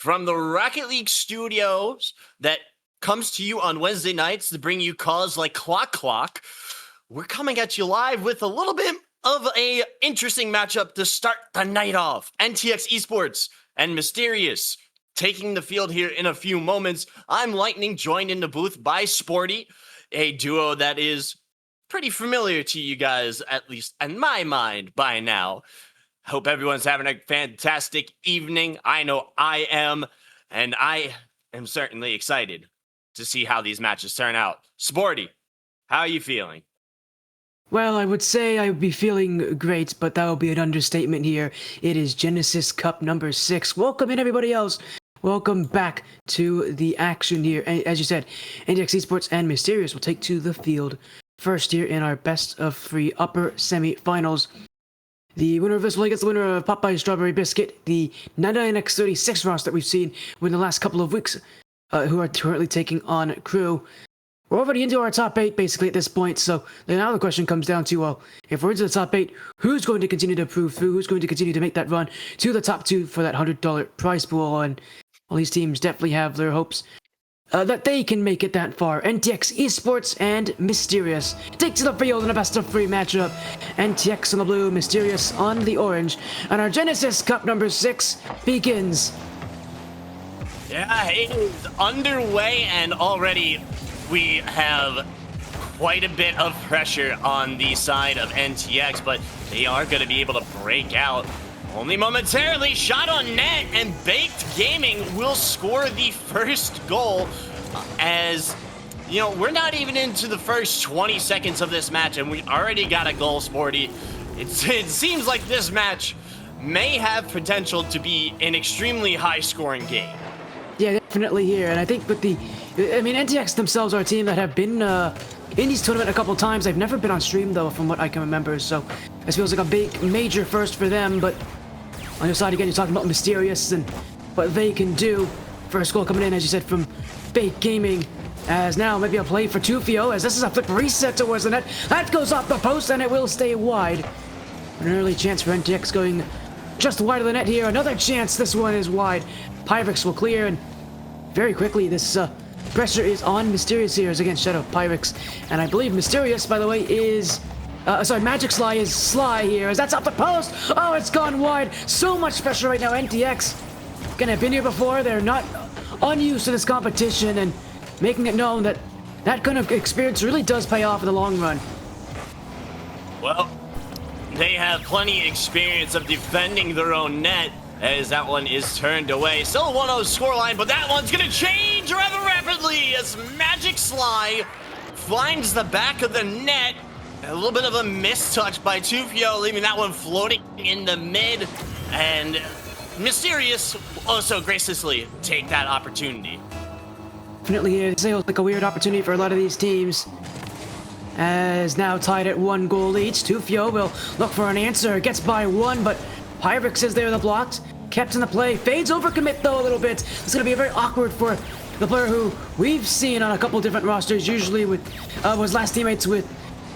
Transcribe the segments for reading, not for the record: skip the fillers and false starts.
from the Rocket League studios that comes to you on Wednesday nights to bring you calls like Clock. We're coming at you live with a little bit of a interesting matchup to start the night off. NTX Esports and Mysterious taking the field here in a few moments. I'm Lightning, joined in the booth by Sporty, a duo that is pretty familiar to you guys, at least in my mind by now. Hope everyone's having a fantastic evening. I know I am, and I am certainly excited to see how these matches turn out. Sporty, how are you feeling? Well, I would say I would be feeling great, but that would be an understatement here. It is Genesis Cup number 6. Welcome in, everybody else. Welcome back to the action here. As you said, NTX Esports and Mysterious will take to the field first here in our best of 3 upper semi-finals. The winner of this will against the winner of Popeye Strawberry Biscuit, the 99x36 roster that we've seen within the last couple of weeks, who are currently taking on Crew. We're already into our top 8 basically at this point, so now the question comes down to, well, if we're into the top 8, who's going to continue to prove through? Who's going to continue to make that run to the top 2 for that $100 prize pool? And all these teams definitely have their hopes that they can make it that far. NTX Esports and Mysterious take to the field in a best of 3 matchup. NTX on the blue, Mysterious on the orange. And our Genesis Cup number 6 begins. Yeah, it is underway, and already we have quite a bit of pressure on the side of NTX, but they are going to be able to break out only momentarily. Shot on net, and Baked Gaming will score the first goal. As you know, we're not even into the first 20 seconds of this match, and we already got a goal, Sporty. It seems like this match may have potential to be an extremely high-scoring game. Yeah, definitely here. And I think with NTX themselves are a team that have been in these tournament a couple times. They've never been on stream, though, from what I can remember. So this feels like a big, major first for them. But on your side, again, you're talking about Mysterious and what they can do. First goal coming in, as you said, from Baked Gaming. As now, maybe a play for Tufio, as this is a flip reset towards the net. That goes off the post, and it will stay wide. An early chance for NTX going just wide of the net here. Another chance. This one is wide. Pyrex will clear, and very quickly this pressure is on Mysterious here as against Shadow Pyrex. And I believe Mysterious, by the way, is Magic Sly is Sly here, as that's off the post. Oh, it's gone wide. So much pressure right now. NTX gonna have been here before. They're not unused to this competition, and making it known that that kind of experience really does pay off in the long run. Well, they have plenty of experience of defending their own net, as that one is turned away. Still a 1-0 scoreline, but that one's going to change rather rapidly as Magic Sly finds the back of the net. A little bit of a mistouch by Tufio, leaving that one floating in the mid. And Mysterious also graciously take that opportunity. Definitely, it feels like a weird opportunity for a lot of these teams. As now tied at 1 goal each, Tufio will look for an answer. Gets by 1, but Pyrex is there, the blocked. Kept in the play. Fades overcommit, though, a little bit. It's going to be very awkward for the player who we've seen on a couple different rosters, usually with, was last teammates with,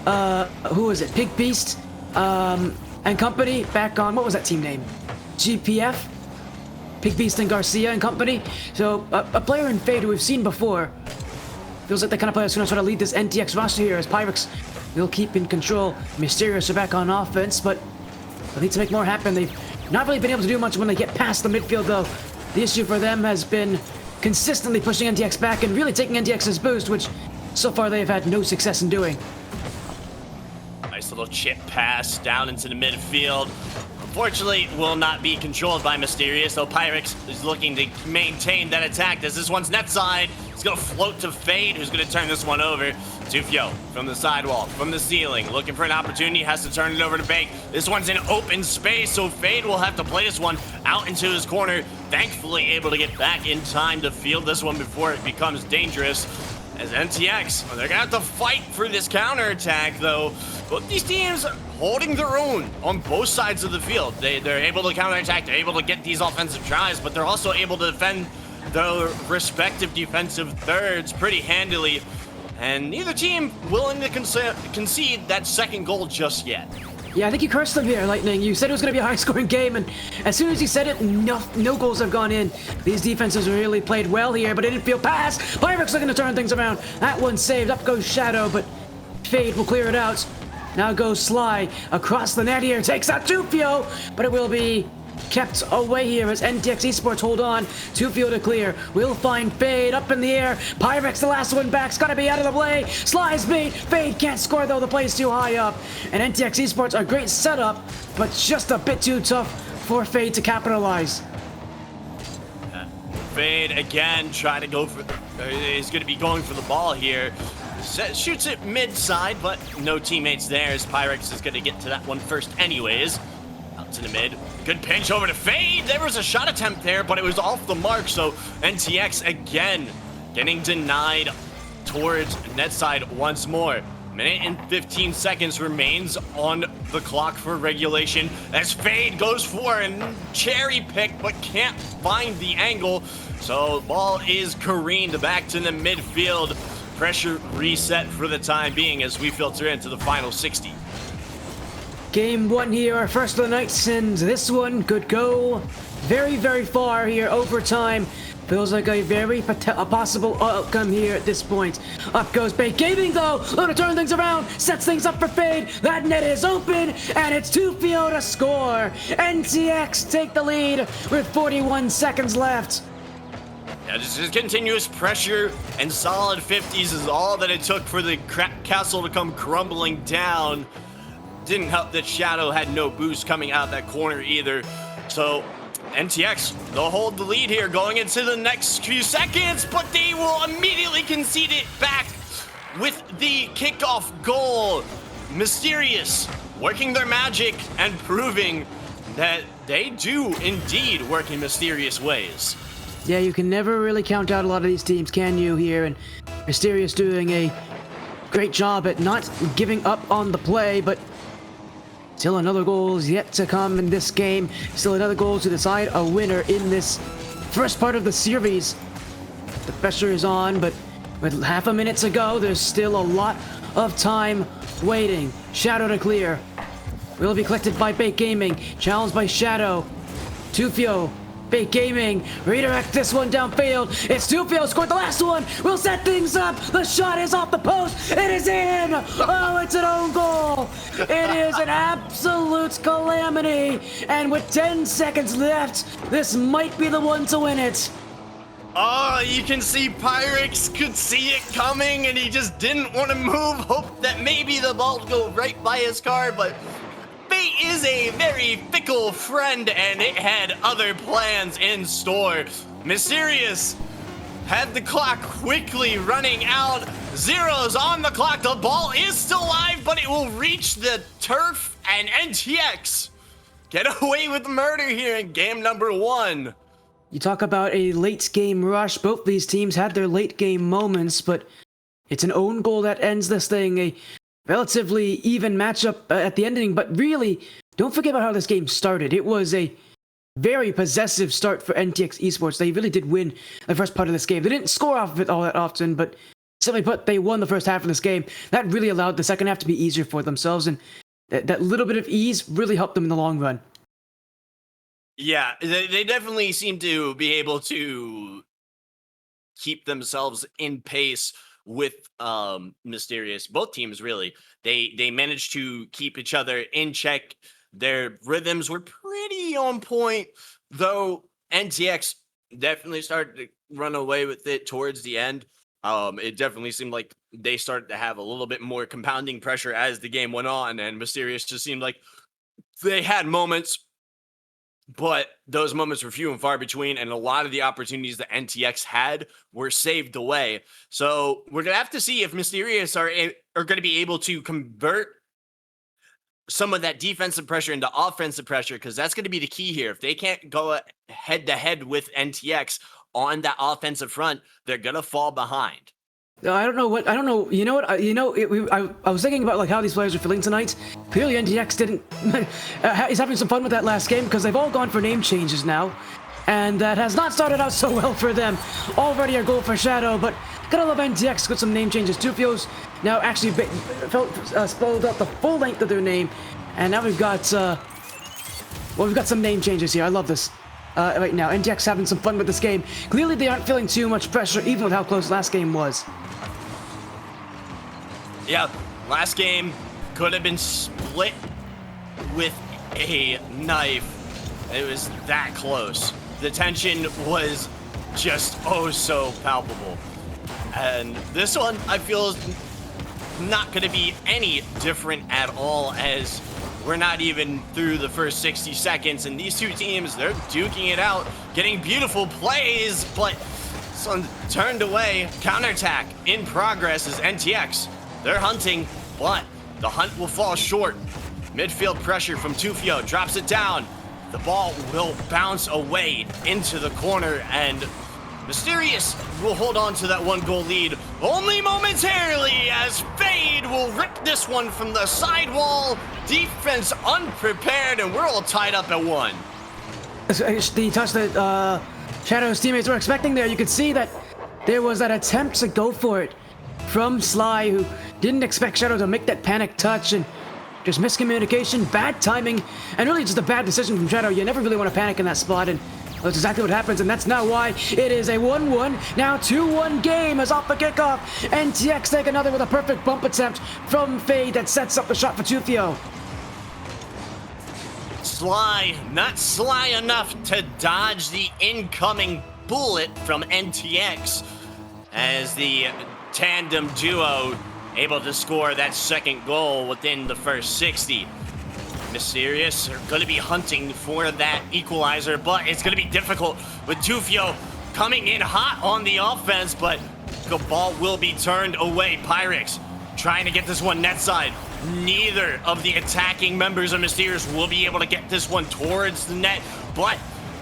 who was it? Pig Beast, and company, back on, what was that team name? GPF? Pig Beast and Garcia and company. So, a player in Fade who we've seen before. Feels like the kind of player that's going to try to lead this NTX roster here, as Pyrex will keep in control. Mysterious are back on offense, but they'll need to make more happen. They've not really been able to do much when they get past the midfield, though. The issue for them has been consistently pushing NTX back and really taking NTX's boost, which so far they have had no success in doing. Nice little chip pass down into the midfield. Unfortunately, will not be controlled by Mysterious, though Pyrex is looking to maintain that attack as this one's net side. It's going to float to Fade, who's going to turn this one over. Tufio from the sidewall, from the ceiling, looking for an opportunity, has to turn it over to Bake. This one's in open space, so Fade will have to play this one out into his corner. Thankfully able to get back in time to field this one before it becomes dangerous. As NTX, they're going to have to fight for this counterattack, though. Both these teams holding their own on both sides of the field. They're able to counterattack, they're able to get these offensive tries, but they're also able to defend their respective defensive thirds pretty handily. And neither team willing to concede that second goal just yet. Yeah, I think you cursed them here, Lightning. You said it was going to be a high-scoring game, and as soon as you said it, no goals have gone in. These defenses really played well here, but it didn't feel pass. Pyrex looking to turn things around. That one saved. Up goes Shadow, but Fade will clear it out. Now goes Sly across the net here. Takes out Tufio, but it will be kept away here as NTX Esports hold on. Tufio to clear. We'll find Fade up in the air. Pyrex, the last one back. It's got to be out of the play. Sly's beat. Fade can't score, though. The play's too high up. And NTX Esports, a great setup, but just a bit too tough for Fade to capitalize. Fade again, trying to go for, is going to be going for the ball here. Shoots it mid-side, but no teammates there as Pyrex is going to get to that one first anyways. Out to the mid. Good pinch over to Fade. There was a shot attempt there, but it was off the mark. So NTX again getting denied towards net side once more. Minute and 15 seconds remains on the clock for regulation as Fade goes for a cherry pick but can't find the angle. So ball is careened back to the midfield. Pressure reset for the time being as we filter into the final 60. Game one here, our first of the night, and this one could go very, very far here. Overtime feels like a very possible outcome here at this point. Up goes Bait Gaming, though, to turn things around, sets things up for Fade. That net is open, and it's Tufio to score. NTX take the lead with 41 seconds left. Yeah, just continuous pressure and solid 50s is all that it took for the castle to come crumbling down. Didn't help that Shadow had no boost coming out of that corner either. So NTX, they'll hold the lead here going into the next few seconds, but they will immediately concede it back with the kickoff goal. Mysterious working their magic and proving that they do indeed work in mysterious ways. Yeah, you can never really count out a lot of these teams, can you, here? And Mysterious doing a great job at not giving up on the play, but still another goal is yet to come in this game. Still another goal to decide a winner in this first part of the series. The pressure is on, but with half a minute to go, there's still a lot of time waiting. Shadow to clear. Will be collected by Bait Gaming. Challenged by Shadow. Tufio. Bait Gaming, redirect this one downfield. It's Tufio, scored the last one. We'll set things up. The shot is off the post. It is in. Oh, it's an own goal. It is an absolute calamity. And with 10 seconds left, this might be the one to win it. Oh, you can see Pyrex could see it coming and he just didn't want to move. Hope that maybe the ball would go right by his car, but Fate is a very fickle friend and it had other plans in store. Mysterious had the clock quickly running out. Zeros on the clock. The ball is still live, but it will reach the turf, and NTX get away with murder here in game number one. You talk about a late game rush. Both these teams had their late game moments, but it's an own goal that ends this thing. A relatively even matchup at the ending, but really, don't forget about how this game started. It was a very possessive start for NTX Esports. They really did win the first part of this game. They didn't score off of it all that often, but simply put, they won the first half of this game. That really allowed the second half to be easier for themselves, and that little bit of ease really helped them in the long run. Yeah, they definitely seem to be able to keep themselves in pace with Mysterious. Both teams, really. They managed to keep each other in check. Their rhythms were pretty on point, though NTX definitely started to run away with it towards the end. It definitely seemed like they started to have a little bit more compounding pressure as the game went on, and Mysterious just seemed like they had moments, but those moments were few and far between, and a lot of the opportunities that NTX had were saved away. So we're going to have to see if Mysterious are going to be able to convert some of that defensive pressure into offensive pressure, because that's going to be the key here. If they can't go head-to-head with NTX on that offensive front, they're going to fall behind. I don't know. You know what? I was thinking about like how these players are feeling tonight. Clearly, NTX didn't. Is having some fun with that last game because they've all gone for name changes now, and that has not started out so well for them. Already a goal for Shadow, but gotta love NTX with some name changes. Tufio's now actually spelled out the full length of their name, And now we've got, well, we've got some name changes here. I love this. Right now, NTX having some fun with this game. Clearly, they aren't feeling too much pressure, even with how close last game was. Yeah, last game could have been split with a knife. It was that close. The tension was just oh so palpable. And this one, I feel, is not going to be any different at all, as we're not even through the first 60 seconds, and these two teams, they're duking it out, getting beautiful plays, but some turned away. Counterattack in progress as NTX. They're hunting, but the hunt will fall short. Midfield pressure from Tufio drops it down. The ball will bounce away into the corner, and Mysterious will hold on to that 1-goal lead only momentarily, as Fade will rip this one from the sidewall. Defense unprepared, and we're all tied up at 1. The touch that Shadow's teammates were expecting there, you could see that there was that attempt to go for it from Sly, who didn't expect Shadow to make that panic touch, and just miscommunication, bad timing, and really just a bad decision from Shadow. You never really want to panic in that spot, and that's exactly what happens, and that's now why it is a 1-1, now 2-1 game as off the kickoff. NTX take another with a perfect bump attempt from Fade that sets up the shot for Tufio. Sly, not sly enough to dodge the incoming bullet from NTX, as the tandem duo able to score that second goal within the first 60. Mysterious are going to be hunting for that equalizer, but it's going to be difficult with Tufio coming in hot on the offense, but the ball will be turned away. Pyrex trying to get this one net side. Neither of the attacking members of Mysterious will be able to get this one towards the net, but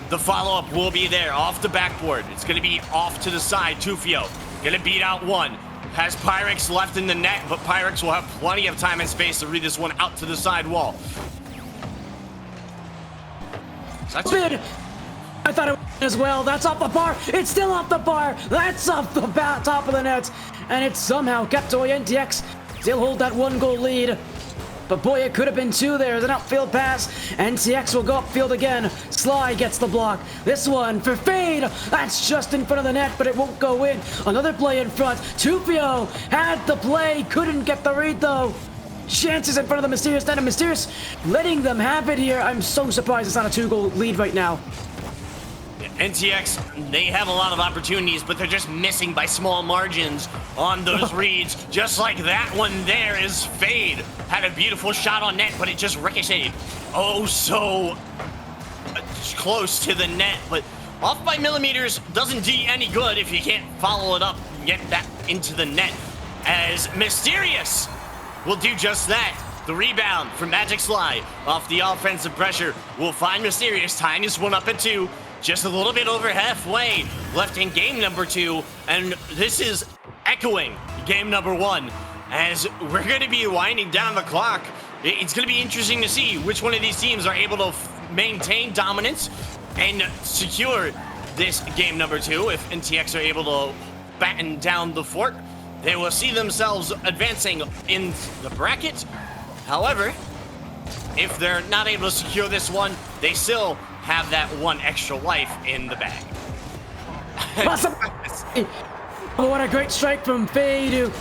the follow-up will be there off the backboard. It's going to be off to the side. Tufio going to beat out one. Has Pyrex left in the net, but Pyrex will have plenty of time and space to read this one out to the side wall. I thought it was as well. That's off the bar. It's still off the bar. That's off the top of the net. And it's somehow kept away. NTX still hold that 1-goal lead. But boy, it could have been 2 there. There's an outfield pass. NTX will go upfield again. Sly gets the block. This one for Fade. That's just in front of the net, but it won't go in. Another play in front. Tufio had the play. Couldn't get the read, though. Chances in front of the Mysterious net, and Mysterious letting them have it here. I'm so surprised it's not a 2-goal lead right now. NTX, they have a lot of opportunities, but they're just missing by small margins on those reads. Just like that one there is Fade. Had a beautiful shot on net, but it just ricocheted. Oh, so close to the net, but off by millimeters doesn't do you any good if you can't follow it up and get that into the net, as Mysterious will do just that. The rebound from Magic Sly off the offensive pressure will find Mysterious, tying this one up at 2. Just a little bit over halfway left in game number 2, and this is echoing game number 1, as we're going to be winding down the clock. It's going to be interesting to see which one of these teams are able to maintain dominance and secure this game number 2. If NTX are able to batten down the fort, they will see themselves advancing in the bracket. However, if they're not able to secure this one, they still have that 1 extra life in the bag. Awesome. Oh, what a great strike from Fade, who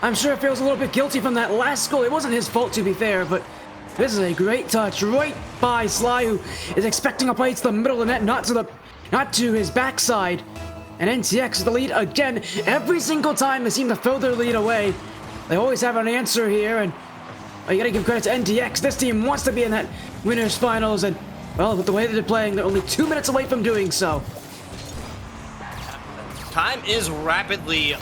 I'm sure feels a little bit guilty from that last goal. It wasn't his fault, to be fair, but this is a great touch right by Sly, who is expecting a play to the middle of the net, not to his backside. And NTX the lead again. Every single time they seem to throw their lead away. They always have an answer here, and you gotta give credit to NTX. This team wants to be in that winners finals, and well, with the way that they're playing, they're only 2 minutes away from doing so. Time is rapidly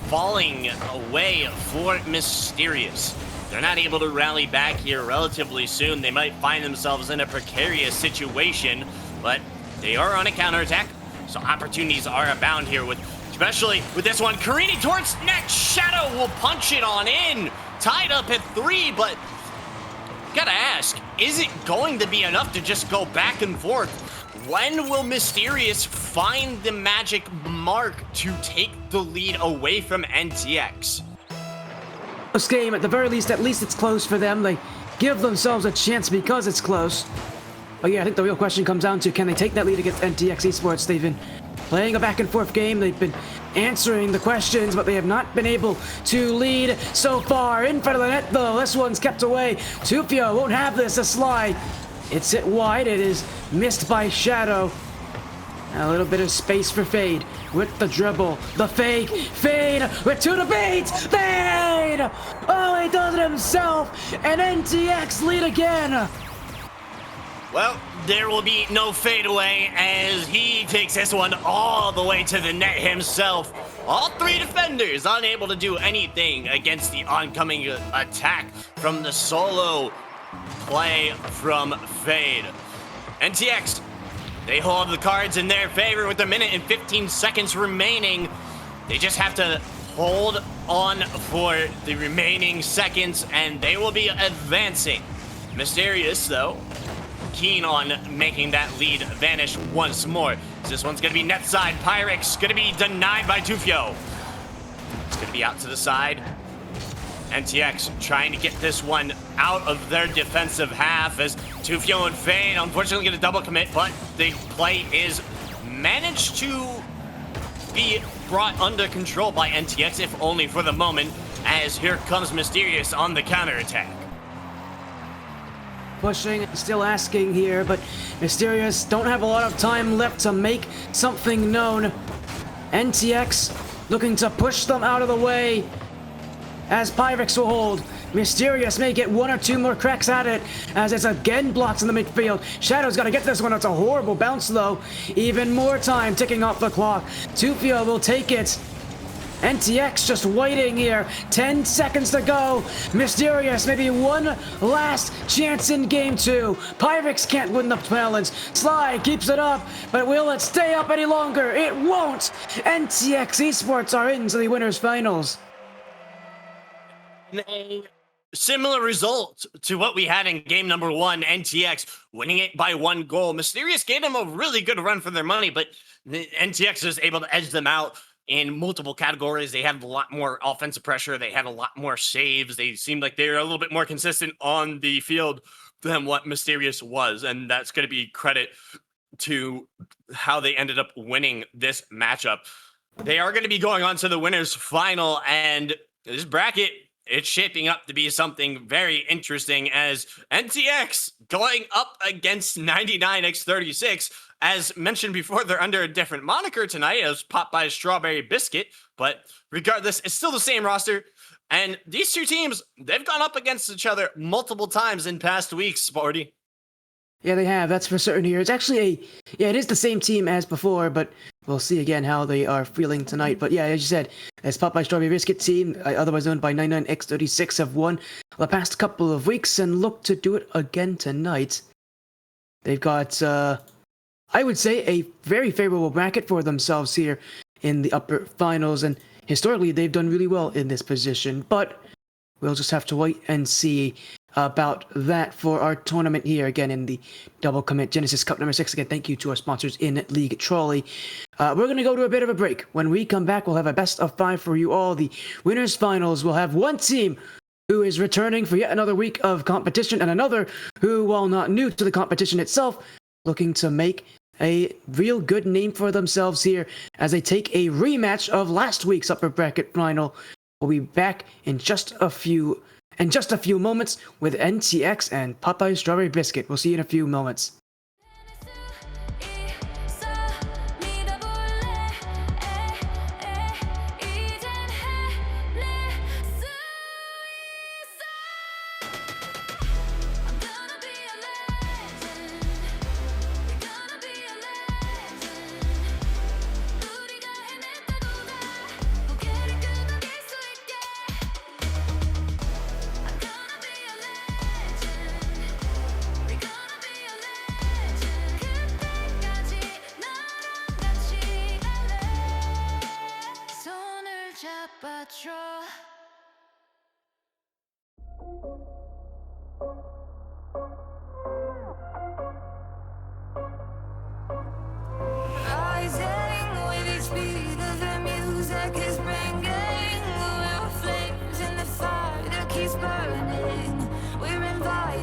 falling away for Mysterious. They're not able to rally back here relatively soon. They might find themselves in a precarious situation, but they are on a counterattack. So opportunities are abound here, especially with this one. Careening towards net. Shadow will punch it on in. Tied up at 3, but gotta ask, is it going to be enough to just go back and forth? When will Mysterious find the magic mark to take the lead away from NTX? This game, at the very least, at least it's close for them. They give themselves a chance because it's close. But yeah, I think the real question comes down to, can they take that lead against NTX Esports? They've been playing a back-and-forth game. They've been answering the questions, but they have not been able to lead so far. In front of the net, though, this one's kept away. Tufio won't have this, a slide. It's hit wide. It is missed by Shadow. A little bit of space for Fade with the dribble. The fake. Fade with to the beat. Fade! Oh, he does it himself. And NTX lead again. Well, there will be no fadeaway as he takes this one all the way to the net himself. All three defenders unable to do anything against the oncoming attack from the solo play from Fade. NTX, they hold the cards in their favor with a minute and 15 seconds remaining. They just have to hold on for the remaining seconds and they will be advancing. Mysterious, though, keen on making that lead vanish once more. This one's gonna be net side. Pyrex gonna be denied by Tufio. It's gonna be out to the side. NTX trying to get this one out of their defensive half as Tufio and Fade unfortunately gonna double commit, but the play is managed to be brought under control by NTX, if only for the moment, as here comes Mysterious on the counterattack. Pushing, still asking here, but Mysterious don't have a lot of time left to make something known. NTX looking to push them out of the way as Pyrex will hold. Mysterious may get one or two more cracks at it as it's again blocked in the midfield. Shadow's got to get this one. It's a horrible bounce though. Even more time ticking off the clock. Tufio will take it. NTX just waiting here. 10 seconds to go. Mysterious, maybe one last chance in game two. Pyrex can't win the balance. Sly keeps it up, but will it stay up any longer? It won't. NTX Esports are into the winners finals. A similar result to what we had in game number one, NTX winning it by 1 goal. Mysterious gave them a really good run for their money, but the NTX was able to edge them out in multiple categories. They had a lot more offensive pressure. They had a lot more saves. They seemed like they were a little bit more consistent on the field than what Mysterious was. And that's going to be credit to how they ended up winning this matchup. They are going to be going on to the winners final, and this bracket, it's shaping up to be something very interesting as NTX going up against 99x36. As mentioned before, they're under a different moniker tonight as Popeye Strawberry Biscuit, but regardless, it's still the same roster. And these two teams, they've gone up against each other multiple times in past weeks, Sporty. Yeah, they have. That's for certain here. It's actually it is the same team as before, but we'll see again how they are feeling tonight. But yeah, as you said, as Popeye Strawberry Biscuit team, otherwise known by 99x36, have won the past couple of weeks and look to do it again tonight. They've got, I would say, a very favorable bracket for themselves here in the upper finals, and historically they've done really well in this position, but we'll just have to wait and see about that for our tournament here again in the Double Commit Genesis Cup number 6. Again, thank you to our sponsors in League Trolley. We're going to go to a bit of a break. When we come back, we'll have a best of 5 for you all. The winners finals will have one team who is returning for yet another week of competition, and another who, while not new to the competition itself, looking to make a real good name for themselves here as they take a rematch of last week's upper bracket final. We'll be back in just a few moments with NTX and Popeye Strawberry Biscuit. We'll see you in a few moments. Rising with each beat of the music is bringing. We're flames in the fire that keeps burning. We're inviting.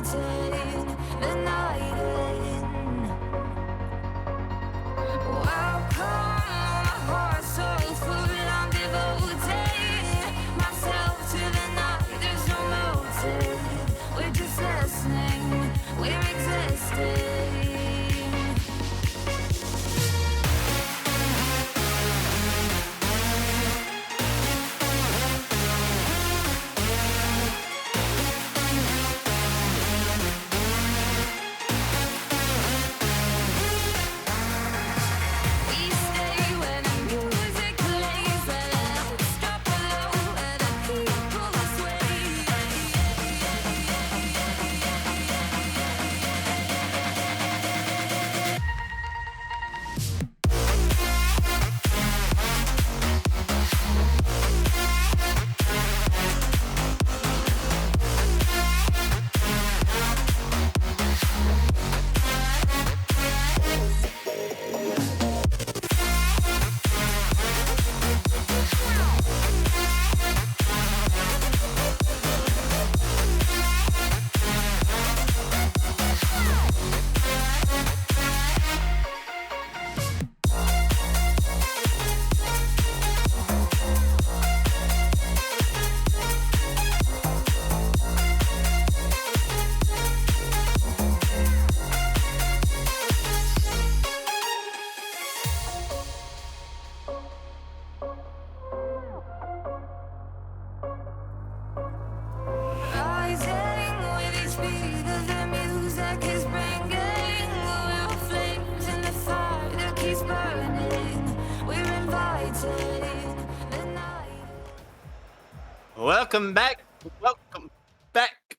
take the night. Welcome back. Welcome back.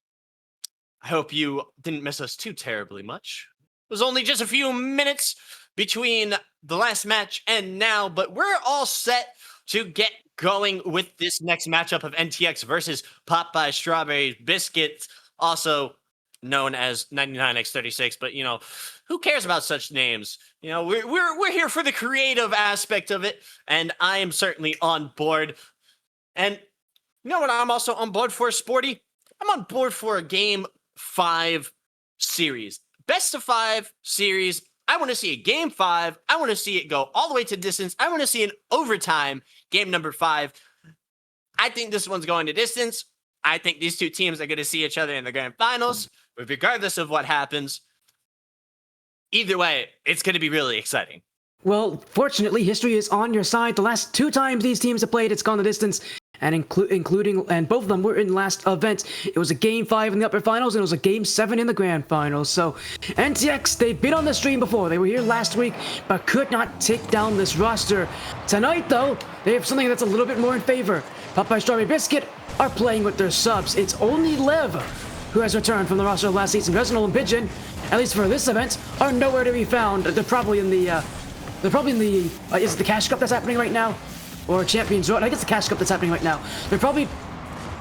I hope you didn't miss us too terribly much. It was only just a few minutes between the last match and now, but we're all set to get going with this next matchup of NTX versus Popeye Strawberry Biscuits, also known as 99x36. But who cares about such names? We're here for the creative aspect of it, and I am certainly on board. And you know what I'm also on board for, Sporty? I'm on board for a Game 5 series. Best of 5 series. I want to see a Game 5. I want to see it go all the way to distance. I want to see an overtime game number 5. I think this one's going to distance. I think these two teams are going to see each other in the grand finals. But regardless of what happens, either way, it's going to be really exciting. Well, fortunately, history is on your side. The last 2 times these teams have played, it's gone the distance, and including both of them were in last event. It was a Game 5 in the upper finals, and it was a Game 7 in the grand finals. So, NTX, they've been on the stream before. They were here last week, but could not take down this roster. Tonight, though, they have something that's a little bit more in favor. Popeye Strawberry Biscuit are playing with their subs. It's only Lev who has returned from the roster of last season. Resinal and Pigeon, at least for this event, are nowhere to be found. They're probably in the is it the Cash Cup that's happening right now? Or Champions Road? I guess the Cash Cup that's happening right now.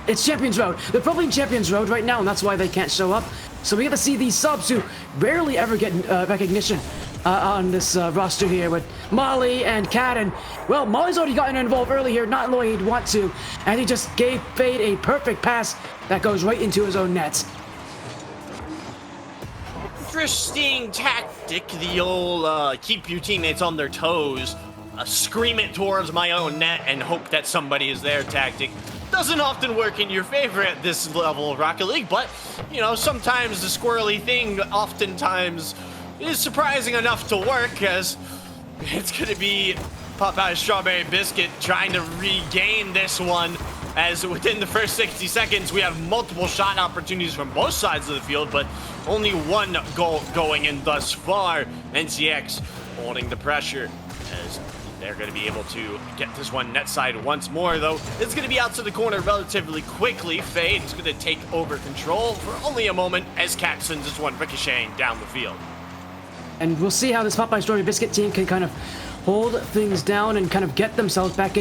It's Champions Road. They're probably in Champions Road right now, and that's why they can't show up. So we get to see these subs who rarely ever get recognition on this roster here with Molly and Kat. And, well, Molly's already gotten involved early here, not knowing he'd want to. And he just gave Fade a perfect pass that goes right into his own net. Interesting tactic, the old keep your teammates on their toes, scream it towards my own net and hope that somebody is there tactic. Doesn't often work in your favor at this level of Rocket League, but, sometimes the squirrely thing oftentimes is surprising enough to work, as it's going to be Popeye Strawberry Biscuit trying to regain this one, as within the first 60 seconds we have multiple shot opportunities from both sides of the field, but only one goal going in thus far. NTX holding the pressure as they're going to be able to get this one net side once more, though. It's going to be out to the corner relatively quickly. Fade is going to take over control for only a moment as Cat sends this one ricocheting down the field. And we'll see how this Popeye Strawberry Biscuit team can kind of hold things down and kind of get themselves back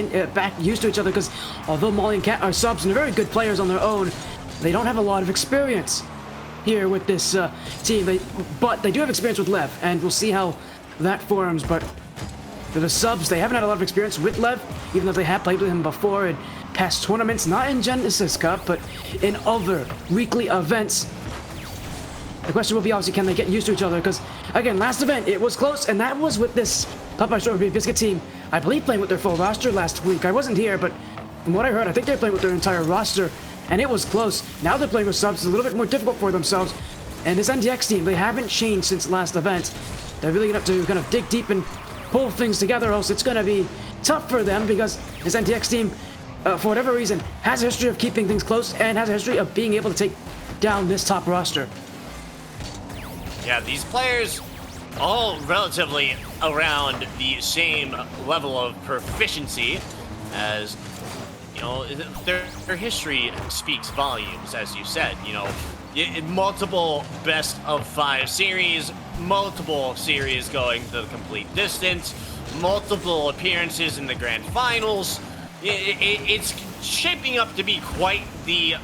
used to each other, because although Molly and Kat are subs and they're very good players on their own, they don't have a lot of experience here with this team. But they do have experience with Lev, and we'll see how that forms. But for the subs, they haven't had a lot of experience with Lev, even though they have played with him before in past tournaments, not in Genesis Cup, but in other weekly events. The question will be, obviously, can they get used to each other? Because, again, last event, it was close, and that was with this Popeye Strawberry Biscuit team, I believe, playing with their full roster last week. I wasn't here, but from what I heard, I think they're playing with their entire roster, and it was close. Now they're playing with subs. It's a little bit more difficult for themselves. And this NTX team, they haven't changed since last event. They're really going to have to kind of dig deep and pull things together, else it's going to be tough for them, because this NTX team, for whatever reason, has a history of keeping things close and has a history of being able to take down this top roster. Yeah, these players all relatively around the same level of proficiency, as their history speaks volumes, as you said. Multiple best of 5 series, multiple series going the complete distance, multiple appearances in the grand finals. It's shaping up to be quite the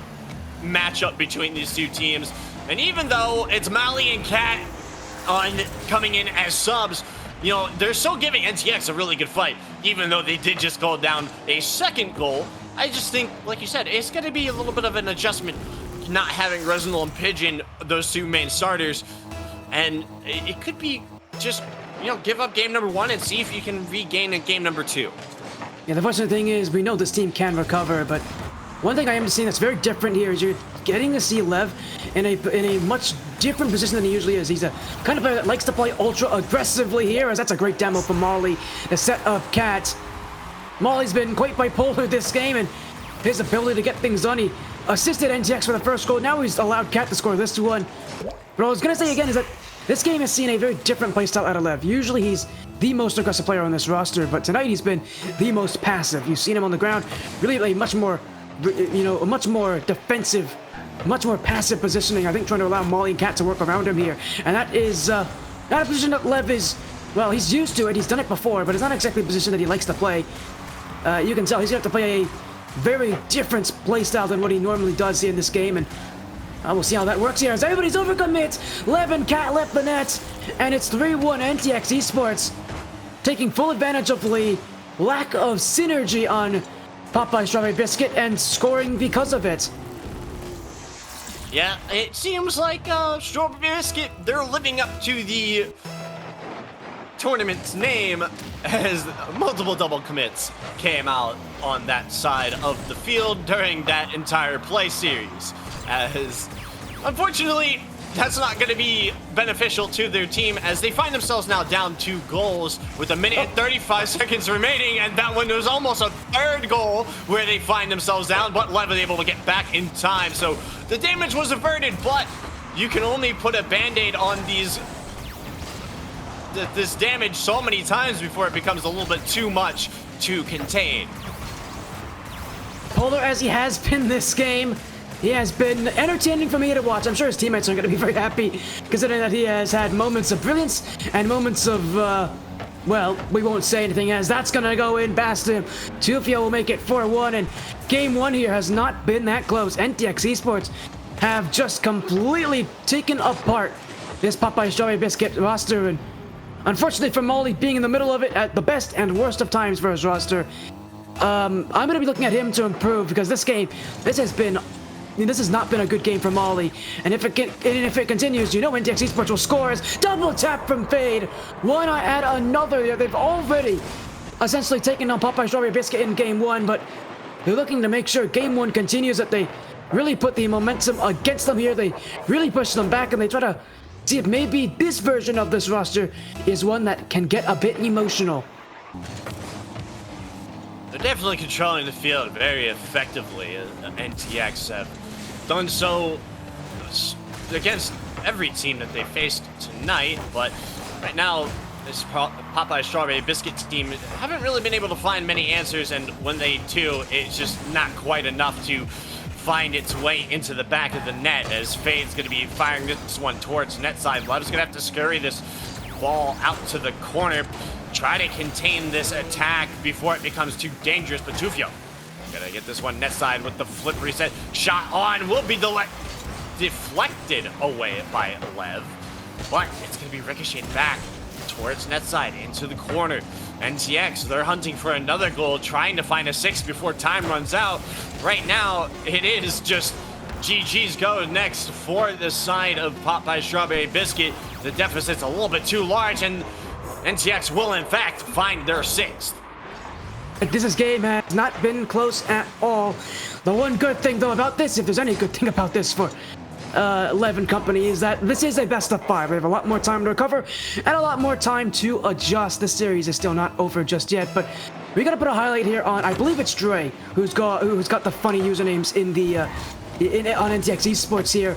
matchup between these two teams. And even though it's Molly and Kat coming in as subs, they're still giving NTX a really good fight, even though they did just go down a second goal. I just think, like you said, it's going to be a little bit of an adjustment not having Resinal and Pigeon, those two main starters. And it could be just, give up game number 1 and see if you can regain in game number 2. Yeah, the fortunate thing is we know this team can recover, but one thing I am seeing that's very different here is you're getting to see Lev in a much different position than he usually is. He's a kind of player that likes to play ultra aggressively here, as that's a great demo for Molly. The set of Cat. Molly's been quite bipolar this game, and his ability to get things done. He assisted NTX for the first goal. Now he's allowed Cat to score this one. But what I was going to say again is that This game has seen a very different playstyle out of Lev. Usually he's the most aggressive player on this roster, but tonight he's been the most passive. You've seen him on the ground, really a much more, a much more defensive, much more passive positioning. I think trying to allow Molly and Cat to work around him here, and that is not a position that Lev is. Well, he's used to it. He's done it before, but it's not exactly a position that he likes to play. You can tell he's gonna have to play a very different playstyle than what he normally does here in this game, and we'll see how that works here as everybody's overcommits. Lev and Cat left the net, and it's 3-1 NTX Esports taking full advantage of the lack of synergy on Popeye Strawberry Biscuit and scoring because of it. Yeah, it seems like Strawberry Biscuit, they're living up to the tournament's name as multiple double commits came out on that side of the field during that entire play series. As unfortunately, that's not going to be beneficial to their team as they find themselves now down 2 goals with a minute and 35 seconds remaining, and that one was almost a third goal where they find themselves down, but Lev was able to get back in time. So the damage was averted, but you can only put a band-aid on this damage so many times before it becomes a little bit too much to contain. Polar as he has been this game, he has been entertaining for me to watch. I'm sure his teammates are going to be very happy, considering that he has had moments of brilliance and moments of, well, we won't say anything as that's going to go in past him. Tufio will make it 4-1, and game 1 here has not been that close. NTX Esports have just completely taken apart this Popeye Strawberry Biscuit roster, and unfortunately for Molly being in the middle of it at the best and worst of times for his roster, I'm going to be looking at him to improve because this has not been a good game for Molly, and if it continues, you know NTX Esports will score as double tap from Fade. Why not add another there? They've already essentially taken on Popeye Strawberry Biscuit in game 1, but they're looking to make sure game 1 continues, that they really put the momentum against them here. They really push them back, and they try to see if maybe this version of this roster is one that can get a bit emotional. They're definitely controlling the field very effectively. NTX have done so against every team that they faced tonight, but right now this Popeye Strawberry Biscuit team haven't really been able to find many answers, and when they do, it's just not quite enough to find its way into the back of the net, as Fade's going to be firing this one towards net side. Lev's going to have to scurry this ball out to the corner, try to contain this attack before it becomes too dangerous, but Tufio gonna get this one net side with the flip reset. Shot on will be deflected away by Lev, but it's gonna be ricocheted back towards net side into the corner. NTX, they're hunting for another goal, trying to find a 6 before time runs out. Right now, it is just GG's go next for the side of Popeye Strawberry Biscuit. The deficit's a little bit too large, and NTX will in fact find their 6th. This game has not been close at all. The one good thing though about this, if there's any good thing about this for Lev and company, is that this is a best of 5. We have a lot more time to recover and a lot more time to adjust. This series is still not over just yet, but we gotta put a highlight here on, I believe it's Dre, who's got the funny usernames in the on NTX Esports here.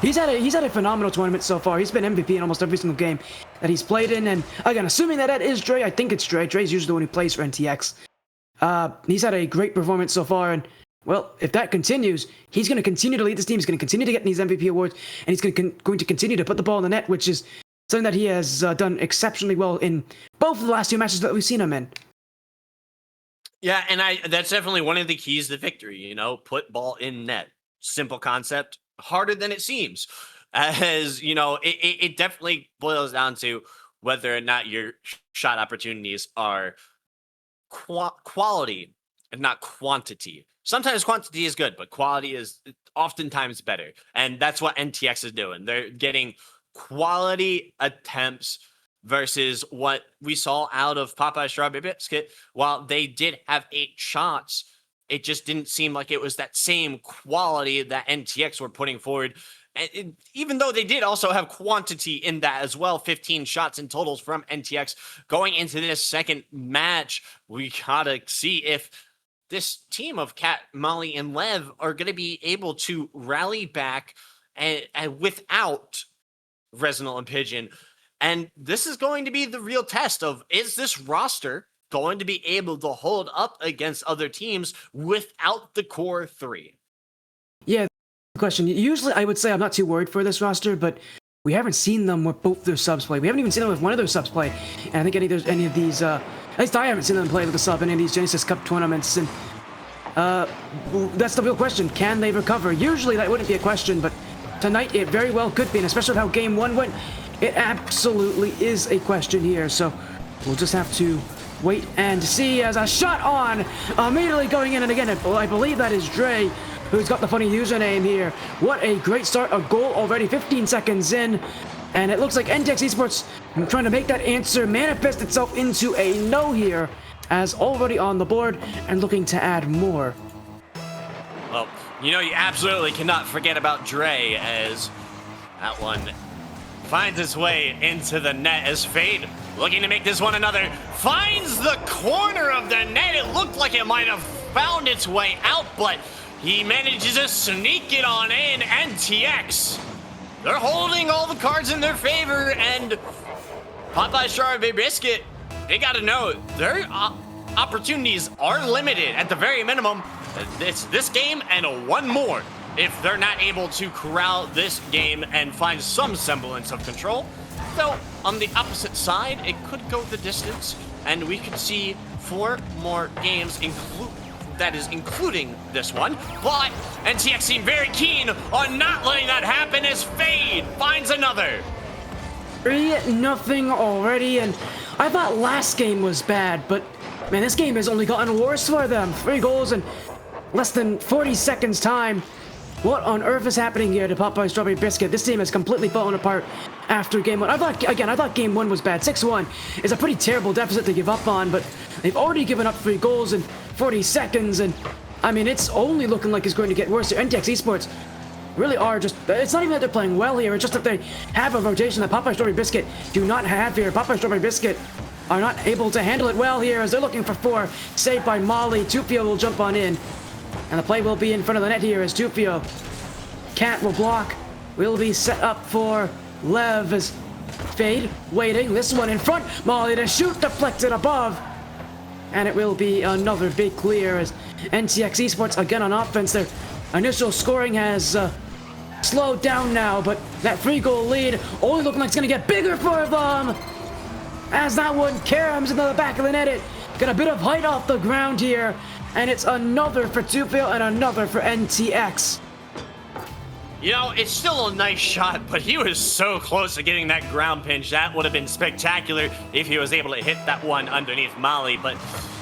He's had a phenomenal tournament so far. He's been MVP in almost every single game that he's played in, and again, assuming that is Dre, I think it's Dre. Dre's usually the one who plays for NTX. He's had a great performance so far, and well, if that continues, he's going to continue to lead this team. He's going to continue to get these MVP awards, and he's going to continue to put the ball in the net, which is something that he has done exceptionally well in both of the last 2 matches that we've seen him in. Yeah, and that's definitely one of the keys to victory, you know, put ball in net. Simple concept, harder than it seems. As, you know, it definitely boils down to whether or not your shot opportunities are quality and not quantity. Sometimes quantity is good, but quality is oftentimes better. And that's what NTX is doing. They're getting quality attempts versus what we saw out of Popeye Strawberry Biscuit. While they did have 8 shots, it just didn't seem like it was that same quality that NTX were putting forward. And even though they did also have quantity in that as well, 15 shots in totals from NTX going into this second match, we gotta see if this team of Cat, Molly, and Lev are going to be able to rally back and without Resinal and Pigeon. And this is going to be the real test of, is this roster going to be able to hold up against other teams without the core three? Yeah, question. Usually I would say I'm not too worried for this roster, but we haven't seen them with both their subs play. We haven't even seen them with one of their subs play. And I think any of these, at least I haven't seen them play with a sub in any of these Genesis Cup tournaments. And that's the real question. Can they recover? Usually that wouldn't be a question, but tonight it very well could be, and especially with how game one went, it absolutely is a question here. So we'll just have to wait and see as a shot on, immediately going in, and again, I believe that is Dre, who's got the funny username here. What a great start, a goal already 15 seconds in, and it looks like NTX Esports trying to make that answer manifest itself into a no here, as already on the board and looking to add more. Well, you know, you absolutely cannot forget about Dre, as that one finds its way into the net as Fade, looking to make this one another, finds the corner of the net. It looked like it might have found its way out, but he manages to sneak it on in. NTX, they're holding all the cards in their favor, and Popeye Strawberry Biscuit, they gotta know their opportunities are limited at the very minimum. It's this game and one more if they're not able to corral this game and find some semblance of control. Though, on the opposite side, it could go the distance, and we could see 4 more games including this one. But NTX seem very keen on not letting that happen as Fade finds another. 3-0 already, and I thought last game was bad, but man, this game has only gotten worse for them. 3 goals in less than 40 seconds time. What on earth is happening here to Popeye Strawberry Biscuit? This team has completely fallen apart after game 1. I thought game 1 was bad. 6-1 is a pretty terrible deficit to give up on, but they've already given up 3 goals in 40 seconds, and I mean, it's only looking like it's going to get worse. NTX Esports really are just, it's not even that they're playing well here, it's just that they have a rotation that Popeye Strawberry Biscuit do not have here. Popeye Strawberry Biscuit are not able to handle it well here as they're looking for 4, saved by Molly. Tufio will jump on in, and the play will be in front of the net here as Tufio. Cat will block, will be set up for Lev as Fade waiting, this one in front, Molly to shoot, deflected above, and it will be another big clear as NTX Esports again on offense. Their initial scoring has slowed down now, but that 3-goal lead only looking like it's gonna get bigger for them as that one caroms into the back of the net. It got a bit of height off the ground here, and it's another for Tufio and another for NTX. You know, it's still a nice shot, but he was so close to getting that ground pinch. That would have been spectacular if he was able to hit that one underneath Molly, but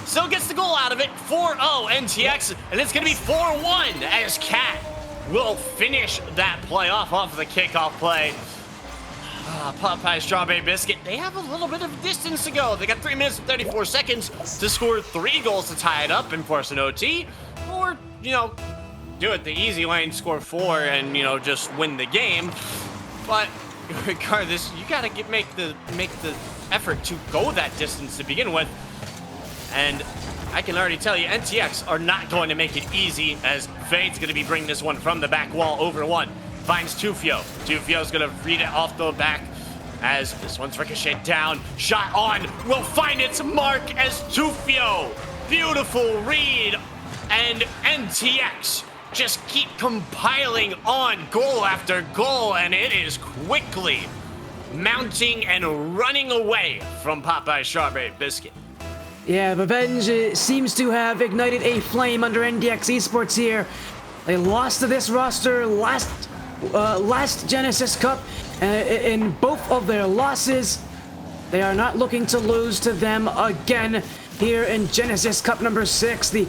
still gets the goal out of it. 4-0 NTX, and it's going to be 4-1 as Cat will finish that play off of the kickoff play. Popeye Strawberry Biscuit, they have a little bit of distance to go. They got 3 minutes and 34 seconds to score 3 goals to tie it up and force an OT, or, you know, do it the easy way and score 4 and, you know, just win the game. But regardless, you gotta make the effort to go that distance to begin with. And I can already tell you, NTX are not going to make it easy, as Fade's gonna be bringing this one from the back wall over 1. Finds Tufio. Tufio's gonna read it off the back as this one's ricocheted down. Shot on, will find its mark as Tufio. Beautiful read, and NTX just keep compiling on goal after goal, and it is quickly mounting and running away from Popeye Strawberry Biscuit. Yeah, Revenge seems to have ignited a flame under NTX Esports here. They lost to this roster last Genesis Cup. In both of their losses, they are not looking to lose to them again here in Genesis Cup number 6. The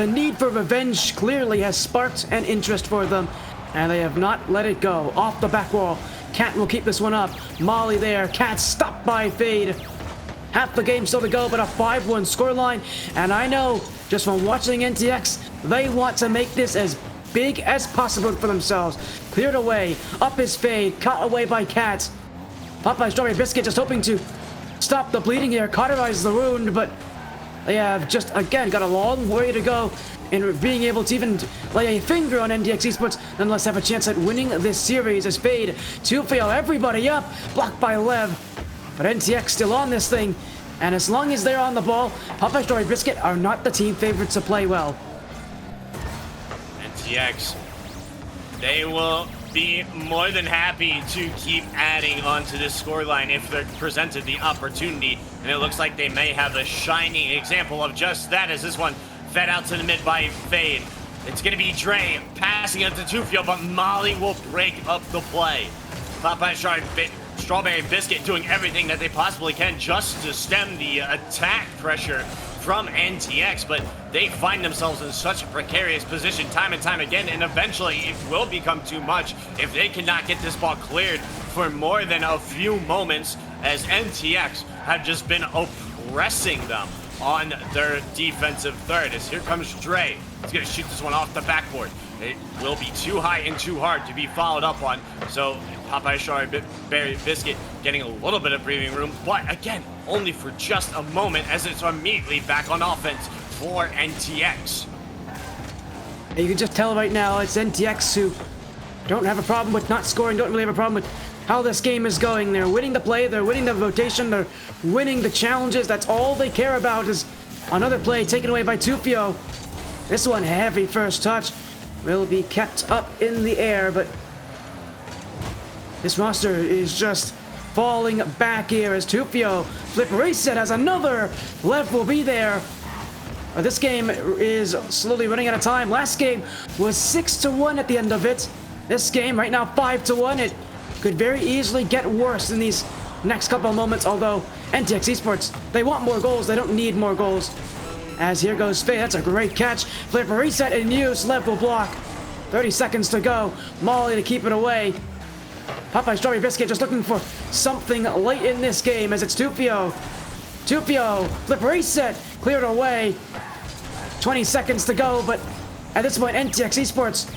need for revenge clearly has sparked an interest for them, and they have not let it go. Off the back wall, Cat will keep this one up. Molly there, Cat stopped by Fade. Half the game still to go, but a 5-1 scoreline, and I know, just from watching NTX, they want to make this as big as possible for themselves. Cleared away, up is Fade, caught away by Cat. Popeye Strawberry Biscuit just hoping to stop the bleeding here, cauterize the wound, but They have just, again, got a long way to go in being able to even lay a finger on NTX Esports, nonetheless have a chance at winning this series as Fade to fail everybody up, blocked by Lev. But NTX still on this thing, and as long as they're on the ball, Popeye Strawberry Biscuit are not the team favorites to play well. NTX, they will be more than happy to keep adding onto this scoreline if they're presented the opportunity. And it looks like they may have a shining example of just that as this one fed out to the mid by Fade. It's going to be Dre passing it to Tufio, but Molly will break up the play. Popeye Strawberry Biscuit doing everything that they possibly can just to stem the attack pressure from NTX, but they find themselves in such a precarious position time and time again, and eventually it will become too much if they cannot get this ball cleared for more than a few moments, as NTX have just been oppressing them on their defensive third. As here comes Dre. He's gonna shoot this one off the backboard. It will be too high and too hard to be followed up on, so Popeye Strawberry Biscuit getting a little bit of breathing room, but again, only for just a moment, as it's immediately back on offense for NTX. You can just tell right now it's NTX who don't have a problem with not scoring, don't really have a problem with how this game is going. They're winning the play, they're winning the rotation, they're winning the challenges. That's all they care about. Is another play taken away by Tufio. This one, heavy first touch, will be kept up in the air, but this roster is just falling back here as Tufio flip reset has another. Lev will be there. This game is slowly running out of time. Last game was 6-1 at the end of it. This game right now 5-1. It could very easily get worse in these next couple of moments, although NTX Esports, they want more goals, they don't need more goals. As here goes Faye, that's a great catch. Flip reset in use, Lev will block. 30 seconds to go. Molly to keep it away. Popeye Strawberry Biscuit just looking for something late in this game as it's Tufio. Tufio, flip reset, cleared away. 20 seconds to go, but at this point, NTX Esports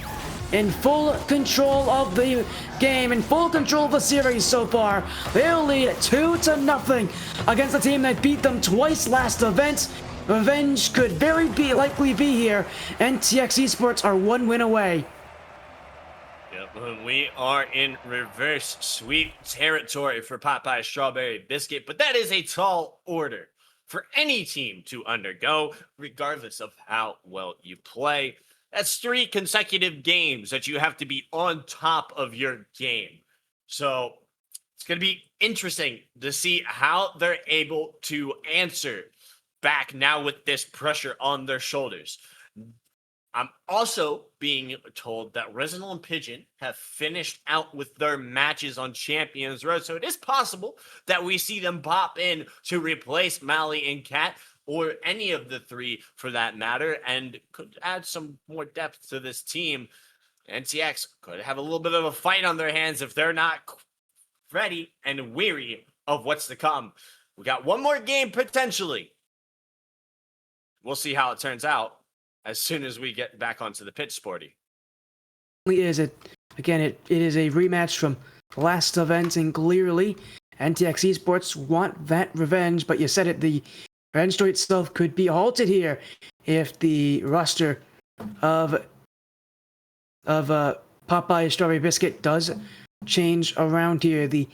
in full control of the game, in full control of the series so far. They'll lead 2-0 against the team that beat them twice last event. Revenge could very likely be here. NTX Esports are 1 win away. Yep, we are in reverse sweep territory for Popeye Strawberry Biscuit, but that is a tall order for any team to undergo, regardless of how well you play. That's 3 consecutive games that you have to be on top of your game. So it's going to be interesting to see how they're able to answer back now with this pressure on their shoulders. I'm also being told that Resinal and Pigeon have finished out with their matches on Champions Road, so it is possible that we see them pop in to replace Mally and Cat, or any of the 3 for that matter, and could add some more depth to this team. NTX could have a little bit of a fight on their hands if they're not ready and weary of what's to come. We got one more game potentially. We'll see how it turns out as soon as we get back onto the pitch, Sporty. It is a rematch from the last event, and clearly NTX Esports want that revenge, but you said it, the revenge story itself could be halted here if the roster of Popeye Strawberry Biscuit does change around here. The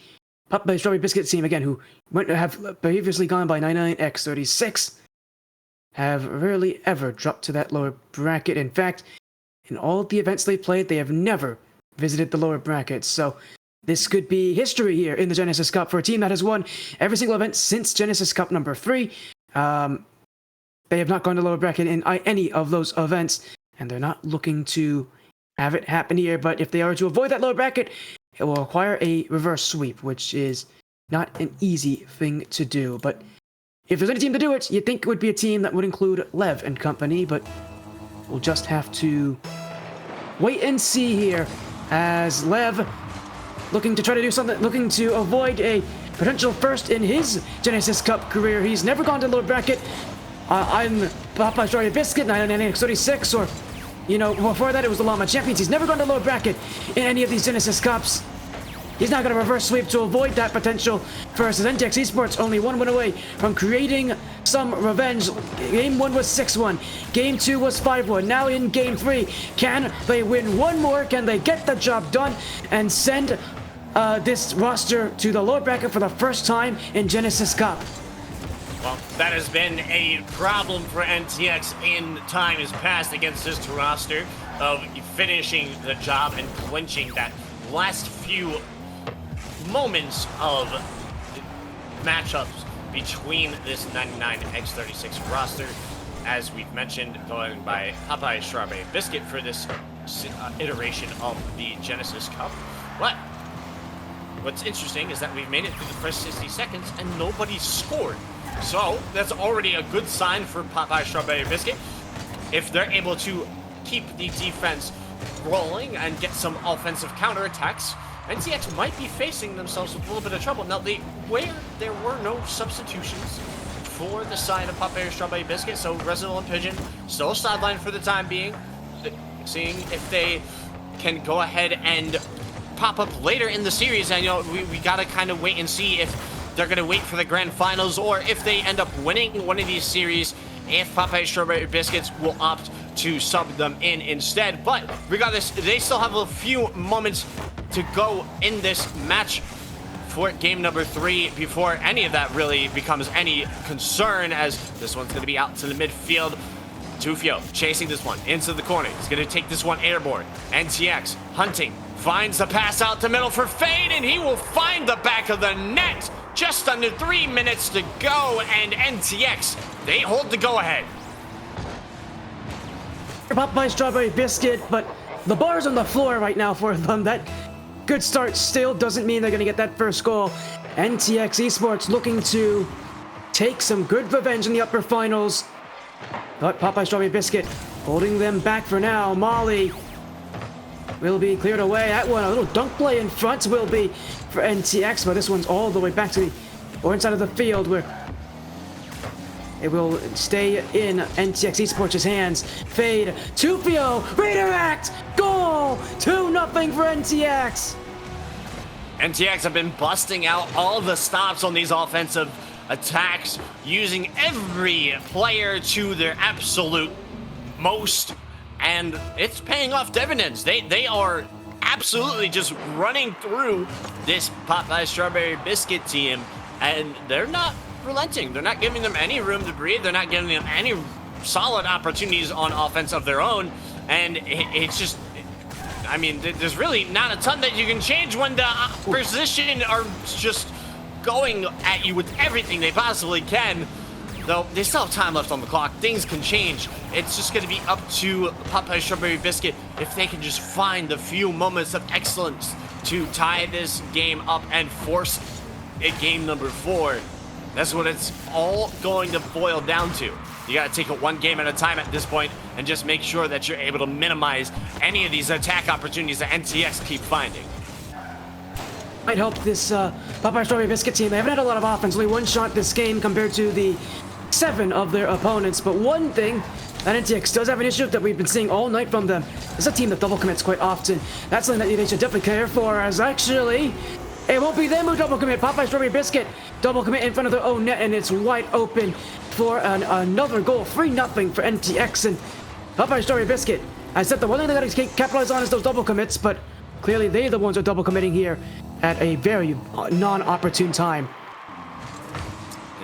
Popeye Strawberry Biscuit team, again, who have previously gone by 99x36, have rarely ever dropped to that lower bracket. In fact, in all of the events they played, they have never visited the lower brackets. So this could be history here in the Genesis Cup for a team that has won every single event since Genesis Cup number 3. They have not gone to lower bracket in any of those events, and they're not looking to have it happen here. But if they are to avoid that lower bracket, it will require a reverse sweep, which is not an easy thing to do. But if there's any team to do it, you'd think it would be a team that would include Lev and company, but we'll just have to wait and see here as Lev looking to try to do something, looking to avoid a potential first in his Genesis Cup career. He's never gone to the lower bracket. I'm Popeye Strawberry Biscuit, 99x36, or, before that it was the Llama Champions. He's never gone to the lower bracket in any of these Genesis Cups. He's now going to reverse sweep to avoid that potential versus NTX Esports, only 1 win away from creating some revenge. Game 1 was 6-1. Game 2 was 5-1. Now in Game 3, can they win one more? Can they get the job done and send this roster to the lower bracket for the first time in Genesis Cup? Well, that has been a problem for NTX in times past against this roster of finishing the job and clinching that last few moments of matchups between this 99x36 roster, as we've mentioned, going by Popeye Strawberry Biscuit for this iteration of the Genesis Cup. But what's interesting is that we've made it through the first 60 seconds and nobody scored. So that's already a good sign for Popeye Strawberry Biscuit. If they're able to keep the defense rolling and get some offensive counterattacks, NTX might be facing themselves with a little bit of trouble. Now, where there were no substitutions for the side of Popeye Strawberry Biscuit, so Resident Pigeon still sidelined for the time being, seeing if they can go ahead and pop up later in the series. And, you know, we gotta kind of wait and see if they're gonna wait for the grand finals or if they end up winning one of these series, if Popeye Strawberry Biscuits will opt to sub them in instead. But regardless, they still have a few moments to go in this match for game number 3 before any of that really becomes any concern, as this one's going to be out to the midfield. Tufio chasing this one into the corner. He's going to take this one airborne. NTX hunting, finds the pass out to middle for Fade, and he will find the back of the net. Just under 3 minutes to go, and NTX, they hold the go-ahead. Popeye Strawberry Biscuit, but the bar's on the floor right now for them. That good start still doesn't mean they're going to get that first goal. NTX Esports looking to take some good revenge in the upper finals, but Popeye Strawberry Biscuit holding them back for now. Molly will be cleared away. That one, a little dunk play in front will be for NTX, but this one's all the way back to the orange side of the field where it will stay in NTX Esports' hands. Fade, Tufio, redirect, goal, 2-0 for NTX. NTX have been busting out all the stops on these offensive attacks, using every player to their absolute most, and it's paying off dividends. They are absolutely just running through this Popeye Strawberry Biscuit team, and they're not relenting. They're not giving them any room to breathe. They're not giving them any solid opportunities on offense of their own, and it's just, I mean, there's really not a ton that you can change when the opposition are just going at you with everything they possibly can. Though they still have time left on the clock, things can change. It's just going to be up to Popeye Strawberry Biscuit if they can just find the few moments of excellence to tie this game up and force it game number 4. That's what it's all going to boil down to. You got to take it one game at a time at this point and just make sure that you're able to minimize any of these attack opportunities that NTX keep finding. Might help this Popeye Strawberry Biscuit team. They haven't had a lot of offense, only one shot this game compared to the 7 of their opponents. But one thing that NTX does have an issue that we've been seeing all night from them is a team that double commits quite often. That's something that they should definitely care for, as actually it won't be them who double commit. Popeye Strawberry Biscuit double commit in front of their own net, and it's wide open for another goal. 3-0 for NTX, and Popeye Strawberry Biscuit. I said the one thing they got to capitalize on is those double commits, but clearly they're the ones who are double committing here at a very non-opportune time.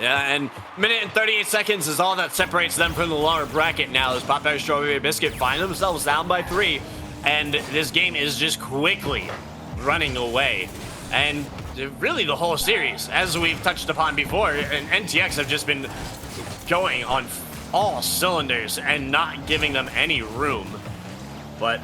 Yeah, and minute and 38 seconds is all that separates them from the lower bracket now, as Popeye Strawberry Biscuit find themselves down by 3, and this game is just quickly running away. And really the whole series, as we've touched upon before, and NTX have just been going on all cylinders and not giving them any room. But,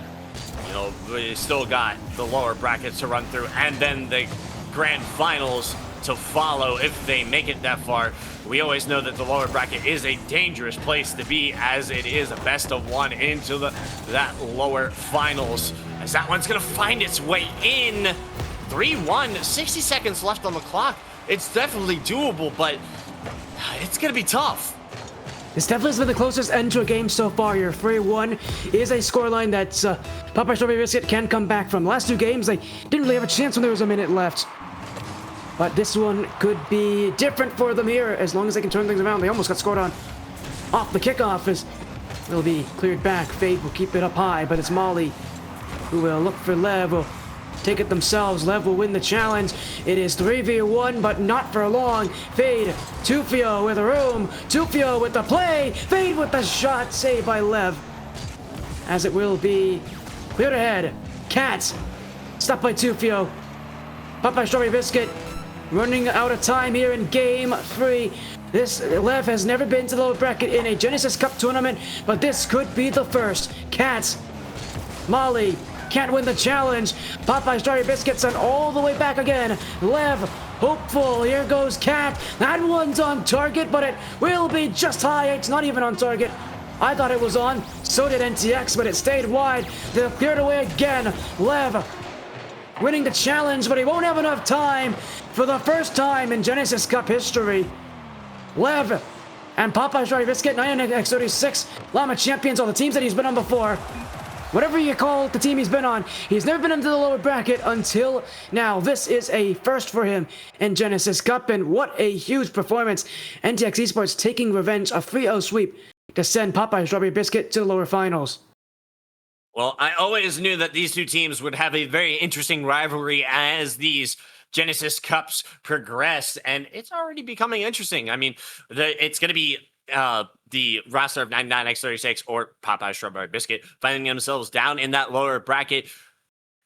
you know, we still got the lower brackets to run through, and then the grand finals to follow if they make it that far. We always know that the lower bracket is a dangerous place to be, as it is a best of 1 into that lower finals, as that one's gonna find its way in. 3-1, 60 seconds left on the clock. It's definitely doable, but it's gonna be tough. This definitely has been the closest end to a game so far here. 3-1 is a scoreline that Popeye Strawberry Biscuit can come back from. The last 2 games, they didn't really have a chance when there was a minute left. But this one could be different for them here, as long as they can turn things around. They almost got scored on off the kickoff, as it'll be cleared back. Fade will keep it up high, but it's Molly who will look for Lev, will take it themselves. Lev will win the challenge. It is 3v1, but not for long. Fade, Tufio with room. Tufio with the play. Fade with the shot, saved by Lev. As it will be cleared ahead. Cats, stopped by Tufio. Popeye Strawberry Biscuit running out of time here in game 3. This Lev has never been to the lower bracket in a Genesis Cup tournament, but this could be the first. Cats, Molly can't win the challenge. Popeye Strawberry Biscuit sent all the way back again. Lev, hopeful. Here goes Cat. That one's on target, but it will be just high. It's not even on target. I thought it was on. So did NTX, but it stayed wide. They'll clear it away again. Lev winning the challenge, but he won't have enough time for the first time in Genesis Cup history. Lev and Popeye Strawberry Biscuit, 9x36, Llama champions, all the teams that he's been on before. Whatever you call the team he's been on, he's never been into the lower bracket until now. This is a first for him in Genesis Cup, and what a huge performance. NTX Esports taking revenge, a 3-0 sweep to send Popeye Strawberry Biscuit to the lower finals. Well, I always knew that these 2 teams would have a very interesting rivalry as these Genesis Cups progress, and it's already becoming interesting. I mean, it's going to be the roster of 99x36 or Popeye Strawberry Biscuit finding themselves down in that lower bracket,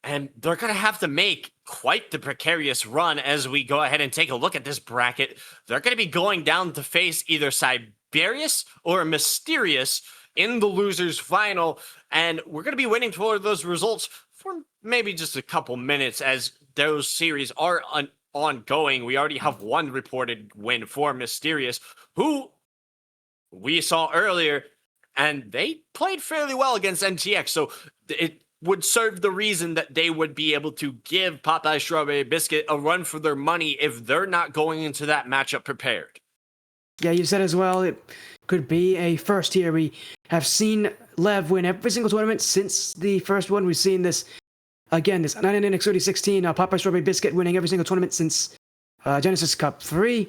and they're going to have to make quite the precarious run as we go ahead and take a look at this bracket. They're going to be going down to face either Siberius or Mysterious in the losers final, and we're going to be waiting for those results for maybe just a couple minutes as those series are ongoing. We already have one reported win for Mysterious, who we saw earlier, and they played fairly well against NTX, so it would serve the reason that they would be able to give Popeye Strawberry Biscuit a run for their money if they're not going into that matchup prepared. Yeah, you said as well, it could be a first here. We have seen Lev win every single tournament since the first one. We've seen this, again, this 99x3016, Popeye Strawberry Biscuit winning every single tournament since Genesis Cup 3.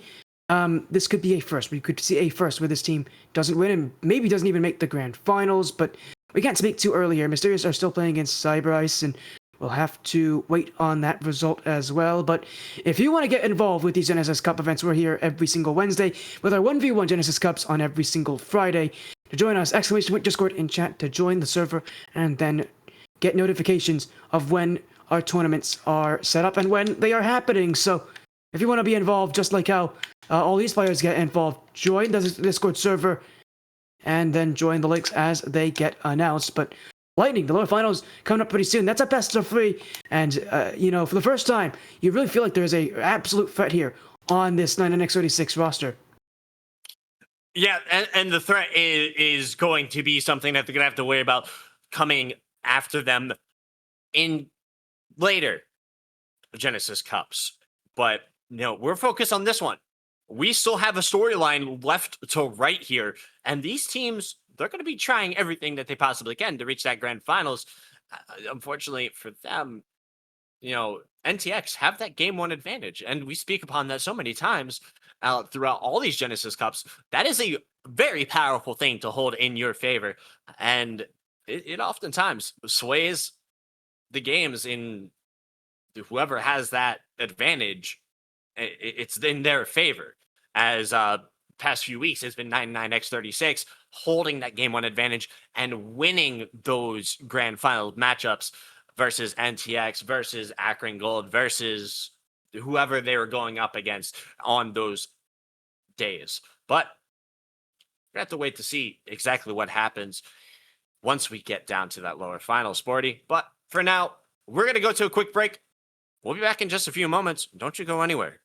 This could be a first. We could see a first where this team doesn't win and maybe doesn't even make the grand finals, but we can't speak too early here. Mysterious are still playing against Cyber Ice, and we'll have to wait on that result as well. But if you want to get involved with these Genesis Cup events, we're here every single Wednesday with our 1v1 Genesis Cups on every single Friday. To join us, ! Discord in chat to join the server and then get notifications of when our tournaments are set up and when they are happening. So if you want to be involved, just like how all these players get involved, join the Discord server and then join the links as they get announced. But Lightning, the lower finals coming up pretty soon. That's a best of 3. And, for the first time, you really feel like there's a absolute threat here on this 99x36 roster. Yeah, and the threat is going to be something that they're going to have to worry about coming after them in later Genesis Cups. But, we're focused on this one. We still have a storyline left to write here, and these teams, they're going to be trying everything that they possibly can to reach that grand finals. Unfortunately for them, NTX have that game 1 advantage, and we speak upon that so many times throughout all these Genesis Cups. That is a very powerful thing to hold in your favor, and it oftentimes sways the games in whoever has that advantage. It's in their favor. As past few weeks, it's been 99x36 holding that game 1 advantage and winning those grand final matchups versus NTX, versus Akron Gold, versus whoever they were going up against on those days. But we have to wait to see exactly what happens once we get down to that lower final, Sporty. But for now, we're going to go to a quick break. We'll be back in just a few moments. Don't you go anywhere.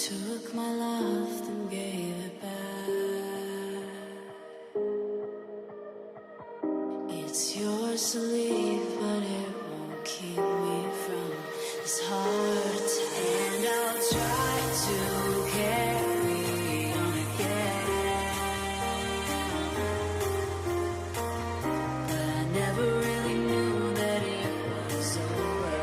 Took my love, then gave it back. It's yours to leave, but it won't keep me from this heart attack. And I'll try to carry on again, but I never really knew that it was over.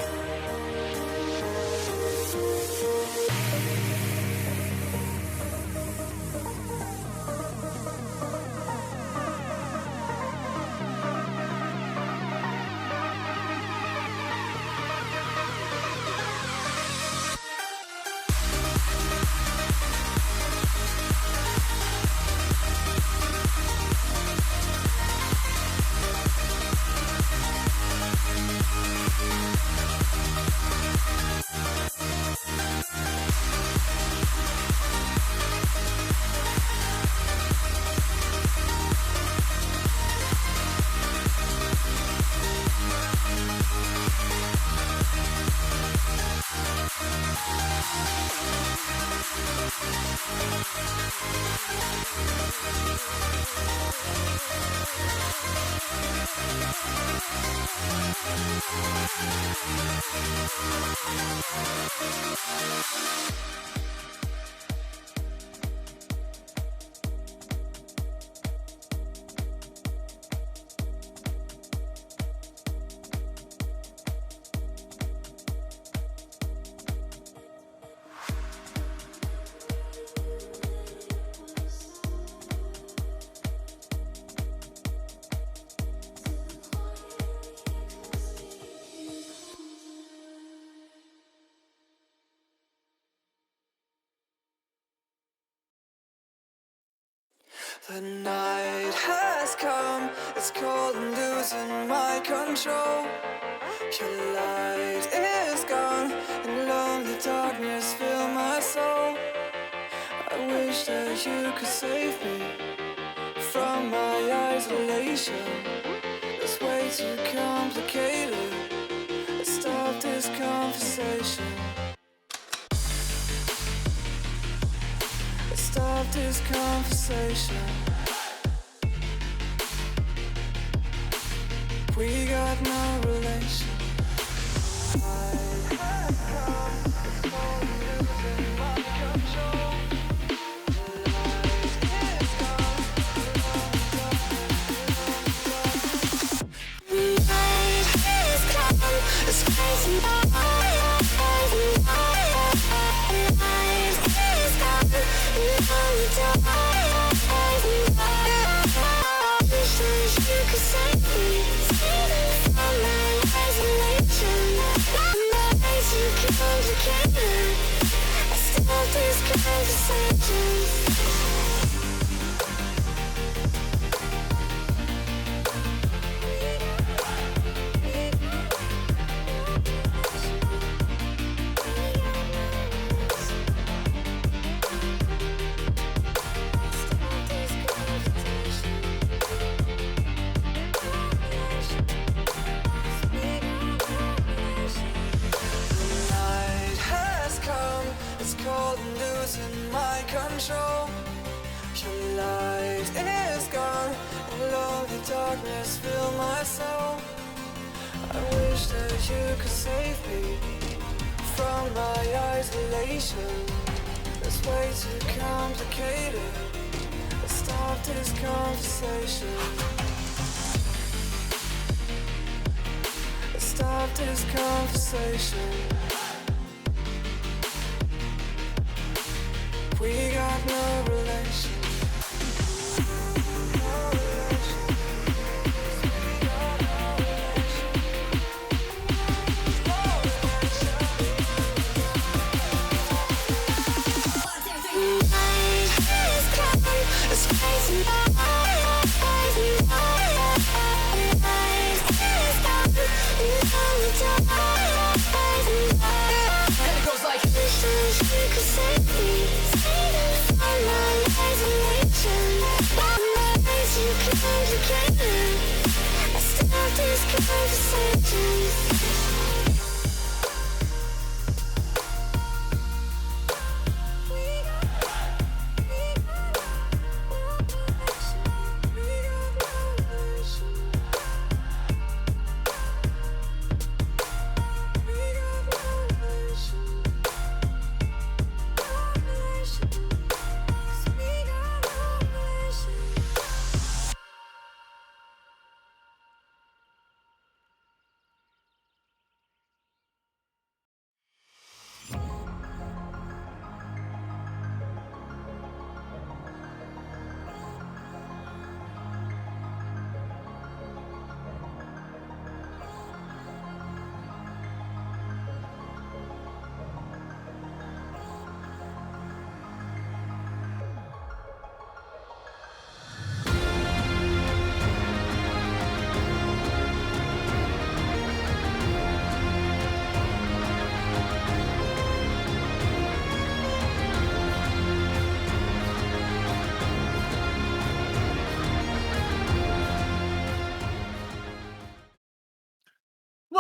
The night has come, it's cold and losing my control. Your light is gone, and lonely darkness fill my soul. I wish that you could save me from my isolation. It's way too complicated. Let's stop this conversation. Let's stop this conversation. We got no relation. I have come, it's cold and losing my control. The light is gone, the night is come, it's crazy. The night is gone, I wish that you could save me from my isolation. My ways too complicated. I stop this conversation. Control. Your light is gone, and lonely darkness fill my soul. I wish that you could save me from my isolation. It's way too complicated. Let's stop this conversation. Let's stop this conversation. We got no relation. No relation. We got no relation. No relation. The night is gone, it's crazy. The night is gone, and it goes like this. You could save me from my isolation. My ways too complicated. I stop this conversation.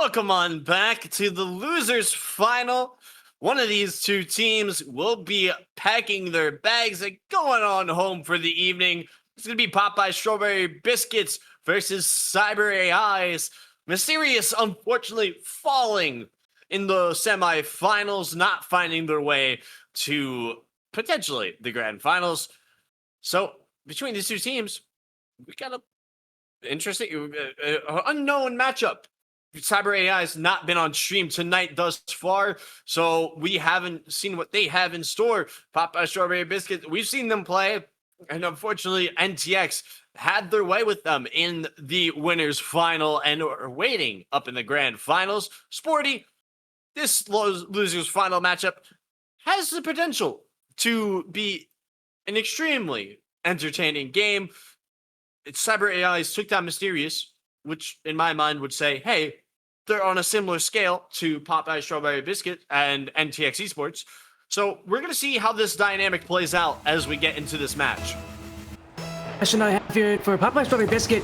welcome on back to the losers final. One of these two teams will be packing their bags and going on home for the evening. It's going to be Popeye Strawberry Biscuits versus Cyber AIs. Mysterious, unfortunately, falling in the semifinals, not finding their way to potentially the grand finals. So between these two teams, we got a interesting, unknown matchup. Cyber AI has not been on stream tonight thus far, so we haven't seen what they have in store. Popeye Strawberry Biscuit, we've seen them play, and unfortunately, NTX had their way with them in the winners final and are waiting up in the grand finals. Sporty, this losers final matchup has the potential to be an extremely entertaining game. It's Cyber AIs took down Mysterious, which in my mind would say, hey, they're on a similar scale to Popeye Strawberry Biscuit and NTX Esports. So we're going to see how this dynamic plays out as we get into this match. Question I have here for Popeye Strawberry Biscuit.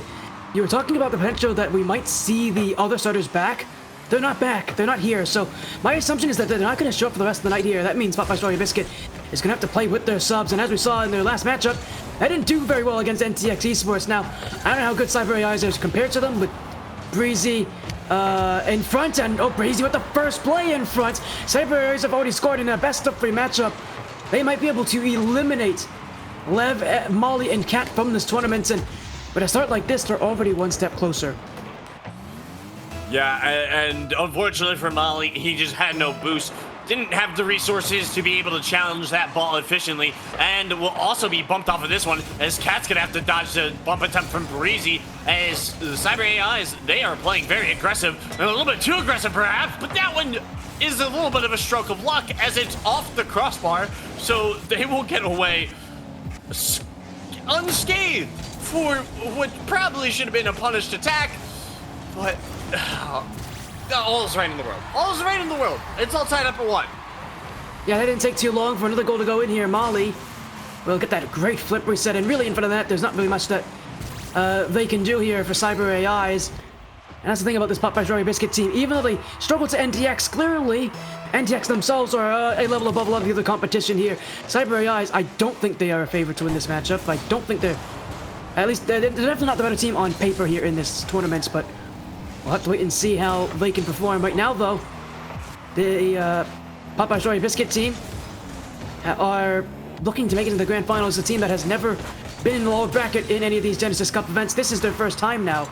You were talking about the potential that we might see the other starters back. They're not back. They're not here. So my assumption is that they're not going to show up for the rest of the night here. That means Popeye Strawberry Biscuit is going to have to play with their subs. And as we saw in their last matchup, they didn't do very well against NTX Esports. Now, I don't know how good Cyber AIs is compared to them, with Breezy in front, and Breezy with the first play in front. Cyber AIs have already scored in a best of 3 matchup. They might be able to eliminate Lev, Molly, and Cat from this tournament. And with a start like this, they're already one step closer. Yeah, and unfortunately for Molly, he just had no boost. Didn't have the resources to be able to challenge that ball efficiently, and will also be bumped off of this one, as Cat's gonna have to dodge the bump attempt from Breezy, as the Cyber AIs, they are playing very aggressive, and a little bit too aggressive perhaps, but that one is a little bit of a stroke of luck, as it's off the crossbar, so they will get away unscathed for what probably should have been a punished attack, but all is right in the world. All is right in the world. It's all tied up at 1. Yeah, that didn't take too long for another goal to go in here. Molly will get that great flip reset, and really in front of that, there's not really much that they can do here for Cyber AIs. And that's the thing about this Popeye Strawberry Biscuit team. Even though they struggle to NTX, clearly, NTX themselves are a level above a lot of the other competition here. Cyber AIs, I don't think they are a favorite to win this matchup. I don't think they're... At least, they're definitely not the better team on paper here in this tournament, but we'll have to wait and see how they can perform. Right now, though, the Popeye Strawberry Biscuit team are looking to make it into the grand finals. A team that has never been in the lower bracket in any of these Genesis Cup events. This is their first time now.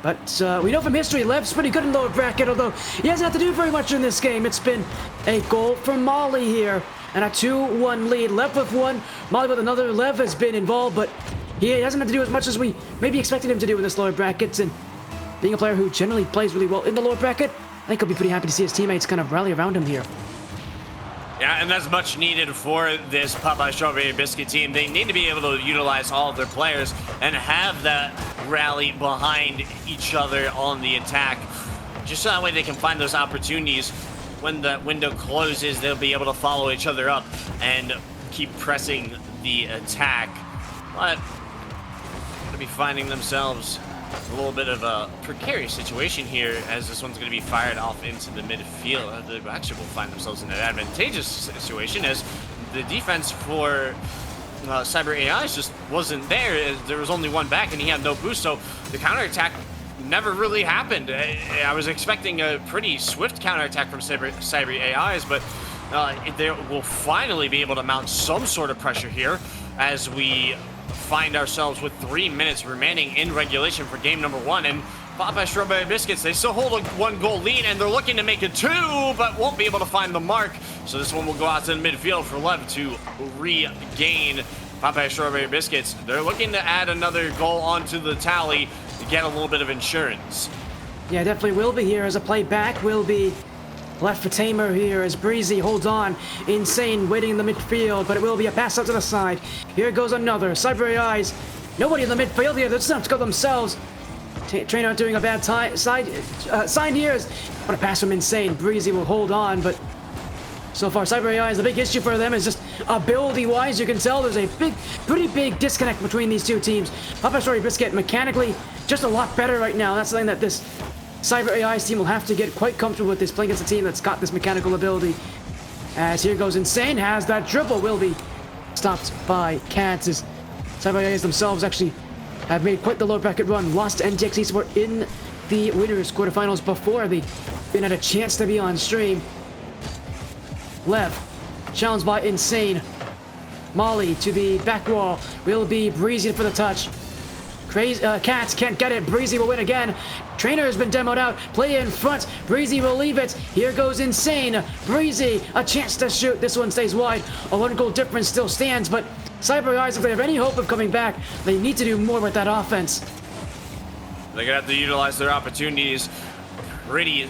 But we know from history, Lev's pretty good in the lower bracket, although he hasn't had to do very much in this game. It's been a goal for Molly here, and a 2-1 lead. Lev with 1, Molly with another. Lev has been involved, but he hasn't had to do as much as we maybe expected him to do in this lower brackets. And being a player who generally plays really well in the lower bracket, I think he'll be pretty happy to see his teammates kind of rally around him here. Yeah, and that's much needed for this Popeye Strawberry Biscuit team. They need to be able to utilize all of their players and have that rally behind each other on the attack. Just so that way they can find those opportunities. When the window closes, they'll be able to follow each other up and keep pressing the attack. But they'll be finding themselves a little bit of a precarious situation here, as this one's going to be fired off into the midfield. They actually will find themselves in an advantageous situation, as the defense for Cyber AIs just wasn't there. There was only one back and he had no boost, so the counterattack never really happened. I was expecting a pretty swift counterattack from Cyber AIs, but they will finally be able to mount some sort of pressure here, as we find ourselves with 3 minutes remaining in regulation for game number 1. And Popeye Strawberry Biscuits, they still hold a 1-goal lead, and they're looking to make it 2, but won't be able to find the mark. So this one will go out to the midfield for Lev to regain. Popeye Strawberry Biscuits, they're looking to add another goal onto the tally to get a little bit of insurance. Yeah, definitely will be here, as a play back will be left for Tamer here, as Breezy holds on. Insane waiting in the midfield, but it will be a pass out to the side. Here goes another. Cyber AIs, nobody in the midfield here. They're just have to go themselves. Trainer doing a bad sign here. What a pass from Insane. Breezy will hold on, but so far Cyber AIs, the big issue for them is just ability-wise. You can tell there's a pretty big disconnect between these two teams. Popeye Strawberry Biscuit mechanically just a lot better right now. That's something that this Cyber AI's team will have to get quite comfortable with this, playing against a team that's got this mechanical ability. As here goes Insane, has that dribble, will be stopped by Kansas. Cyber AIs themselves actually have made quite the lower bracket run, lost to NTX Esports in the winners quarterfinals before they even had a chance to be on stream. Lev, challenged by Insane. Molly to the back wall, will be Breezy for the touch. Crazy, Cats can't get it. Breezy will win again. Trainer has been demoed out. Play in front. Breezy will leave it. Here goes Insane. Breezy, a chance to shoot. This one stays wide. A 1-goal difference still stands, but Cyber Eyes, if they have any hope of coming back, they need to do more with that offense. They're gonna have to utilize their opportunities pretty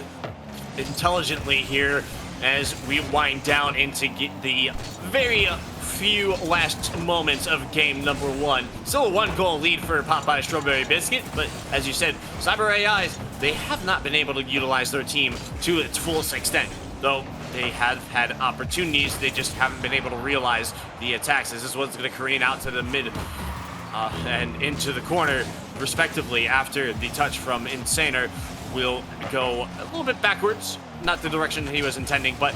intelligently here as we wind down into the very few last moments of game number 1. Still a 1-goal lead for Popeye Strawberry Biscuit, but as you said, Cyber AIs, they have not been able to utilize their team to its fullest extent. Though they have had opportunities, they just haven't been able to realize the attacks. This is what's going to careen out to the mid and into the corner, respectively, after the touch from Insaner will go a little bit backwards. Not the direction he was intending, but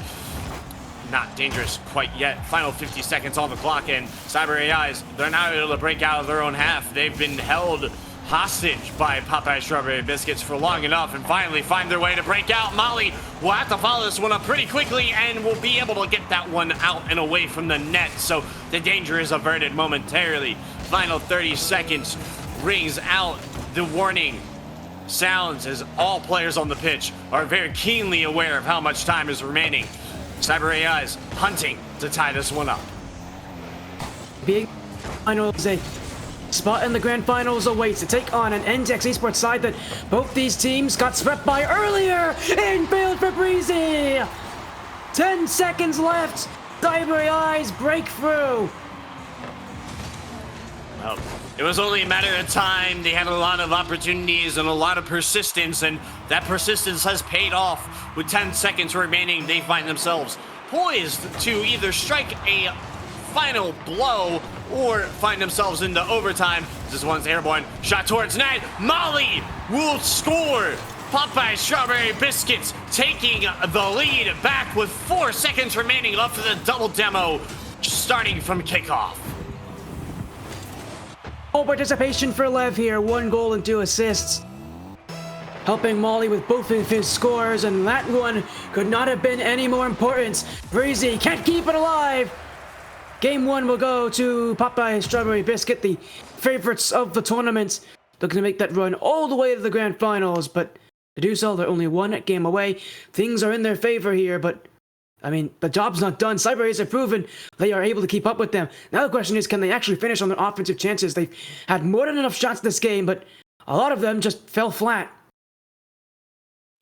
not dangerous quite yet. Final 50 seconds on the clock, and Cyber AIs, they're not able to break out of their own half. They've been held hostage by Popeye Strawberry Biscuits for long enough and finally find their way to break out. Molly will have to follow this one up pretty quickly and will be able to get that one out and away from the net, so the danger is averted momentarily. Final 30 seconds rings out the warning sounds as all players on the pitch are very keenly aware of how much time is remaining. Cyber AIs hunting to tie this one up. Being finals, a spot in the grand finals awaits to take on an NTX Esports side that both these teams got swept by earlier and failed for Breezy. 10 seconds left. Cyber AIs break through. Well, it was only a matter of time. They had a lot of opportunities and a lot of persistence, and that persistence has paid off. With 10 seconds remaining, they find themselves poised to either strike a final blow or find themselves into overtime. This one's airborne. Shot towards net. Molly will score. Popeye Strawberry Biscuits taking the lead back with 4 seconds remaining left for the double demo, starting from kickoff. Full participation for Lev here, 1 goal and 2 assists. Helping Molly with both of his scores, and that one could not have been any more important. Breezy can't keep it alive. Game 1 will go to Popeye Strawberry Biscuit, the favorites of the tournament, looking to make that run all the way to the grand finals, but to do so, they're only 1 game away. Things are in their favor here, but I mean, the job's not done. Cyber AIs have proven they are able to keep up with them. Now the question is, can they actually finish on their offensive chances? They've had more than enough shots this game, but a lot of them just fell flat.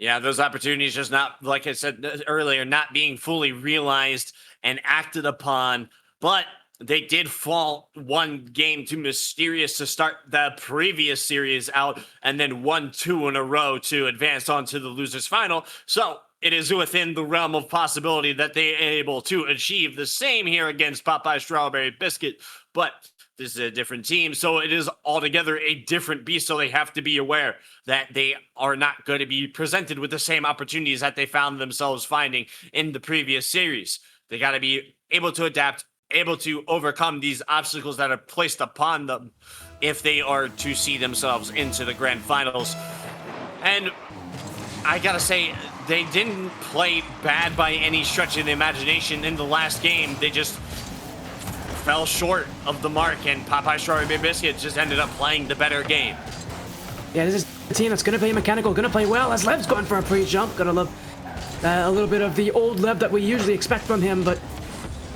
Yeah, those opportunities just not, like I said earlier, not being fully realized and acted upon. But they did fall 1 game to Mysterious to start the previous series out, and then won 2 in a row to advance on to the losers final. So it is within the realm of possibility that they are able to achieve the same here against Popeye Strawberry Biscuit. But this is a different team, so it is altogether a different beast, so they have to be aware that they are not going to be presented with the same opportunities that they found themselves finding in the previous series. They got to be able to adapt, able to overcome these obstacles that are placed upon them if they are to see themselves into the grand finals. And I gotta say, they didn't play bad by any stretch of the imagination in the last game. They just fell short of the mark, and Popeye Strawberry Biscuit just ended up playing the better game. Yeah, this is a team that's going to play mechanical, going to play well, as Lev's going for a pre-jump. Gotta love a little bit of the old Lev that we usually expect from him, but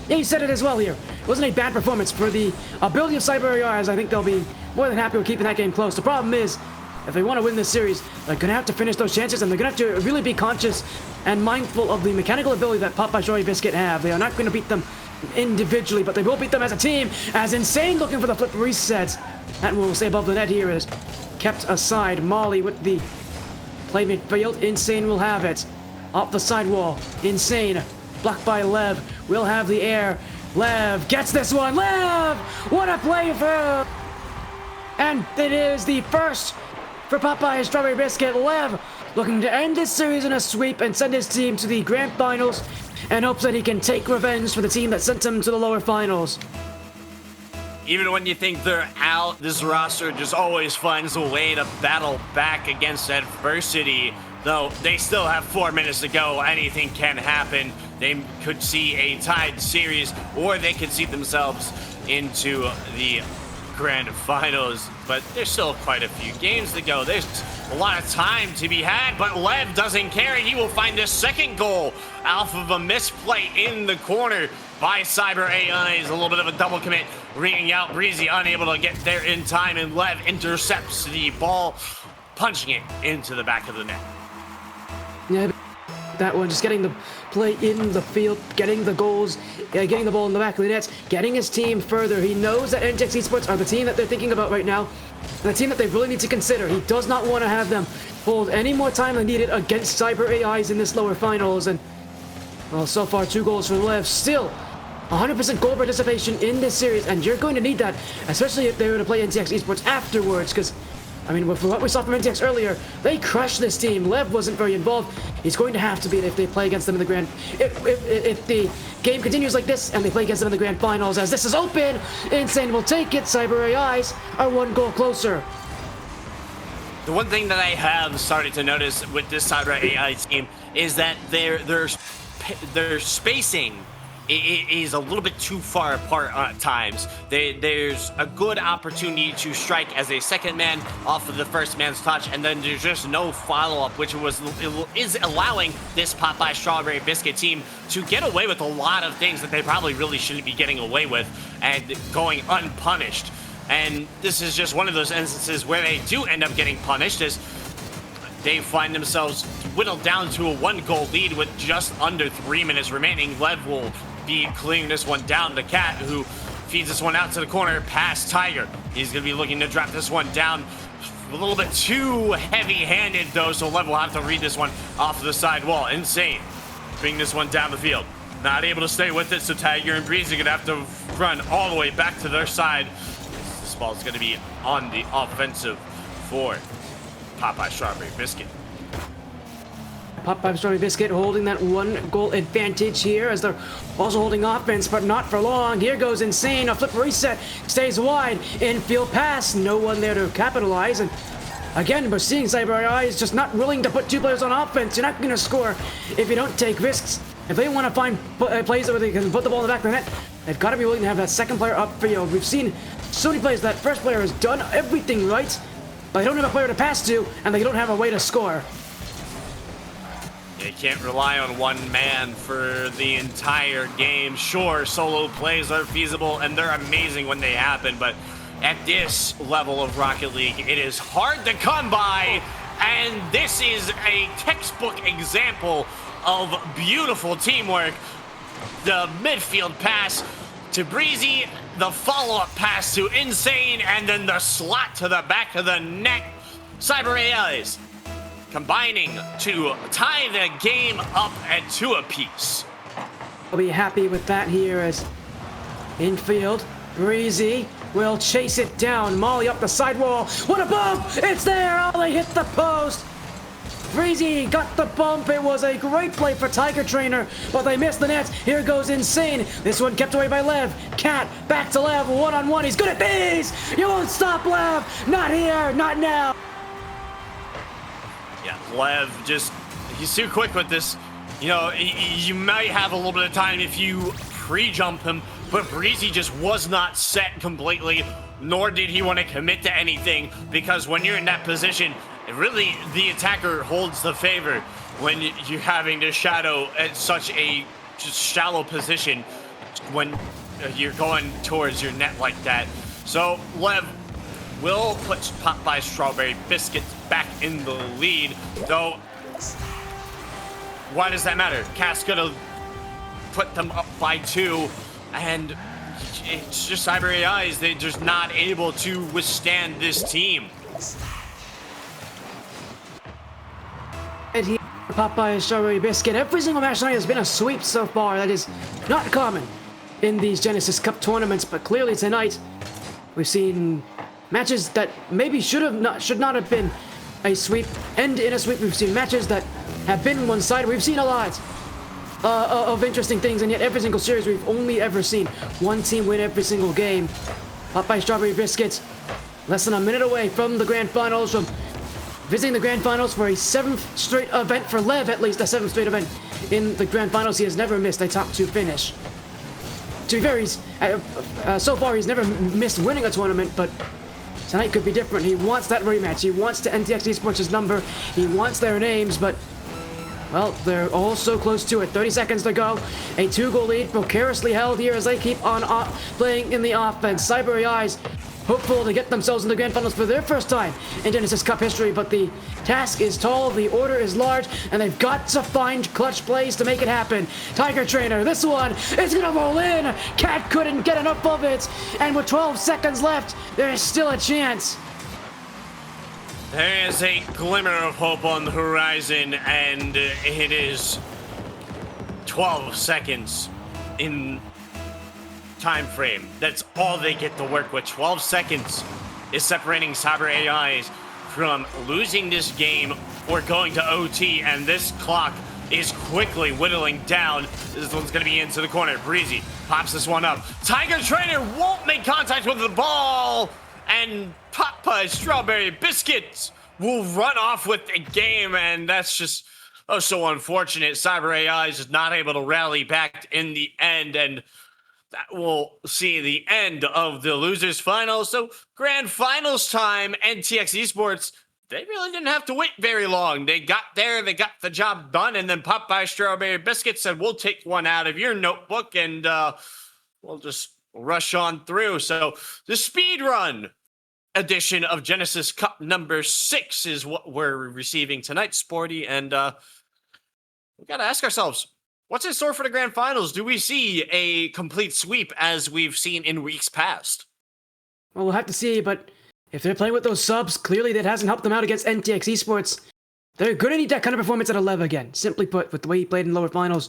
yeah, he said it as well here. It wasn't a bad performance for the ability of Cyber AIs. I think they'll be more than happy with keeping that game close. The problem is, if they want to win this series, they're going to have to finish those chances, and they're going to have to really be conscious and mindful of the mechanical ability that Popeye Strawberry Biscuit have. They are not going to beat them individually, but they will beat them as a team. As Insane looking for the flip reset. That will stay above the net here is kept aside. Molly with the play midfield. Insane will have it. Off the sidewall. Insane. Blocked by Lev. Will have the air. Lev gets this one. Lev! What a play through! And it is the first for Popeye Strawberry Biscuit. Lev looking to end this series in a sweep and send his team to the grand finals and hopes that he can take revenge for the team that sent him to the lower finals. Even when you think they're out, this roster just always finds a way to battle back against adversity. Though they still have 4 minutes to go, anything can happen. They could see a tied series, or they could see themselves into the grand finals. But there's still quite a few games to go. There's a lot of time to be had, but Lev doesn't care. He will find his second goal off of a misplay in the corner by Cyber AIs. A little bit of a double commit, ringing out. Breezy unable to get there in time, and Lev intercepts the ball, punching it into the back of the net. Yeah, that one, just getting the play in the field, getting the goals, getting the ball in the back of the nets, getting his team further. He knows that NTX Esports are the team that they're thinking about right now, and the team that they really need to consider. He does not want to have them hold any more time than needed against Cyber AIs in this lower finals. And, well, so far 2 goals for Lev. Still 100% goal participation in this series, and you're going to need that, especially if they were to play NTX Esports afterwards, because I mean, from what we saw from NTX earlier, they crushed this team. Lev wasn't very involved. He's going to have to be if they play against them in the grand... If the game continues like this and they play against them in the grand finals, as this is open, Insane will take it. Cyber AIs are 1 goal closer. The one thing that I have started to notice with this Cyber AI team is that their spacing is a little bit too far apart at times. There's a good opportunity to strike as a second man off of the first man's touch, and then there's just no follow-up, which is allowing this Popeye Strawberry Biscuit team to get away with a lot of things that they probably really shouldn't be getting away with and going unpunished. And this is just one of those instances where they do end up getting punished, as they find themselves whittled down to a 1-goal lead with just under 3 minutes remaining. Lev will be clearing this one down. The Cat, who feeds this one out to the corner past Tiger. He's going to be looking to drop this one down. A little bit too heavy-handed, though, so Lev will have to read this one off of the side wall. Insane. Bring this one down the field. Not able to stay with it, so Tiger and Breezy are going to have to run all the way back to their side. This ball is going to be on the offensive for Popeye Strawberry Biscuit. Popeye Strawberry Biscuit holding that 1-goal advantage here, as they're also holding offense, but not for long. Here goes Insane, a flip reset, stays wide, infield pass, no one there to capitalize. And again, we're seeing Cyber AIs just not willing to put 2 players on offense. You're not going to score if you don't take risks. If they want to find plays where they can put the ball in the back of the net, they've got to be willing to have that second player upfield. We've seen so many plays that first player has done everything right, but they don't have a player to pass to, and they don't have a way to score. You can't rely on one man for the entire game. Sure, solo plays are feasible, and they're amazing when they happen, but at this level of Rocket League, it is hard to come by, and this is a textbook example of beautiful teamwork. The midfield pass to Breezy, the follow-up pass to Insane, and then the slot to the back of the net. Cyber AIs combining to tie the game up at 2 apiece. I'll be happy with that here, as infield, Breezy will chase it down. Molly up the side wall. What a bump! It's there! Oh, they hit the post! Breezy got the bump. It was a great play for Tiger Trainer, but they missed the net. Here goes Insane. This one kept away by Lev. Cat back to Lev. 1-on-1. He's good at these! You won't stop Lev! Not here! Not now! Yeah, Lev he's too quick with this. You know, you might have a little bit of time if you pre-jump him, but Breezy just was not set completely, nor did he want to commit to anything, because when you're in that position, really the attacker holds the favor when you're having to shadow at such a just shallow position when you're going towards your net like that. So Lev will put Popeye Strawberry Biscuits back in the lead, though why does that matter? Cat's gonna put them up by 2, and it's just Cyber AIs. They're just not able to withstand this team. And here, Popeye Strawberry Biscuit. Every single match tonight has been a sweep so far. That is not common in these Genesis Cup tournaments, but clearly tonight we've seen matches that maybe should not have been a sweep end in a sweep. We've seen matches that have been one-sided. We've seen a lot of interesting things, and yet every single series we've only ever seen one team win every single game. Popeye Strawberry Biscuits, less than a minute away from the grand finals, from visiting the grand finals for a 7th straight event for Lev, at least a 7th straight event in the grand finals. He has never missed a top 2 finish. To be fair, so far he's never missed winning a tournament, but tonight could be different. He wants that rematch. He wants to NTX Esports' number. He wants their names, but, well, they're all so close to it. 30 seconds to go. A 2-goal lead precariously held here as they keep on playing in the offense. Cyber AI's hopeful to get themselves in the grand finals for their first time in Genesis Cup history, but the task is tall, the order is large, and they've got to find clutch plays to make it happen. Tiger Trainer, this one is gonna roll in. Cat couldn't get enough of it, and with 12 seconds left, there's still a chance. There is a glimmer of hope on the horizon, and it is 12 seconds in time frame. That's all they get to work with. 12 seconds is separating Cyber AIs from losing this game or going to OT, and this clock is quickly whittling down. This one's going to be into the corner. Breezy pops this one up. Tiger Trainer won't make contact with the ball, and Popeye Strawberry Biscuits will run off with the game, and that's just so unfortunate. Cyber AI is just not able to rally back in the end, and that will see the end of the losers finals. So grand finals time, NTX Esports, they really didn't have to wait very long. They got there, they got the job done, and then Popeye Strawberry Biscuits said, we'll take one out of your notebook, and we'll just rush on through. So the speed run edition of Genesis Cup number 6 is what we're receiving tonight, Sporty, and we got to ask ourselves, what's in store for the grand finals? Do we see a complete sweep as we've seen in weeks past? Well, we'll have to see, but if they're playing with those subs, clearly that hasn't helped them out against NTX Esports. They're going to need that kind of performance at a Lev again. Simply put, with the way he played in lower finals,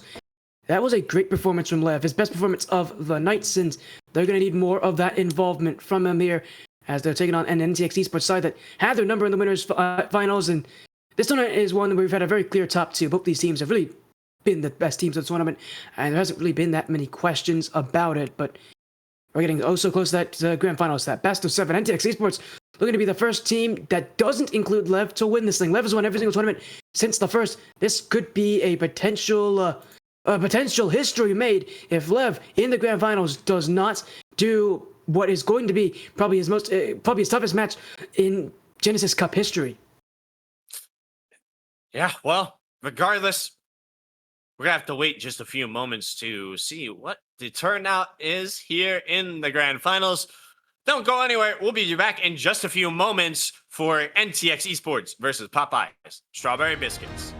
that was a great performance from Lev. His best performance of the night, since they're going to need more of that involvement from him here as they're taking on an NTX Esports side that had their number in the winners finals. And this tournament is one where we've had a very clear top 2. Both these teams have really been the best teams of the tournament, and there hasn't really been that many questions about it, but we're getting so close to that grand finals, that best of 7. NTX Esports looking to be the first team that doesn't include Lev to win this thing. Lev has won every single tournament since the first. This could be a potential history made if Lev in the grand finals does not do what is going to be probably his toughest match in Genesis Cup history. Yeah, well, regardless, we're going to have to wait just a few moments to see what the turnout is here in the grand finals. Don't go anywhere. We'll be back in just a few moments for NTX Esports versus Popeye's Strawberry Biscuits.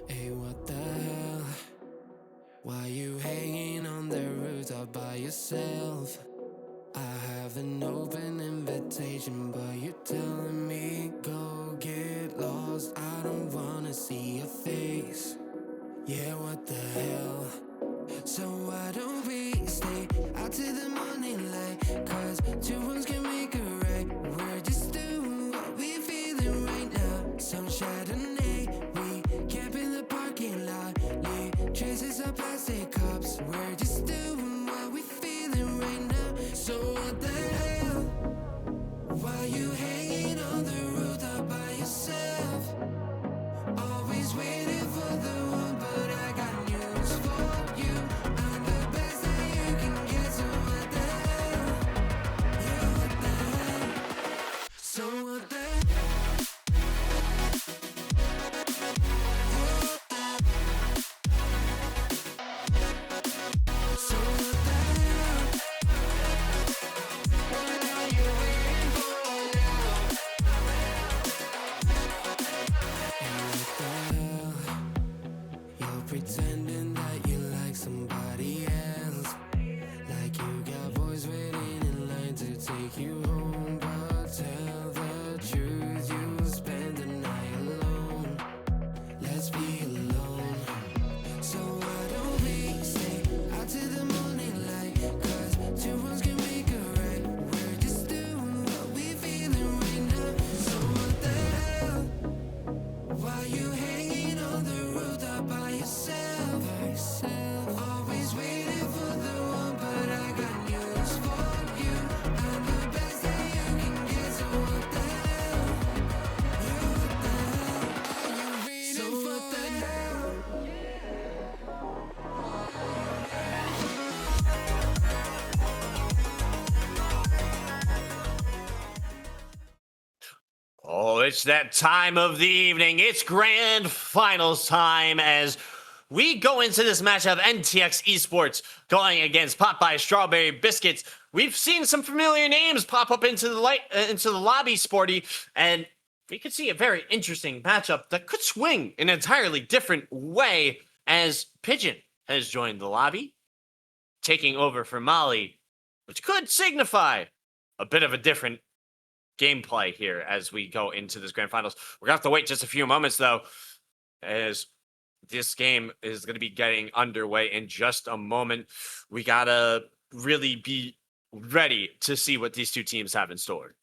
Hey, what the hell? Why you hanging on the rooftop by yourself? I have an open invitation, but you're telling me go get lost. I don't wanna see your face. Yeah, what the hell? So why don't we stay out till the morning light? Cause two wrongs can make a right. We're just doing what we feeling right now. Some Chardonnay, we camp in the parking lot. Leave traces of plastic cups. We're just doing what we feeling right now. So what the hell? Why you hanging on the rooftop by yourself? Always waiting for the one, but I got news for you. I'm the best that you can get, so what the hell? Yeah, what the hell? So what the hell? So what the hell? What are you waiting for now? And what the hell? You're pretending that you like somebody else. Like you got boys waiting in line to take you home. But tell the truth, you'll spend the night alone. Let's be alone. So why don't we stay out till the morning light? Cause two wrongs can make a right. We're just doing what we feeling right now. So what the hell? Why you hanging on the rooftop by yourself? Always waiting for the one, but I got news for you. I'm the best that you can get, so what the hell? Yeah, what the hell? Are you ready so for what the hell? Oh, it's that time of the evening. It's grand finals time as we go into this matchup. NTX Esports going against Popeye Strawberry Biscuits. We've seen some familiar names pop up into the lobby, Sporty, and we could see a very interesting matchup that could swing in an entirely different way as Pigeon has joined the lobby, taking over for Molly, which could signify a bit of a different gameplay here as we go into this grand finals. We're gonna have to wait just a few moments though, as this game is going to be getting underway in just a moment. We gotta really be ready to see what these two teams have in store.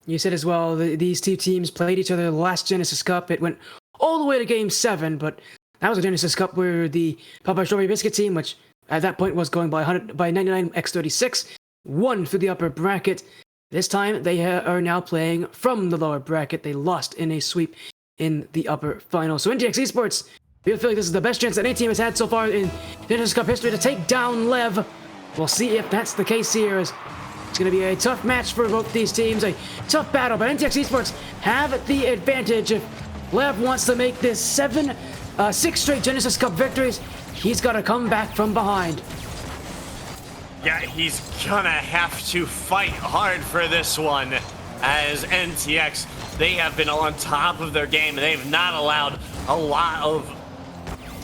You said as well, these two teams played each other the last Genesis Cup. It went all the way to Game 7, but that was a Genesis Cup where the Popeye Strawberry Biscuit team, which at that point was going by 99x36, won through the upper bracket. This time, they are now playing from the lower bracket. They lost in a sweep in the upper final. So NTX Esports, we feel like this is the best chance that any team has had so far in Genesis Cup history to take down Lev. We'll see if that's the case here, as it's going to be a tough match for both these teams, a tough battle, but NTX Esports have the advantage. If Lev wants to make this 6 straight Genesis Cup victories, he's got to come back from behind. Yeah, he's gonna have to fight hard for this one, as NTX, they have been on top of their game. They've not allowed a lot of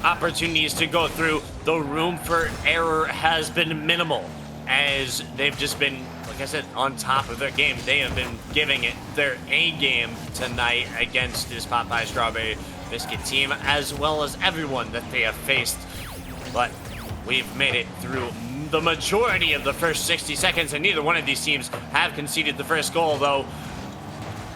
opportunities to go through. The room for error has been minimal, as they've just been, like I said, on top of their game. They have been giving it their A game tonight against this Popeye Strawberry Biscuit team, as well as everyone that they have faced. But we've made it through the majority of the first 60 seconds, and neither one of these teams have conceded the first goal, though.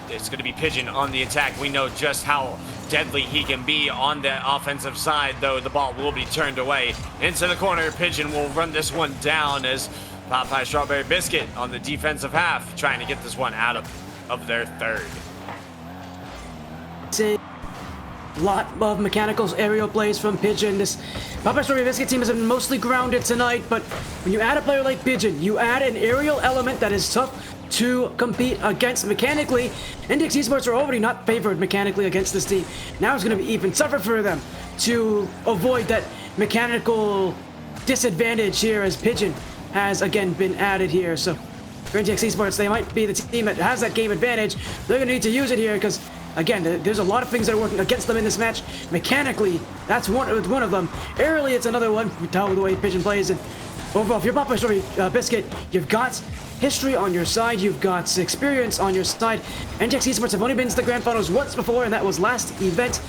It's going to be Pigeon on the attack. We know just how deadly he can be on the offensive side, though the ball will be turned away into the corner. Pigeon will run this one down, as Popeye Strawberry Biscuit on the defensive half trying to get this one out of their third. Lot of mechanicals aerial plays from Pigeon. This Popeye Strawberry Biscuit team has been mostly grounded tonight, but when you add a player like Pigeon, you add an aerial element that is tough to compete against mechanically. NTX Esports are already not favored mechanically against this team. Now it's going to be even tougher for them to avoid that mechanical disadvantage here, as Pigeon has again been added here. So for NTX Esports, they might be the team that has that game advantage. They're going to need to use it here, because Again, there's a lot of things that are working against them in this match. Mechanically, that's one of them. Aerially, it's another one. You tell the way Pigeon plays. And overall, if you're Popeye Strawberry Biscuit, you've got history on your side. You've got experience on your side. NTX Esports have only been to the Grand Finals once before, and that was last event.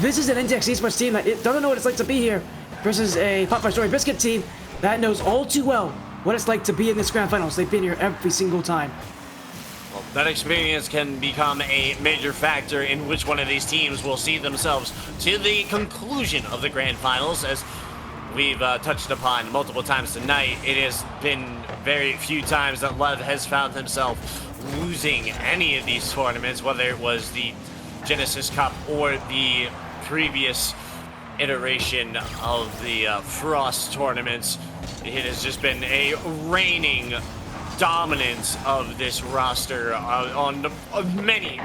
This is an NTX Esports team that it doesn't know what it's like to be here versus a Popeye Strawberry Biscuit team that knows all too well what it's like to be in this Grand Finals. They've been here every single time. Well, that experience can become a major factor in which one of these teams will see themselves to the conclusion of the Grand Finals. As we've touched upon multiple times tonight, it has been very few times that Lev has found himself losing any of these tournaments, whether it was the Genesis Cup or the previous iteration of the Frost tournaments. It has just been a reigning dominance of this roster on many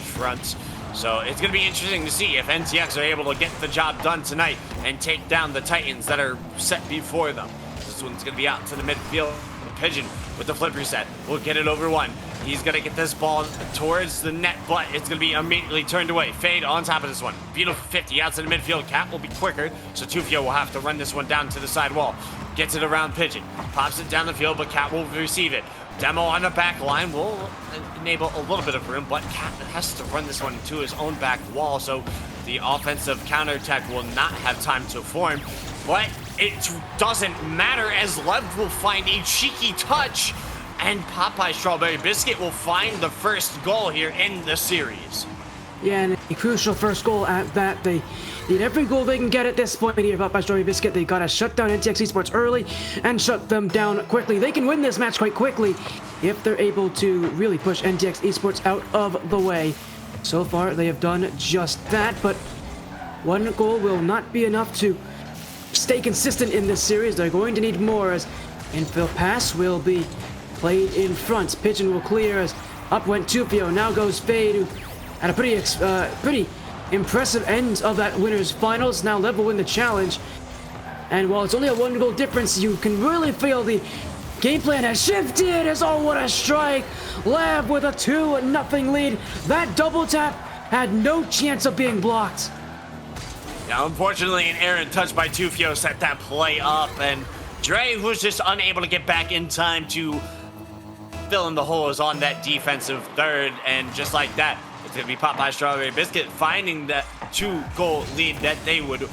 fronts. So it's going to be interesting to see if NTX are able to get the job done tonight and take down the Titans that are set before them. This one's going to be out to the midfield. Pigeon with the flip reset. We'll get it over one. He's going to get this ball towards the net, but it's going to be immediately turned away. Fade on top of this one. Beautiful 50 out to the midfield. Cat will be quicker, so Tufio will have to run this one down to the side wall. Gets it around Pigeon. Pops it down the field, but Cat will receive it. Demo on the back line will enable a little bit of room, but Cat has to run this one to his own back wall, so the offensive counterattack will not have time to form. But it doesn't matter, as Lev will find a cheeky touch, and Popeye Strawberry Biscuit will find the first goal here in the series. Yeah, and a crucial first goal at that. They need every goal they can get at this point here by Strawberry Biscuit. They gotta shut down NTX Esports early and shut them down quickly. They can win this match quite quickly if they're able to really push NTX Esports out of the way. So far, they have done just that, but one goal will not be enough to stay consistent in this series. They're going to need more, as infield pass will be played in front. Pigeon will clear as up went Tufio. Now goes Fade, who had a pretty impressive end of that winners finals. Now Lev will win the challenge, and while it's only a 1 goal difference, you can really feel the game plan has shifted. As oh, what a strike! Lev with a 2-0 lead. That double tap had no chance of being blocked. Now, unfortunately, an errant touch by Tufio set that play up, and Dre was just unable to get back in time to fill in the holes on that defensive third, and just like that, it's going to be Popeye Strawberry Biscuit finding that 2-goal lead that they would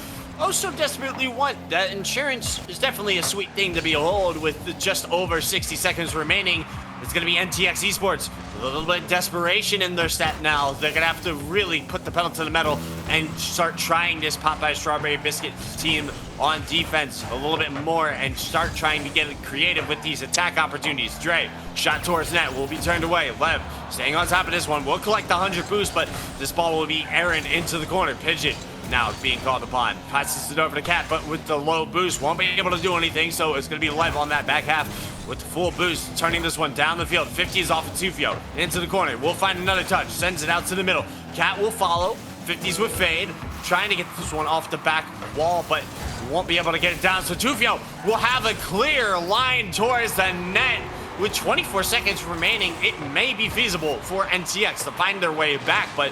so desperately want. That insurance is definitely a sweet thing to behold with just over 60 seconds remaining. It's going to be NTX Esports. A little bit of desperation in their stat now. They're going to have to really put the pedal to the metal and start trying this Popeye Strawberry Biscuit team on defense a little bit more and start trying to get creative with these attack opportunities. Dre, shot towards net, will be turned away. Lev, staying on top of this one, will collect the 100 boost, but this ball will be errant into the corner. Pigeon now being called upon. Passes it over to Cat, but with the low boost, won't be able to do anything, so it's going to be Lev on that back half with the full boost, turning this one down the field. 50 is off of Tufio, into the corner. We'll find another touch, sends it out to the middle. Cat will follow. 50's with Fade, trying to get this one off the back wall, but won't be able to get it down. So Tufio will have a clear line towards the net. With 24 seconds remaining, it may be feasible for NTX to find their way back, but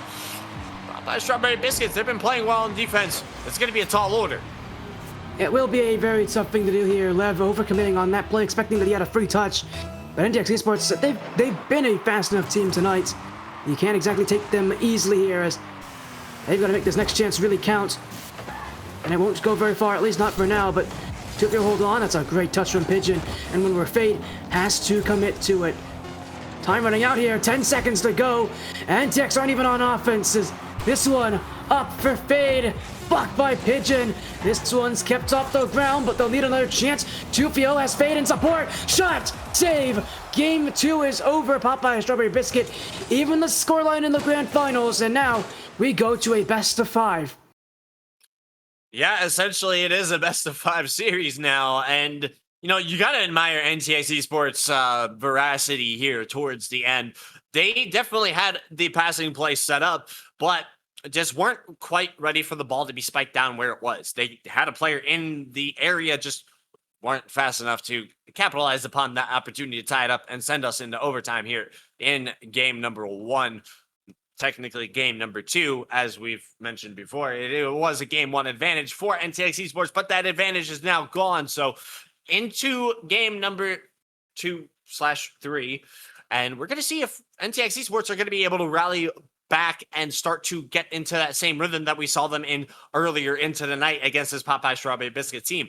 Popeye Strawberry Biscuits, they've been playing well on defense. It's going to be a tall order. It will be a very tough thing to do here. Lev overcommitting on that play, expecting that he had a free touch. But NTX Esports, they've been a fast enough team tonight. You can't exactly take them easily here, as they've got to make this next chance really count. And it won't go very far, at least not for now, but Tufio hold on. That's a great touch from Pigeon. And when we're Fade, has to commit to it. Time running out here, 10 seconds to go. NTX aren't even on offense. This one up for Fade, blocked by Pigeon. This one's kept off the ground, but they'll need another chance. Tufio has Fade in support. Shot, save. Game 2 is over. Popeye Strawberry Biscuit, even the scoreline in the grand finals, and now we go to a best of 5. Yeah, essentially it is a best of 5 series now, and you got to admire NTX Esports' veracity here towards the end. They definitely had the passing play set up, but just weren't quite ready for the ball to be spiked down where it was. They had a player in the area just weren't fast enough to capitalize upon that opportunity to tie it up and send us into overtime here in game number 1. Technically game number 2, as we've mentioned before. It was a game 1 advantage for NTX Esports, but that advantage is now gone. So into game number 2/3, and we're going to see if NTX Esports are going to be able to rally back and start to get into that same rhythm that we saw them in earlier into the night against this Popeye Strawberry Biscuit team.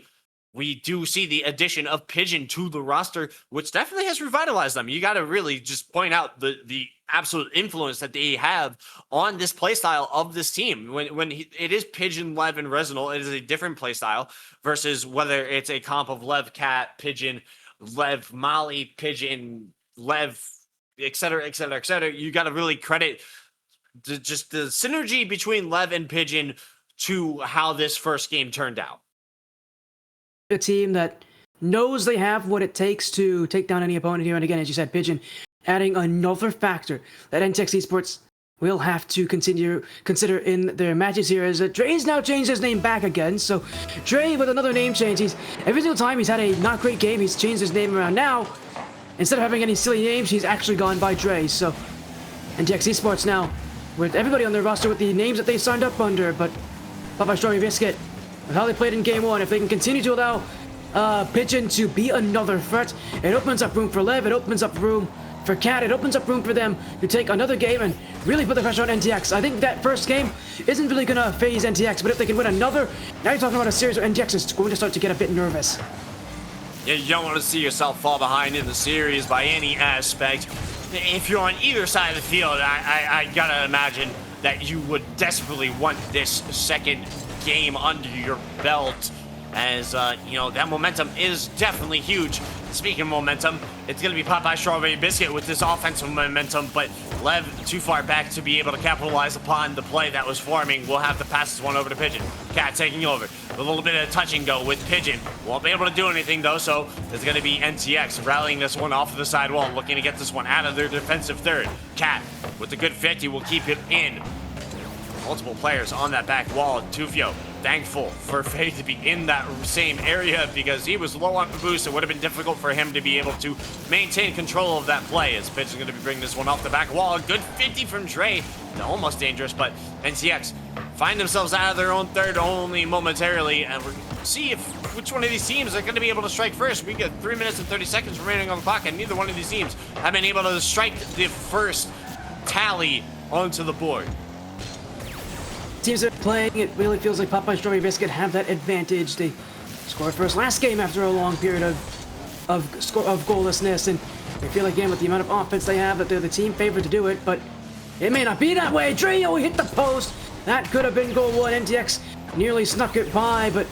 We do see the addition of Pigeon to the roster, which definitely has revitalized them. You got to really just point out the absolute influence that they have on this playstyle of this team. It is Pigeon, Lev, and Resinal, it is a different playstyle versus whether it's a comp of Lev, Cat, Pigeon, Lev, Molly, Pigeon, Lev, etc., etc., etc. You got to really credit just the synergy between Lev and Pigeon to how this first game turned out. A team that knows they have what it takes to take down any opponent here. And again, as you said, Pigeon adding another factor that NTX Esports will have to consider in their matches here, is that Dre's now changed his name back again. So Dre with another name change. Every single time he's had a not great game, he's changed his name around. Now, instead of having any silly names, he's actually gone by Dre. So NTX Esports now, with everybody on their roster with the names that they signed up under, but Popeye Strawberry Biscuit, with how they played in game 1, if they can continue to allow Pigeon to be another threat, it opens up room for Lev, it opens up room for Cat, it opens up room for them to take another game and really put the pressure on NTX. I think that first game isn't really going to phase NTX, but if they can win another, now you're talking about a series where NTX is going to start to get a bit nervous. Yeah, you don't want to see yourself fall behind in the series by any aspect. If you're on either side of the field, I gotta imagine that you would desperately want this second game under your belt, as that momentum is definitely huge. Speaking of momentum, it's going to be Popeye Strawberry Biscuit with this offensive momentum, but Lev too far back to be able to capitalize upon the play that was forming. We'll have to pass this one over to Pigeon. Cat taking over. A little bit of touch and go with Pigeon. Won't be able to do anything though, so it's going to be NTX rallying this one off of the side wall, looking to get this one out of their defensive third. Cat with a good 50 will keep it in. Multiple players on that back wall. Tufio thankful for Faye to be in that same area because he was low on boost. It would have been difficult for him to be able to maintain control of that play. As Pitch is going to be bringing this one off the back wall. A good 50 from Dre. Almost dangerous, but NTX find themselves out of their own third only momentarily, and we're going to see which one of these teams are going to be able to strike first. We get 3 minutes and 30 seconds remaining on the clock, and neither one of these teams have been able to strike the first tally onto the board. Teams that are playing, it really feels like Popeye Strawberry Biscuit have that advantage. They scored first last game after a long period of goallessness, and they feel like, again, with the amount of offense they have, that they're the team favored to do it, but it may not be that way. Drio hit the post. That could have been goal 1. NTX nearly snuck it by, but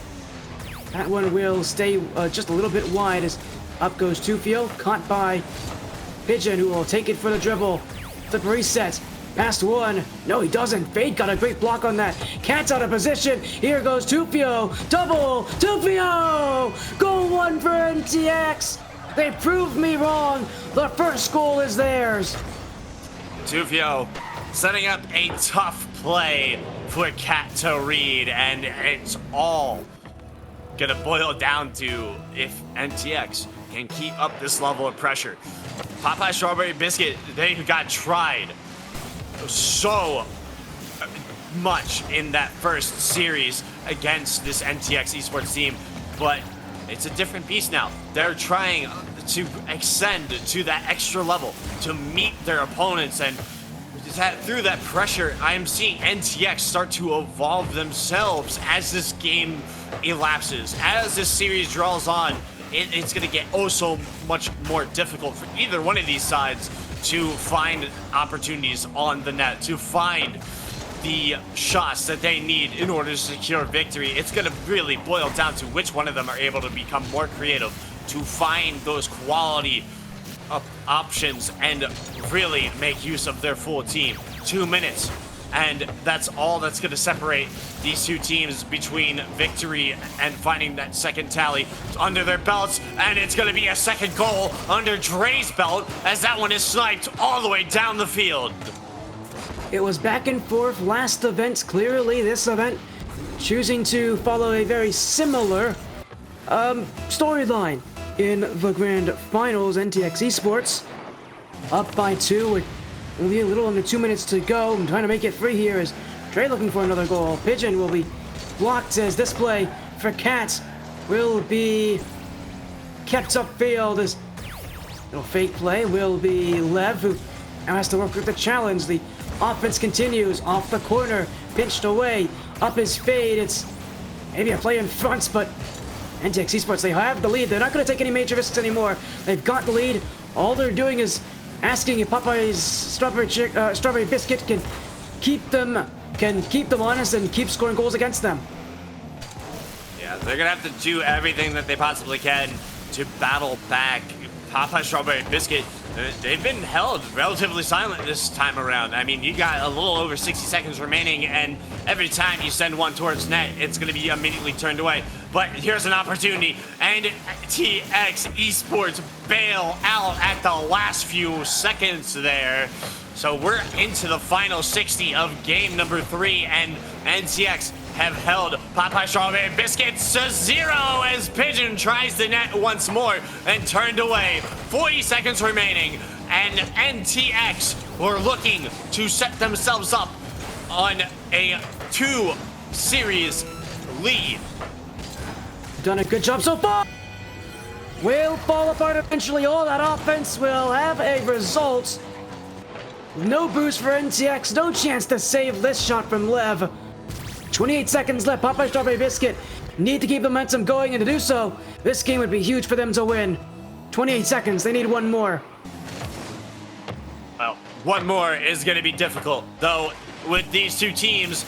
that one will stay just a little bit wide as up goes Tufio, caught by Pigeon, who will take it for the dribble. The reset. Past one. No, he doesn't. Fade got a great block on that. Cat's out of position. Here goes Tufio. Double. Tufio! Goal 1 for NTX. They proved me wrong. The first goal is theirs. Tufio setting up a tough play for Cat to read, and it's all gonna boil down to if NTX can keep up this level of pressure. Popeye Strawberry Biscuit, they got tried so much in that first series against this NTX Esports team, but it's a different beast now. They're trying to extend to that extra level to meet their opponents, and through that pressure, I'm seeing NTX start to evolve themselves as this game elapses. As this series draws on, it's going to get oh so much more difficult for either one of these sides to find opportunities on the net, to find the shots that they need in order to secure victory. It's going to really boil down to which one of them are able to become more creative, to find those quality options and really make use of their full team. 2 minutes, and that's all that's going to separate these two teams between victory and finding that second tally under their belts. And it's going to be a second goal under Dre's belt as that one is sniped all the way down the field. It was back and forth last event. Clearly, this event choosing to follow a very similar Storyline in the grand finals, NTX Esports up by 2 with only a little under 2 minutes to go. I'm trying to make it 3 here as Trey looking for another goal. Pigeon will be blocked as this play for Cat will be kept upfield as little fake play will be Lev, who now has to work with the challenge. The offense continues off the corner, pinched away, up his fade. It's maybe a play in front, but NTX Esports, they have the lead. They're not going to take any major risks anymore. They've got the lead. All they're doing is asking if Popeye's strawberry biscuit can keep them honest and keep scoring goals against them. Yeah, they're gonna have to do everything that they possibly can to battle back Popeye Strawberry Biscuit. They've been held relatively silent this time around. I mean, you got a little over 60 seconds remaining, and every time you send one towards net, it's going to be immediately turned away. But here's an opportunity, and NTX Esports bail out at the last few seconds there. So we're into the final 60 of game number 3, and NTX have held Popeye Strawberry Biscuits to 0 as Pigeon tries the net once more and turned away. 40 seconds remaining, and NTX were looking to set themselves up on a 2-series lead. Done a good job so far. Will fall apart eventually. All that offense will have a result. No boost for NTX. No chance to save this shot from Lev. 28 seconds left. Popeye Strawberry Biscuit need to keep the momentum going, and to do so, this game would be huge for them to win. 28 seconds. They need one more. Well, one more is going to be difficult, though. With these two teams,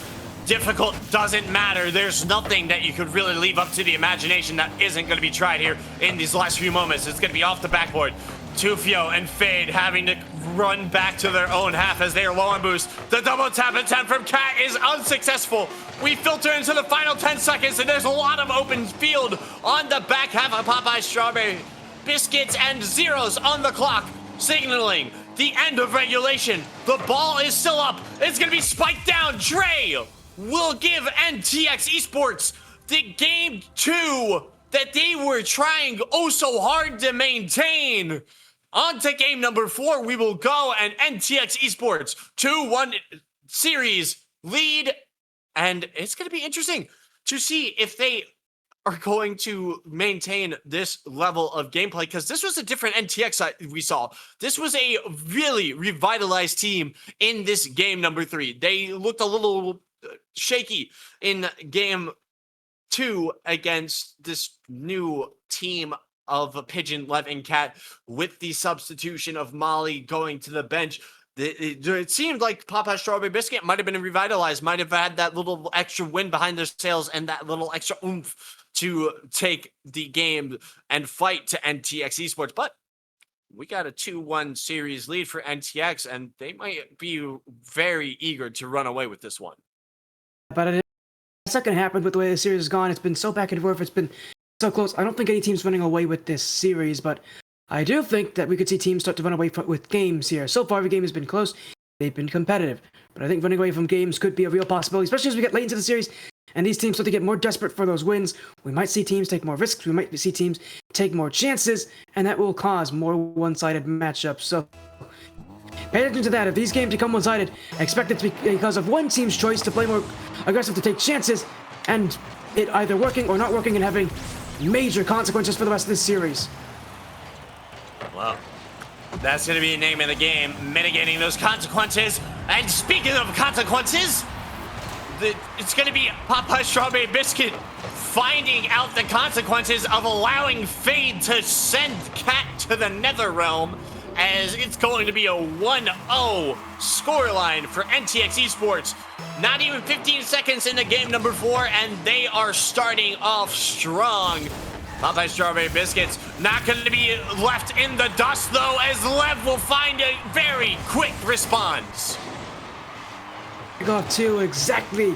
difficult doesn't matter. There's nothing that you could really leave up to the imagination that isn't going to be tried here in these last few moments. It's going to be off the backboard. Tufio and Fade having to run back to their own half as they are low on boost. The double tap attempt from Cat is unsuccessful. We filter into the final 10 seconds, and there's a lot of open field on the back half of Popeye Strawberry Biscuits, and zeros on the clock, signaling the end of regulation. The ball is still up. It's going to be spiked down. Dre will give NTX Esports the game 2 that they were trying oh so hard to maintain. On to game number 4 we will go, and NTX Esports 2-1 series lead, and it's going to be interesting to see if they are going to maintain this level of gameplay, because this was a different NTX we saw. This was a really revitalized team in this game number 3. They looked a little shaky in game 2 against this new team of Pigeon, Lev, and Cat, with the substitution of Molly going to the bench. It seemed like Popeye Strawberry Biscuit might have been revitalized, might have had that little extra wind behind their sails and that little extra oomph to take the game and fight to NTX Esports. But we got a 2-1 series lead for NTX, and they might be very eager to run away with this one. But it's not going to happen with the way the series has gone. It's been so back and forth. It's been so close. I don't think any team's running away with this series, but I do think that we could see teams start to run away with games here. So far, every game has been close. They've been competitive. But I think running away from games could be a real possibility, especially as we get late into the series and these teams start to get more desperate for those wins. We might see teams take more risks. We might see teams take more chances, and that will cause more one-sided matchups. So pay attention to that. If these games become one-sided, expect it to be because of one team's choice to play more aggressive, to take chances, and it either working or not working and having major consequences for the rest of this series. Well, that's going to be the name of the game, mitigating those consequences. And speaking of consequences, it's going to be Popeye Strawberry Biscuit finding out the consequences of allowing Fade to send Cat to the Nether Realm, as it's going to be a 1-0 scoreline for NTX Esports. Not even 15 seconds into game number 4, and they are starting off strong. Popeye Strawberry Biscuits not going to be left in the dust, though, as Lev will find a very quick response. Off to exactly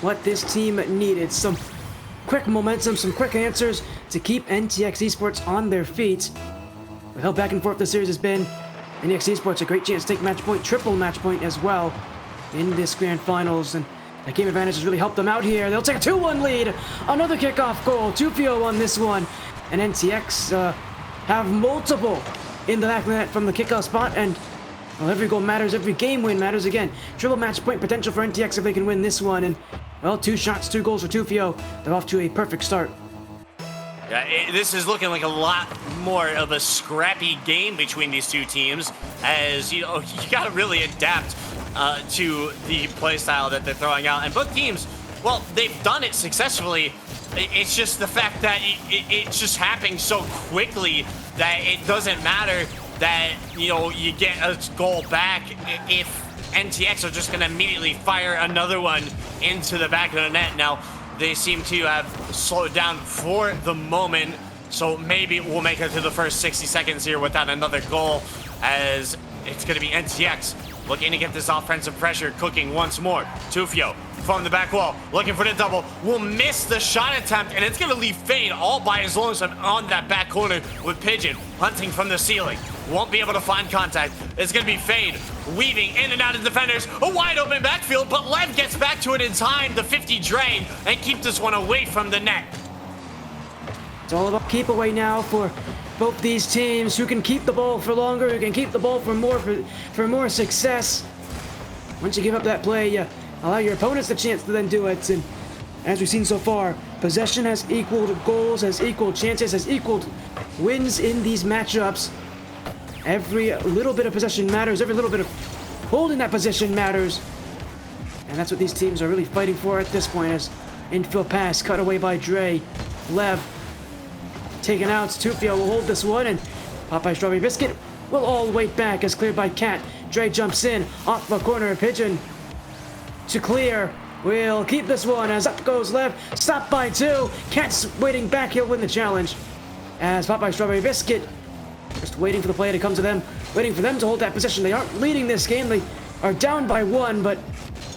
what this team needed. Some quick momentum, some quick answers to keep NTX Esports on their feet. With how back and forth the series has been, NTX Esports a great chance to take match point, triple match point as well in this grand finals. And That game advantage has really helped them out here. They'll take a 2-1 lead. Another kickoff goal. 2-0 on this one. And NTX have multiple in the back of the net from the kickoff spot. And well, every goal matters. Every game win matters again. Triple match point potential for NTX if they can win this one. And well, 2 shots, 2 goals for 2-0. They're off to a perfect start. Yeah, this is looking like a lot more of a scrappy game between these two teams, as you know, you gotta really adapt to the play style that they're throwing out. And both teams, well, they've done it successfully. It's just the fact that it's just happening so quickly that it doesn't matter that, you know, you get a goal back if NTX are just gonna immediately fire another one into the back of the net. Now, they seem to have slowed down for the moment, so maybe we'll make it to the first 60 seconds here without another goal, as it's going to be NTX looking to get this offensive pressure cooking once more. 2-0 from the back wall, looking for the double, will miss the shot attempt, and it's going to leave Fade all by his lonesome on that back corner with Pigeon hunting from the ceiling. Won't be able to find contact. It's going to be Fade weaving in and out of defenders. A wide open backfield, but Lev gets back to it in time. The 50 drain and keep this one away from the net. It's all about keep away now for both these teams. Who can keep the ball for longer, who can keep the ball for more success. Once you give up that play, you allow your opponents the chance to then do it. And as we've seen so far, possession has equaled goals, has equaled chances, has equaled wins in these matchups. Every little bit of possession matters. Every little bit of holding that position matters. And that's what these teams are really fighting for at this point, as infield pass cut away by Dre. Lev taken out. 2-0 will hold this one, and Popeye Strawberry Biscuit will all wait back as cleared by Cat. Dre jumps in off the corner. Pigeon to clear. We'll keep this one as up goes Lev. Stopped by 2. Cat's waiting back. He'll win the challenge. As Popeye Strawberry Biscuit just waiting for the play to come to them, waiting for them to hold that possession. They aren't leading this game. They are down by 1, but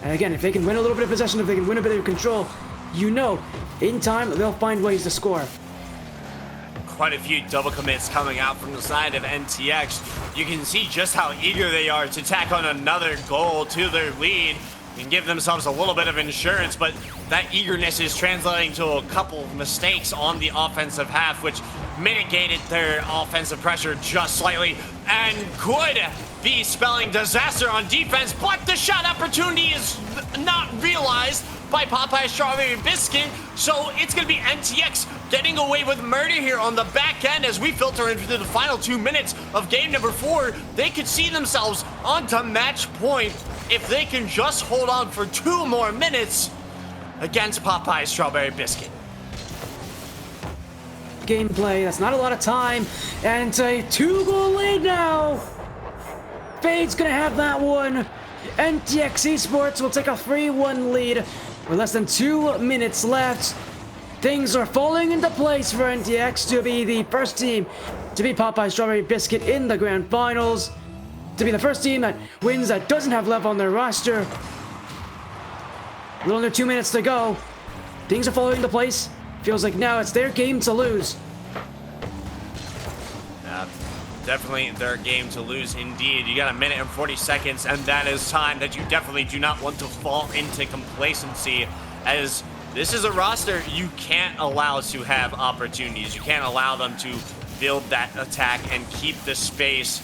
again, if they can win a little bit of possession, if they can win a bit of control, you know, in time, they'll find ways to score. Quite a few double commits coming out from the side of NTX. You can see just how eager they are to tack on another goal to their lead and give themselves a little bit of insurance, but that eagerness is translating to a couple of mistakes on the offensive half, which mitigated their offensive pressure just slightly and could be spelling disaster on defense, but the shot opportunity is not realized by Popeye Strawberry Biscuit, so it's going to be NTX getting away with murder here on the back end as we filter into the final 2 minutes of game number 4. They could see themselves onto match point if they can just hold on for 2 more minutes against Popeye Strawberry Biscuit. Gameplay, that's not a lot of time, and it's a 2-goal lead now. Fade's gonna have that one. NTX Esports will take a 3-1 lead with less than 2 minutes left. Things are falling into place for NTX to be the first team to beat Popeye Strawberry Biscuit in the grand finals, to be the first team that wins that doesn't have Lev on their roster. A little under 2 minutes to go. Things are falling into place. Feels like now it's their game to lose. Definitely their game to lose indeed. You got 1 minute and 40 seconds, and that is time that you definitely do not want to fall into complacency, as this is a roster you can't allow to have opportunities. You can't allow them to build that attack and keep the space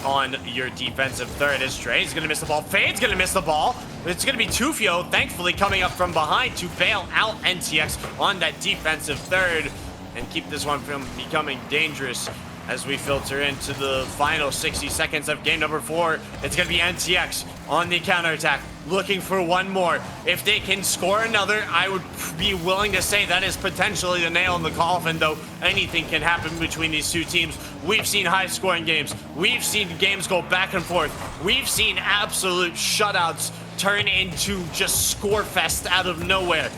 on your defensive third. As Dre's gonna miss the ball, Fade's gonna miss the ball. It's gonna be 2-0, thankfully coming up from behind to bail out NTX on that defensive third and keep this one from becoming dangerous. As we filter into the final 60 seconds of game number 4, it's going to be NTX on the counterattack, looking for one more. If they can score another, I would be willing to say that is potentially the nail in the coffin, though anything can happen between these two teams. We've seen high-scoring games. We've seen games go back and forth. We've seen absolute shutouts turn into just score fest out of nowhere.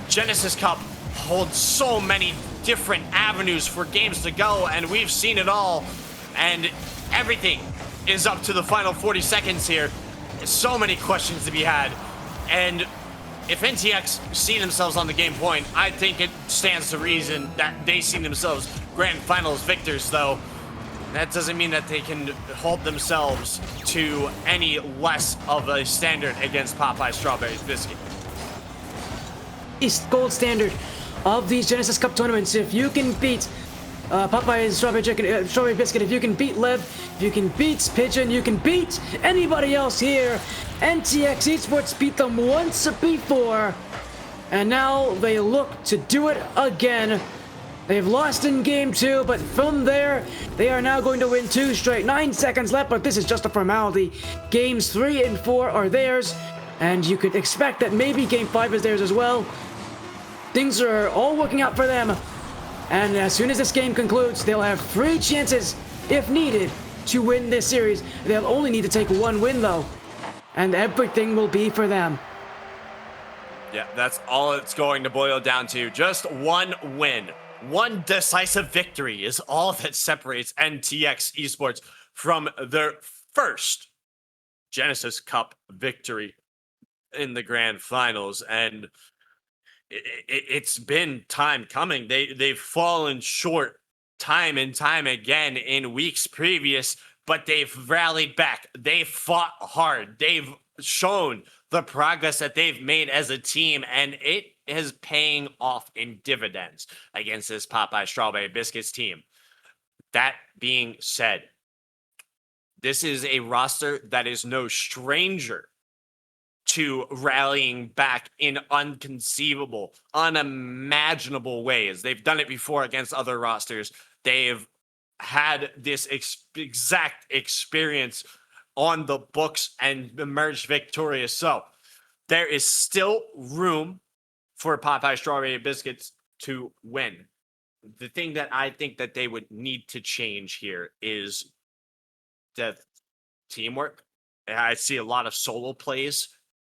Genesis Cup holds so many different avenues for games to go, and we've seen it all, and everything is up to the final 40 seconds here. So many questions to be had, and if NTX see themselves on the game point, I think it stands to reason that they see themselves grand finals victors, though that doesn't mean that they can hold themselves to any less of a standard against Popeye Strawberry Biscuit. gold standard of these Genesis Cup tournaments. If you can beat Popeye's Strawberry Biscuit, if you can beat Lev, if you can beat Pigeon, you can beat anybody else here. NTX Esports beat them once before, and now they look to do it again. They've lost in game 2, but from there, they are now going to win 2 straight. 9 seconds left, but this is just a formality. Games 3 and 4 are theirs, and you could expect that maybe game 5 is theirs as well. Things are all working out for them. And as soon as this game concludes, they'll have 3 chances, if needed, to win this series. They'll only need to take 1 win, though. And everything will be for them. Yeah, that's all it's going to boil down to. Just 1 win. 1 decisive victory is all that separates NTX Esports from their first Genesis Cup victory in the grand finals. And it's been time coming. They've fallen short time and time again in weeks previous, but they've rallied back. They've fought hard. They've shown the progress that they've made as a team, and it is paying off in dividends against this Popeye Strawberry Biscuits team. That being said, this is a roster that is no stranger to rallying back in unconceivable, unimaginable ways. They've done it before against other rosters. They've had this exact experience on the books and emerged victorious. So there is still room for Popeye Strawberry Biscuits to win. The thing that I think that they would need to change here is the teamwork. I see a lot of solo plays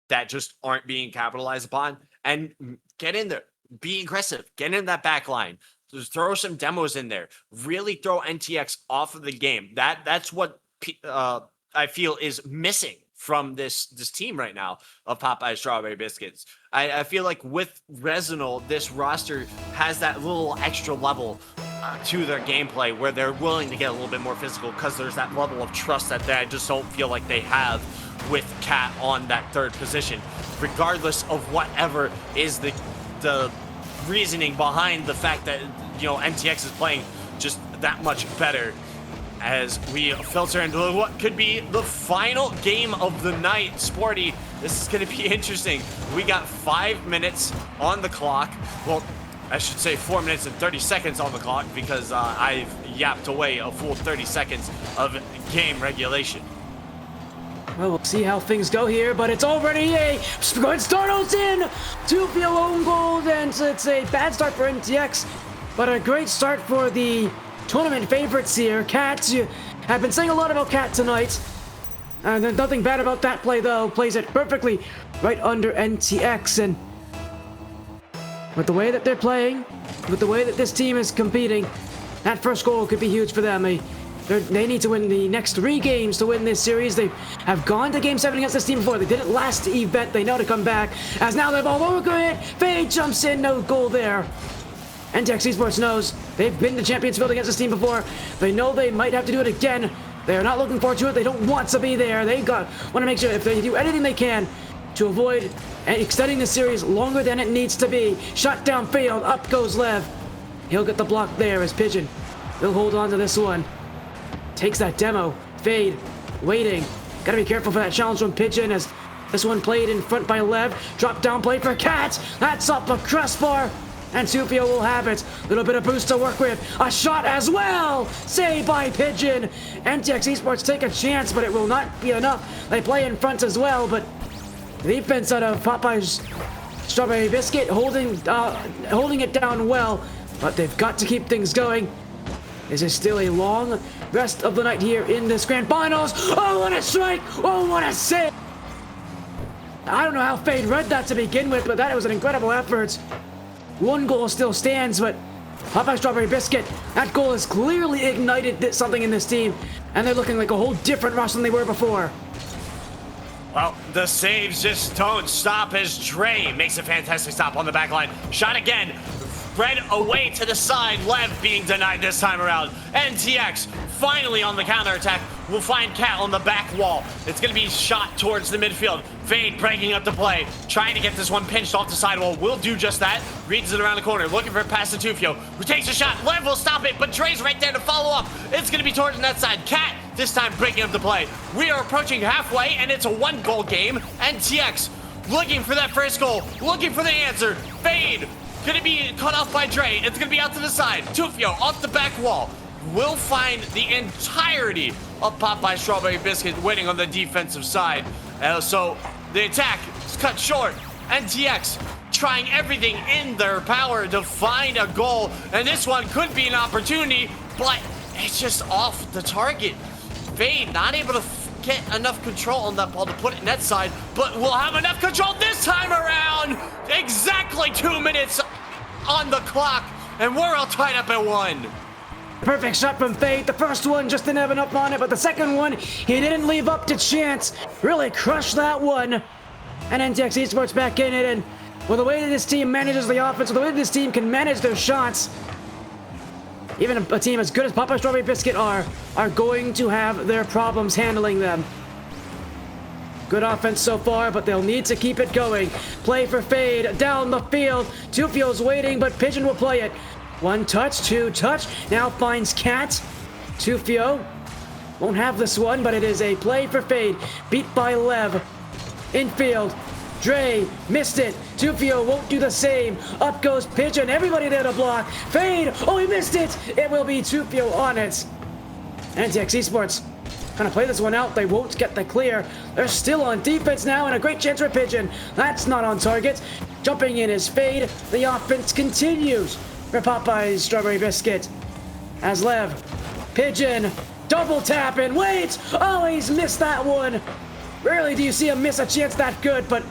that just aren't being capitalized upon. And get in there, be aggressive, get in that back line, just throw some demos in there, really throw NTX off of the game. That's what I feel is missing from this team right now of Popeye Strawberry Biscuits. I feel like with Resinal, this roster has that little extra level to their gameplay where they're willing to get a little bit more physical because there's that level of trust that I just don't feel like they have with Cat on that 3rd position, regardless of whatever is the reasoning behind the fact that, you know, NTX is playing just that much better. As we filter into what could be the final game of the night. Sporty, this is going to be interesting. We got 5 minutes on the clock. Well, I should say 4 minutes and 30 seconds on the clock because I've yapped away a full 30 seconds of game regulation. Well, we'll see how things go here, but it's already a good start in to the own goal, and it's a bad start for NTX, but a great start for the tournament favorites here. Cat, I've been saying a lot about Cat tonight, and there's nothing bad about that play, though. Plays it perfectly right under NTX, and with the way that they're playing, with the way that this team is competing, that first goal could be huge for them. They need to win the next 3 games to win this series. They have gone to Game 7 against this team before. They did it last event. They know to come back. As now they're all over it. Fade jumps in. No goal there. NTX Esports knows they've been to Champions Field against this team before. They know they might have to do it again. They are not looking forward to it. They don't want to be there. They want to make sure if they do anything they can to avoid extending the series longer than it needs to be. Shot downfield. Up goes Lev. He'll get the block there as Pigeon. They'll hold on to this one. Takes that demo. Fade. Waiting. Gotta be careful for that challenge from Pigeon as this one played in front by Lev. Drop down play for Cat. That's up a crossbar. And Sufio will have it. Little bit of boost to work with. A shot as well. Saved by Pigeon. NTX Esports take a chance, but it will not be enough. They play in front as well, but the defense out of Popeye's Strawberry Biscuit holding it down well, but they've got to keep things going. This is still a long rest of the night here in this grand finals. Oh, what a strike! Oh, what a save! I don't know how Fade read that to begin with, but that was an incredible effort. 1 goal still stands, but Popeye Strawberry Biscuit, that goal has clearly ignited something in this team, and they're looking like a whole different rush than they were before. Well, the saves just don't stop as Dre makes a fantastic stop on the back line. Shot again. spread away to the side. Lev being denied this time around. NTX finally on the counterattack will find Cat on the back wall. It's going to be shot towards the midfield. Fade breaking up the play, trying to get this one pinched off the sidewall. Will do just that. Reads it around the corner, looking for a pass to Tufio, who takes a shot. Lev will stop it, but Dre's right there to follow up. It's going to be towards that side. Cat this time breaking up the play. We are approaching halfway, and it's a 1-goal game. NTX looking for that first goal, looking for the answer. Fade gonna be cut off by Dre. It's gonna be out to the side. Tufio off the back wall will find the entirety of Popeye Strawberry Biscuit winning on the defensive side. So the attack is cut short. NTX trying everything in their power to find a goal, and this one could be an opportunity, but it's just off the target. Fade not able to get enough control on that ball to put it net side, but we'll have enough control this time around. Exactly 2 minutes on the clock, and we're all tied up at 1. Perfect shot from Fade. The first one just didn't have enough on it, but the second one, he didn't leave up to chance. Really crushed that one. And NTX Esports back in it, and well, the way that this team manages the offense, the way that this team can manage their shots, even a team as good as Popeye Strawberry Biscuit are going to have their problems handling them. Good offense so far, but they'll need to keep it going. Play for Fade down the field. Tufio's waiting, but Pigeon will play it. 1 touch, 2 touch. Now finds Cat. Tufio won't have this one, but it is a play for Fade. Beat by Lev. Infield. Dre missed it. Tufio won't do the same. Up goes Pigeon. Everybody there to block. Fade. Oh, he missed it. It will be Tufio on it. NTX Esports gonna play this one out. They won't get the clear. They're still on defense now, and a great chance for Pigeon. That's not on target. Jumping in is Fade. The offense continues for Popeye's Strawberry Biscuit. As Lev. Pigeon. Double tap and wait. Oh, he's missed that one. Rarely do you see him miss a chance that good, but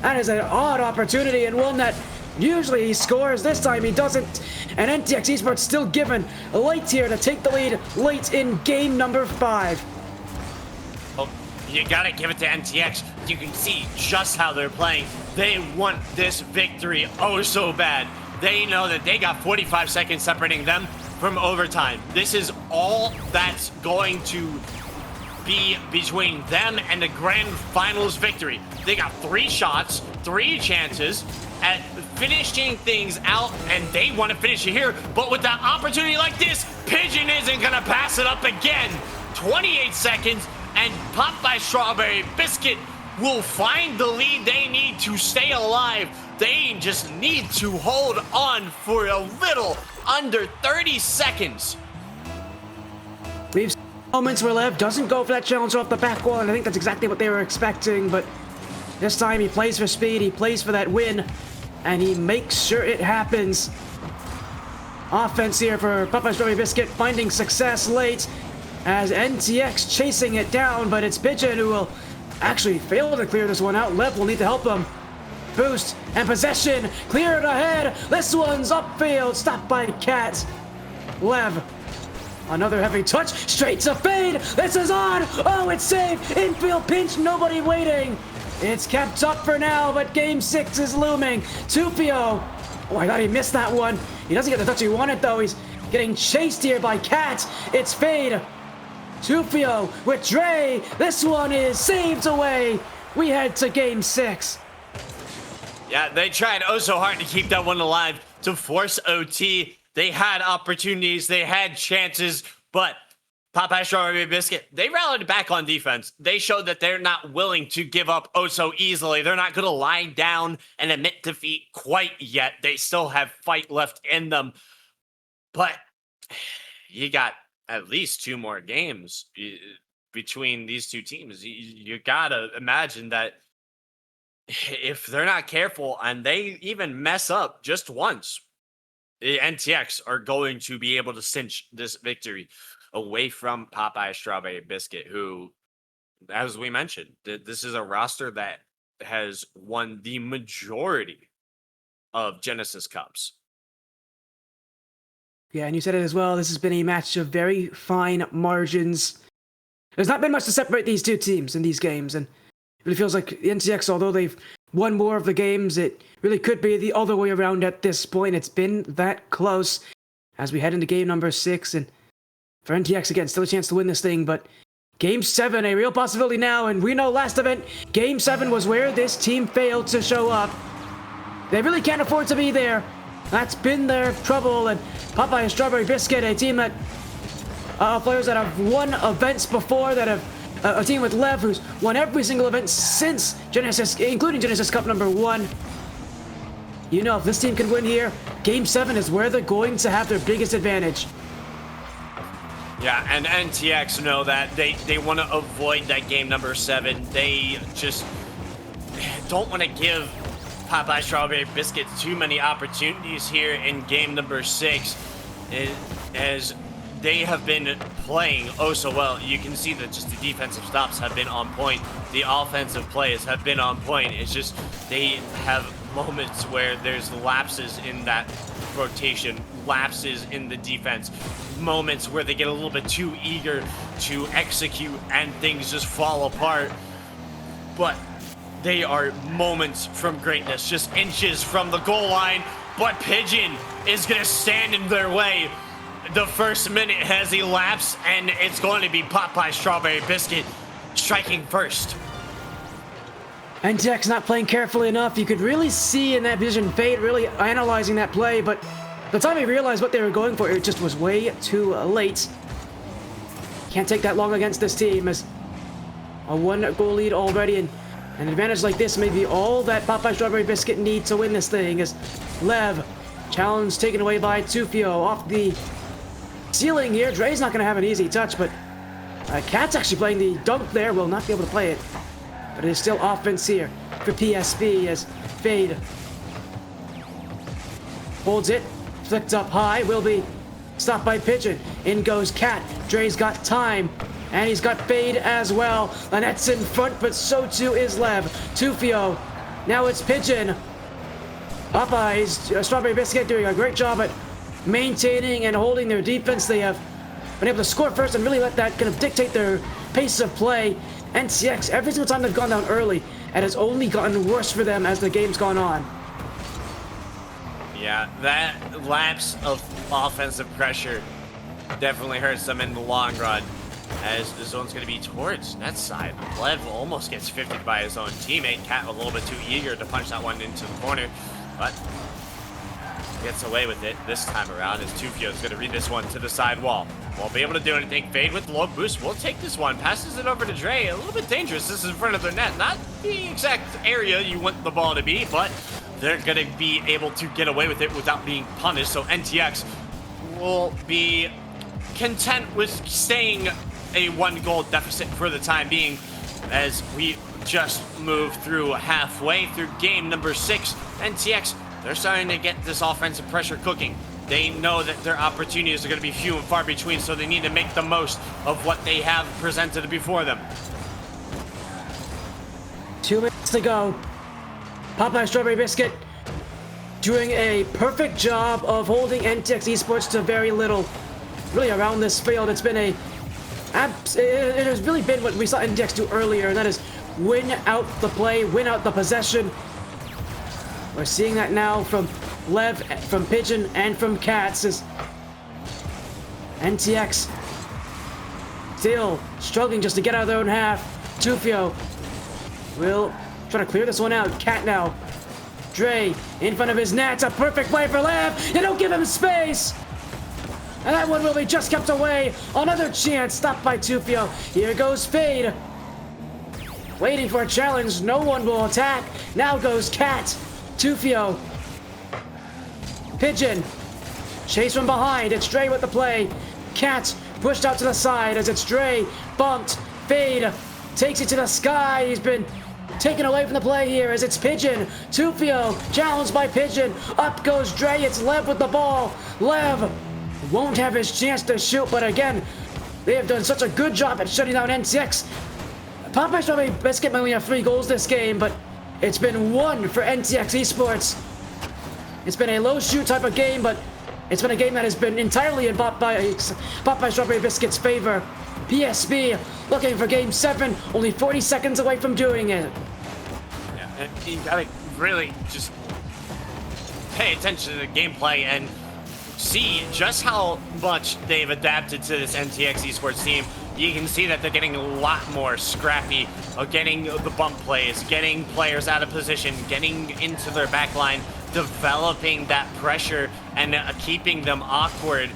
that is an odd opportunity and one that usually he scores. This time he doesn't. And NTX Esports still given late here to take the lead late in game number 5. Oh, you gotta give it to NTX. You can see just how they're playing. They want this victory oh so bad. They know that they got 45 seconds separating them from overtime. This is all that's going to be between them and the grand finals victory. They got 3 shots, 3 chances at finishing things out, and they want to finish it here. But with an opportunity like this, Pigeon isn't gonna pass it up again. 28 seconds, and Popeye Strawberry Biscuit will find the lead they need to stay alive. They just need to hold on for a little under 30 seconds. We've seen moments where Lev doesn't go for that challenge off the back wall, and I think that's exactly what they were expecting, but this time he plays for speed, he plays for that win, and he makes sure it happens. Offense here for Popeye Strawberry Biscuit, finding success late as NTX chasing it down, but it's Pigeon who will actually fail to clear this one out. Lev will need to help him. Boost and possession, clear it ahead. This one's upfield, stopped by Cat. Lev, another heavy touch, straight to Fade. This is on. Oh, it's safe. Infield pinch, nobody waiting. It's kept up for now, but game 6 is looming. Tufio. Oh, I thought he missed that one. He doesn't get the touch he wanted, though. He's getting chased here by Cat. It's Fade. Tufio with Dre. This one is saved away. We head to game 6. Yeah, they tried oh so hard to keep that one alive, to force OT. They had opportunities, they had chances, but Popeye Strawberry Biscuit, they rallied back on defense. They showed that they're not willing to give up oh so easily. They're not going to lie down and admit defeat quite yet. They still have fight left in them. But you got at least 2 more games between these 2 teams. You got to imagine that if they're not careful and they even mess up just once, the NTX are going to be able to cinch this victory away from Popeye Strawberry Biscuit, who, as we mentioned, this is a roster that has won the majority of Genesis Cups. Yeah, and you said it as well. This has been a match of very fine margins. There's not been much to separate these 2 teams in these games, and it really feels like the NTX, although they've one more of the games, it really could be the other way around at this point. It's been that close as we head into game number 6. And for NTX, again, still a chance to win this thing, but game 7, a real possibility now. And we know last event, game 7 was where this team failed to show up. They really can't afford to be there. That's been their trouble. And Popeye Strawberry Biscuit, a team that players that have won events before, that have a team with Lev who's won every single event since Genesis, including Genesis Cup number 1. You know, if this team can win here, game 7 is where they're going to have their biggest advantage. Yeah, and NTX know that they want to avoid that game number 7. They just don't want to give Popeye Strawberry Biscuit too many opportunities here in game number 6, as they have been playing oh so well. You can see that just the defensive stops have been on point. The offensive plays have been on point. It's just they have moments where there's lapses in that rotation, lapses in the defense, moments where they get a little bit too eager to execute and things just fall apart. But they are moments from greatness, just inches from the goal line. But Pigeon is going to stand in their way. The first minute has elapsed, and it's going to be Popeye Strawberry Biscuit striking first. NTX not playing carefully enough. You could really see in that vision Fade really analyzing that play, but the time he realized what they were going for, it just was way too late. Can't take that long against this team, as a 1-goal lead already, and an advantage like this may be all that Popeye Strawberry Biscuit need to win this thing. As Lev, challenge taken away by Tufio off the ceiling here. Dre's not going to have an easy touch, but Cat's actually playing the dunk there, will not be able to play it. But it is still offense here for PSB as Fade holds it, flicked up high, will be stopped by Pigeon. In goes Cat. Dre's got time, and he's got Fade as well. Lynette's in front, but so too is Lev. Tufio. Now it's Pigeon. Popeye's Strawberry Biscuit doing a great job at maintaining and holding their defense. They have been able to score first and really let that kind of dictate their pace of play. NTX, every single time they've gone down early, it has only gotten worse for them as the game's gone on. Yeah, that lapse of offensive pressure definitely hurts them in the long run, as the zone's going to be towards that side. Lev almost gets 50'd by his own teammate. Cat a little bit too eager to punch that one into the corner, but gets away with it this time around, as Tufio's going to read this one to the side wall. Won't be able to do anything. Fade with low boost will take this one. Passes it over to Dre. A little bit dangerous. This is in front of their net. Not the exact area you want the ball to be, but they're going to be able to get away with it without being punished. So NTX will be content with staying a 1-goal deficit for the time being, as we just moved through halfway through game number 6. NTX, they're starting to get this offensive pressure cooking. They know that their opportunities are going to be few and far between, so they need to make the most of what they have presented before them. 2 minutes to go. Popeye Strawberry Biscuit doing a perfect job of holding NTX Esports to very little. Really around this field, it's been it has really been what we saw NTX do earlier, and that is win out the play, win out the possession. We're seeing that now from Lev, from Pigeon, and from Cats, as NTX still struggling just to get out of their own half. Tufio will try to clear this one out. Cat now. Dre in front of his net. A perfect play for Lev. They don't give him space. And that one will be just kept away. Another chance stopped by Tufio. Here goes Fade. Waiting for a challenge. No one will attack. Now goes Cat. Tufio. Pigeon. Chase from behind. It's Dre with the play. Cat pushed out to the side as it's Dre. Bumped. Fade. Takes it to the sky. He's been taken away from the play here as it's Pigeon. Tufio challenged by Pigeon. Up goes Dre. It's Lev with the ball. Lev won't have his chance to shoot, but again, they have done such a good job at shutting down NTX. Popeye Strawberry Biscuit may only have 3 goals this game, but it's been 1 for NTX Esports. It's been a low shoot type of game, but it's been a game that has been entirely in Popeye Strawberry Biscuit's favor. PSB looking for game 7, only 40 seconds away from doing it. Yeah, And you gotta really just pay attention to the gameplay and see just how much they've adapted to this NTX esports team. You can see that they're getting a lot more scrappy, getting the bump plays, getting players out of position, getting into their backline, developing that pressure and keeping them awkward,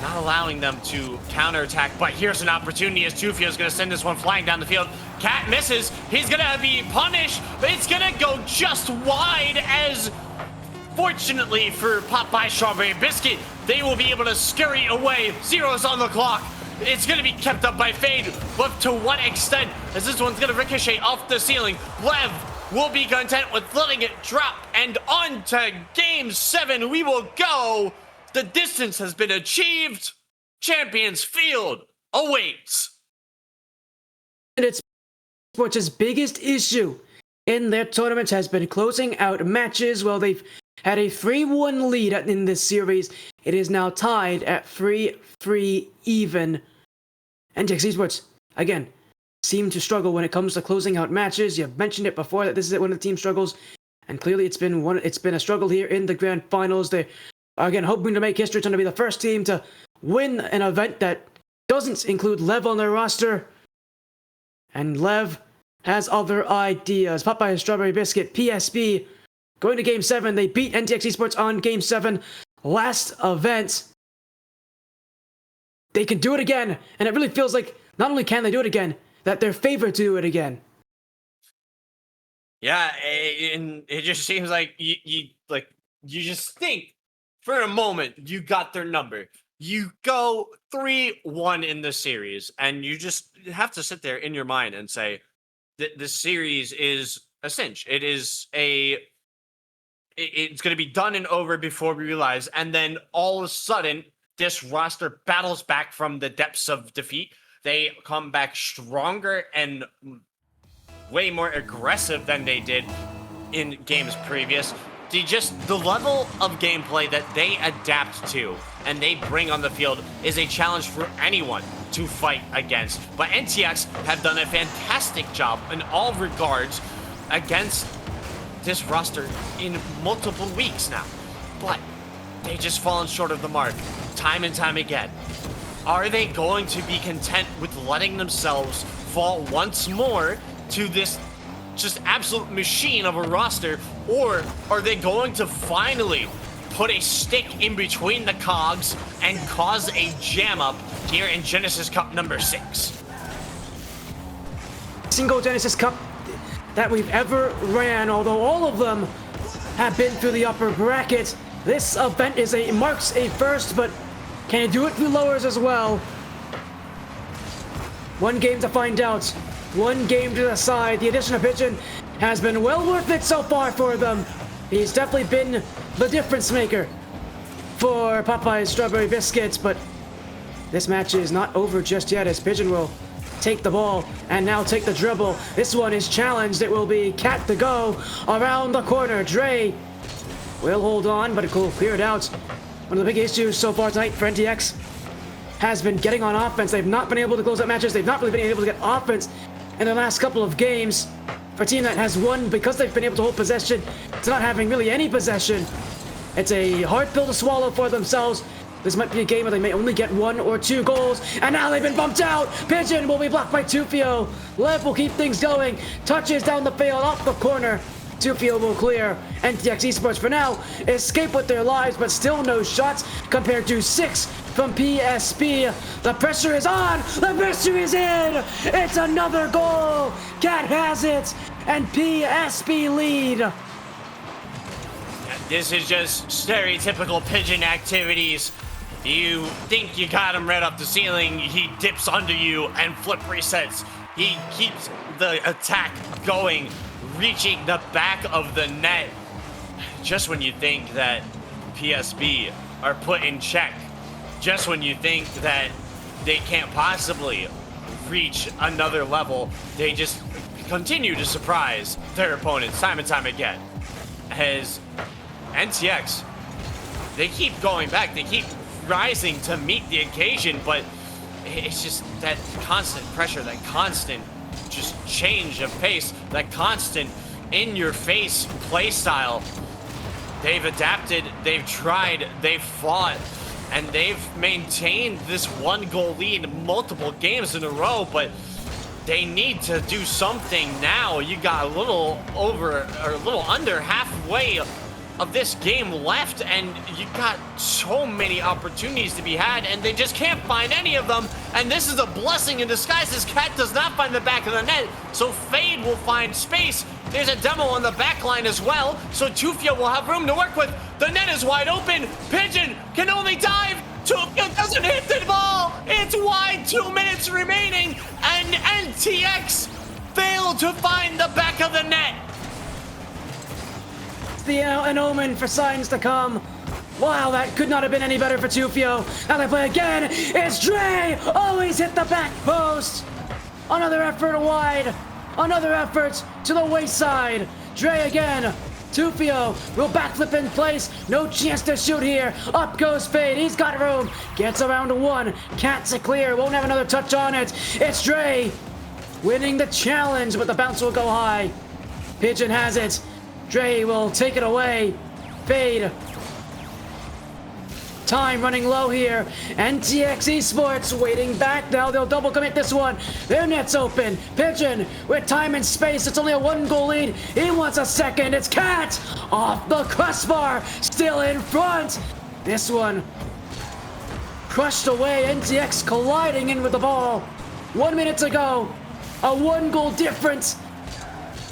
not allowing them to counterattack. But here's an opportunity as Tufio is going to send this one flying down the field. Cat misses. He's going to be punished, but it's going to go just wide as, fortunately for Popeye Strawberry Biscuit, they will be able to scurry away. Zero's on the clock. It's going to be kept up by Fade, but to what extent? As this one's going to ricochet off the ceiling. Lev will be content with letting it drop, and on to Game 7 we will go. The distance has been achieved. Champions Field awaits. And it's Sports' biggest issue in their tournament has been closing out matches. Well, they've had a 3-1 lead in this series. It is now tied at 3-3 even. NTX Esports, again, seem to struggle when it comes to closing out matches. You've mentioned it before that this is one of the team struggles, and clearly it's been a struggle here in the grand finals. They are again hoping to make history, trying to be the first team to win an event that doesn't include Lev on their roster. And Lev has other ideas. Popeye Strawberry Biscuit, PSB, going to Game 7. They beat NTX Esports on Game 7 last event. They can do it again, and it really feels like not only can they do it again, that they're favored to do it again. Yeah, and it just seems like you just think for a moment you got their number. You go 3-1 in the series, and you just have to sit there in your mind and say that this series is a cinch. It's going to be done and over before we realize, and then all of a sudden, this roster battles back from the depths of defeat. They come back stronger and way more aggressive than they did in games previous. The level of gameplay that they adapt to and they bring on the field is a challenge for anyone to fight against. But NTX have done a fantastic job in all regards against this roster in multiple weeks now. But they just fallen short of the mark time and time again. Are they going to be content with letting themselves fall once more to this just absolute machine of a roster, or are they going to finally put a stick in between the cogs and cause a jam up here in Genesis Cup number 6? Single Genesis Cup that we've ever ran, although all of them have been through the upper bracket. This event marks a first, but can it do it through lowers as well? One game to find out. One game to decide. The addition of Pigeon has been well worth it so far for them. He's definitely been the difference maker for Popeye's Strawberry Biscuits, but this match is not over just yet as Pigeon will take the ball and now take the dribble. This one is challenged. It will be Cat to go around the corner. Dre will hold on, but it will clear it out. One of the big issues so far tonight for NTX has been getting on offense. They've not been able to close out matches. They've not really been able to get offense in the last couple of games. For a team that has won because they've been able to hold possession to not having really any possession, it's a hard pill to swallow for themselves. This might be a game where they may only get 1 or 2 goals, and now they've been bumped out. Pigeon will be blocked by Tufio. Lev will keep things going. Touches down the field, off the corner. Tufio will clear. NTX Esports for now escape with their lives, but still no shots compared to 6 from PSB. The pressure is on. The pressure is in. It's another goal. Cat has it, and PSB lead. This is just stereotypical Pigeon activities. You think you got him right up the ceiling, he dips under you and flip resets. He keeps the attack going, reaching the back of the net. Just when you think that PSB are put in check, just when you think that they can't possibly reach another level, they just continue to surprise their opponents time and time again. As NTX, they keep going back, they keep rising to meet the occasion, but it's just that constant pressure, that constant just change of pace, that constant in-your-face play style. They've adapted, they've tried, they've fought, and they've maintained this 1-goal lead multiple games in a row, but they need to do something now. You got a little over, or a little under halfway of this game left, and you got so many opportunities to be had, and they just can't find any of them. And this is a blessing in disguise as Cat does not find the back of the net, so Fade will find space. There's a demo on the back line as well, so Tufio will have room to work with. The net is wide open. Pigeon can only dive. Tufio doesn't hit the ball. It's wide, 2 minutes remaining, and NTX failed to find the back of the net. An omen for signs to come. Wow, that could not have been any better for Tufio. Now they play again. It's Dre. Always hit the back post. Another effort wide. Another effort to the wayside. Dre again. Tufio will backflip in place. No chance to shoot here. Up goes Fade. He's got room. Gets around to one. Cat's it clear. Won't have another touch on it. It's Dre winning the challenge, but the bounce will go high. Pigeon has it. Dre will take it away. Fade. Time running low here. NTX Esports waiting back now. They'll double commit this one. Their net's open. Pigeon with time and space. It's only a 1-goal lead. He wants a second. It's Cat off the crossbar. Still in front. This one crushed away. NTX colliding in with the ball. 1 minute to go. A 1-goal difference.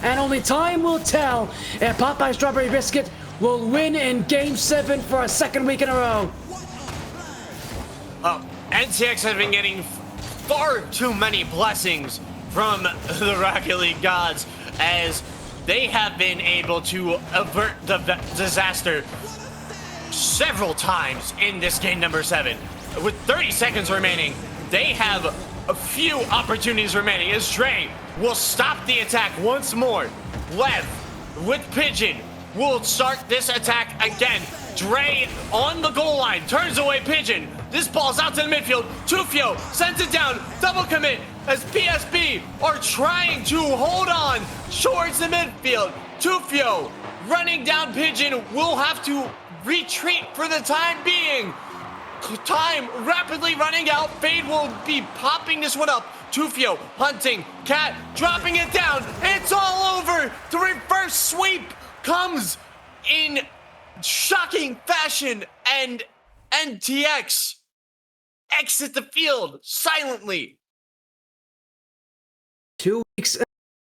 And only time will tell if Popeye Strawberry Biscuit will win in Game 7 for a second week in a row. NTX has been getting far too many blessings from the Rocket League gods, as they have been able to avert the disaster several times in this game number 7. With 30 seconds remaining, they have a few opportunities remaining as Dre will stop the attack once more. Lev with Pigeon will start this attack again. Dre on the goal line, turns away Pigeon. This ball's out to the midfield. Tufio sends it down, double commit as PSB are trying to hold on towards the midfield. Tufio running down Pigeon will have to retreat for the time being. Time rapidly running out. Fade will be popping this one up. Tufio hunting. Cat dropping it down. It's all over. The reverse sweep comes in shocking fashion, and NTX exit the field silently. 2 weeks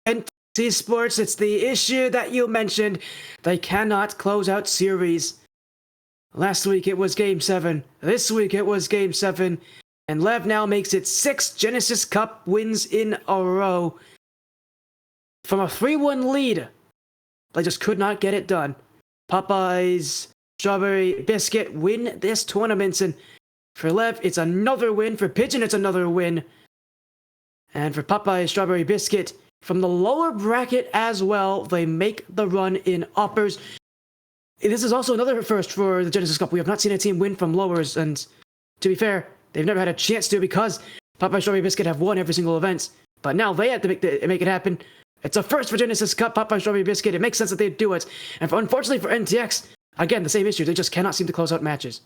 NTX Esports. It's the issue that you mentioned. They cannot close out series. Last week it was Game 7. This week it was Game 7. And Lev now makes it 6 Genesis Cup wins in a row. From a 3-1 lead, they just could not get it done. Popeyes, Strawberry Biscuit win this tournament. And for Lev, it's another win. For Pigeon, it's another win. And for Popeyes, Strawberry Biscuit, from the lower bracket as well, they make the run in uppers. This is also another first for the Genesis Cup. We have not seen a team win from lowers, and to be fair, they've never had a chance to because Popeye Strawberry Biscuit have won every single event. But now they have to make it happen. It's a first for Genesis Cup, Popeye Strawberry Biscuit. It makes sense that they do it. And unfortunately for NTX, again, the same issue. They just cannot seem to close out matches.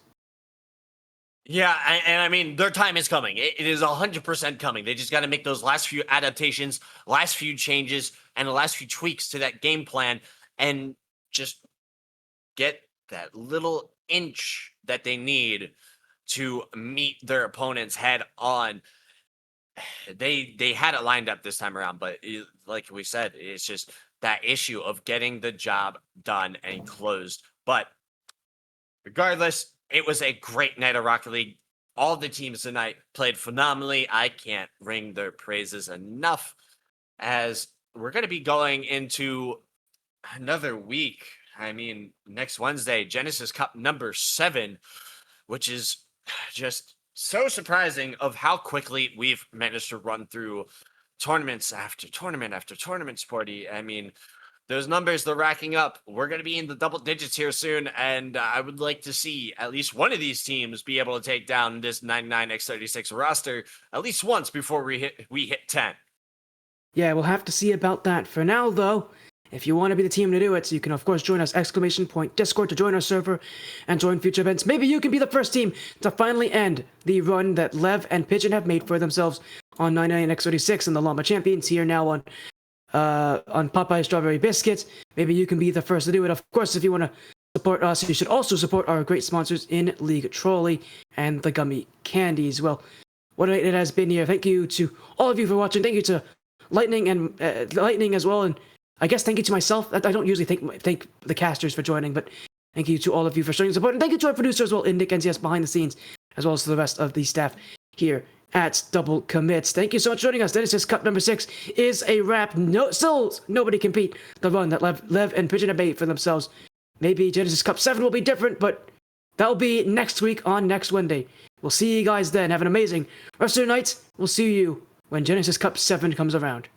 Yeah, and I mean, their time is coming. It is 100% coming. They just got to make those last few adaptations, last few changes, and the last few tweaks to that game plan, and just get that little inch that they need to meet their opponents head on. They had it lined up this time around, but like we said, it's just that issue of getting the job done and closed. But regardless, it was a great night of Rocket League. All the teams tonight played phenomenally. I can't ring their praises enough, as we're going to be going into another week. I mean, next Wednesday, Genesis Cup number 7, which is just so surprising of how quickly we've managed to run through tournaments after tournament after tournament, Sporty. I mean, those numbers, they're racking up. We're going to be in the double digits here soon, and I would like to see at least one of these teams be able to take down this 99x36 roster at least once before we hit 10. Yeah, we'll have to see about that. For now, though, If you want to be the team to do it, you can of course join us !Discord to join our server and join future events. Maybe you can be the first team to finally end the run that Lev and Pigeon have made for themselves on 99X36 and the Llama Champions here now on Popeye Strawberry Biscuits. Maybe you can be the first to do it. Of course, if you want to support us, you should also support our great sponsors in League Trolley and the Gummy Candies. Well, what it has been here. Thank you to all of you for watching. Thank you to Lightning and Lightning as well, and I guess thank you to myself. I don't usually thank the casters for joining, but thank you to all of you for showing support, and thank you to our producer as well, Indic NCS behind the scenes, as well as to the rest of the staff here at Double Commits. Thank you so much for joining us. Genesis Cup number 6 is a wrap. Still nobody can beat the run that Lev and Pigeon have made for themselves. Maybe Genesis Cup 7 will be different, but that'll be next week on next Wednesday. We'll see you guys then. Have an amazing rest of your night. We'll see you when Genesis Cup 7 comes around.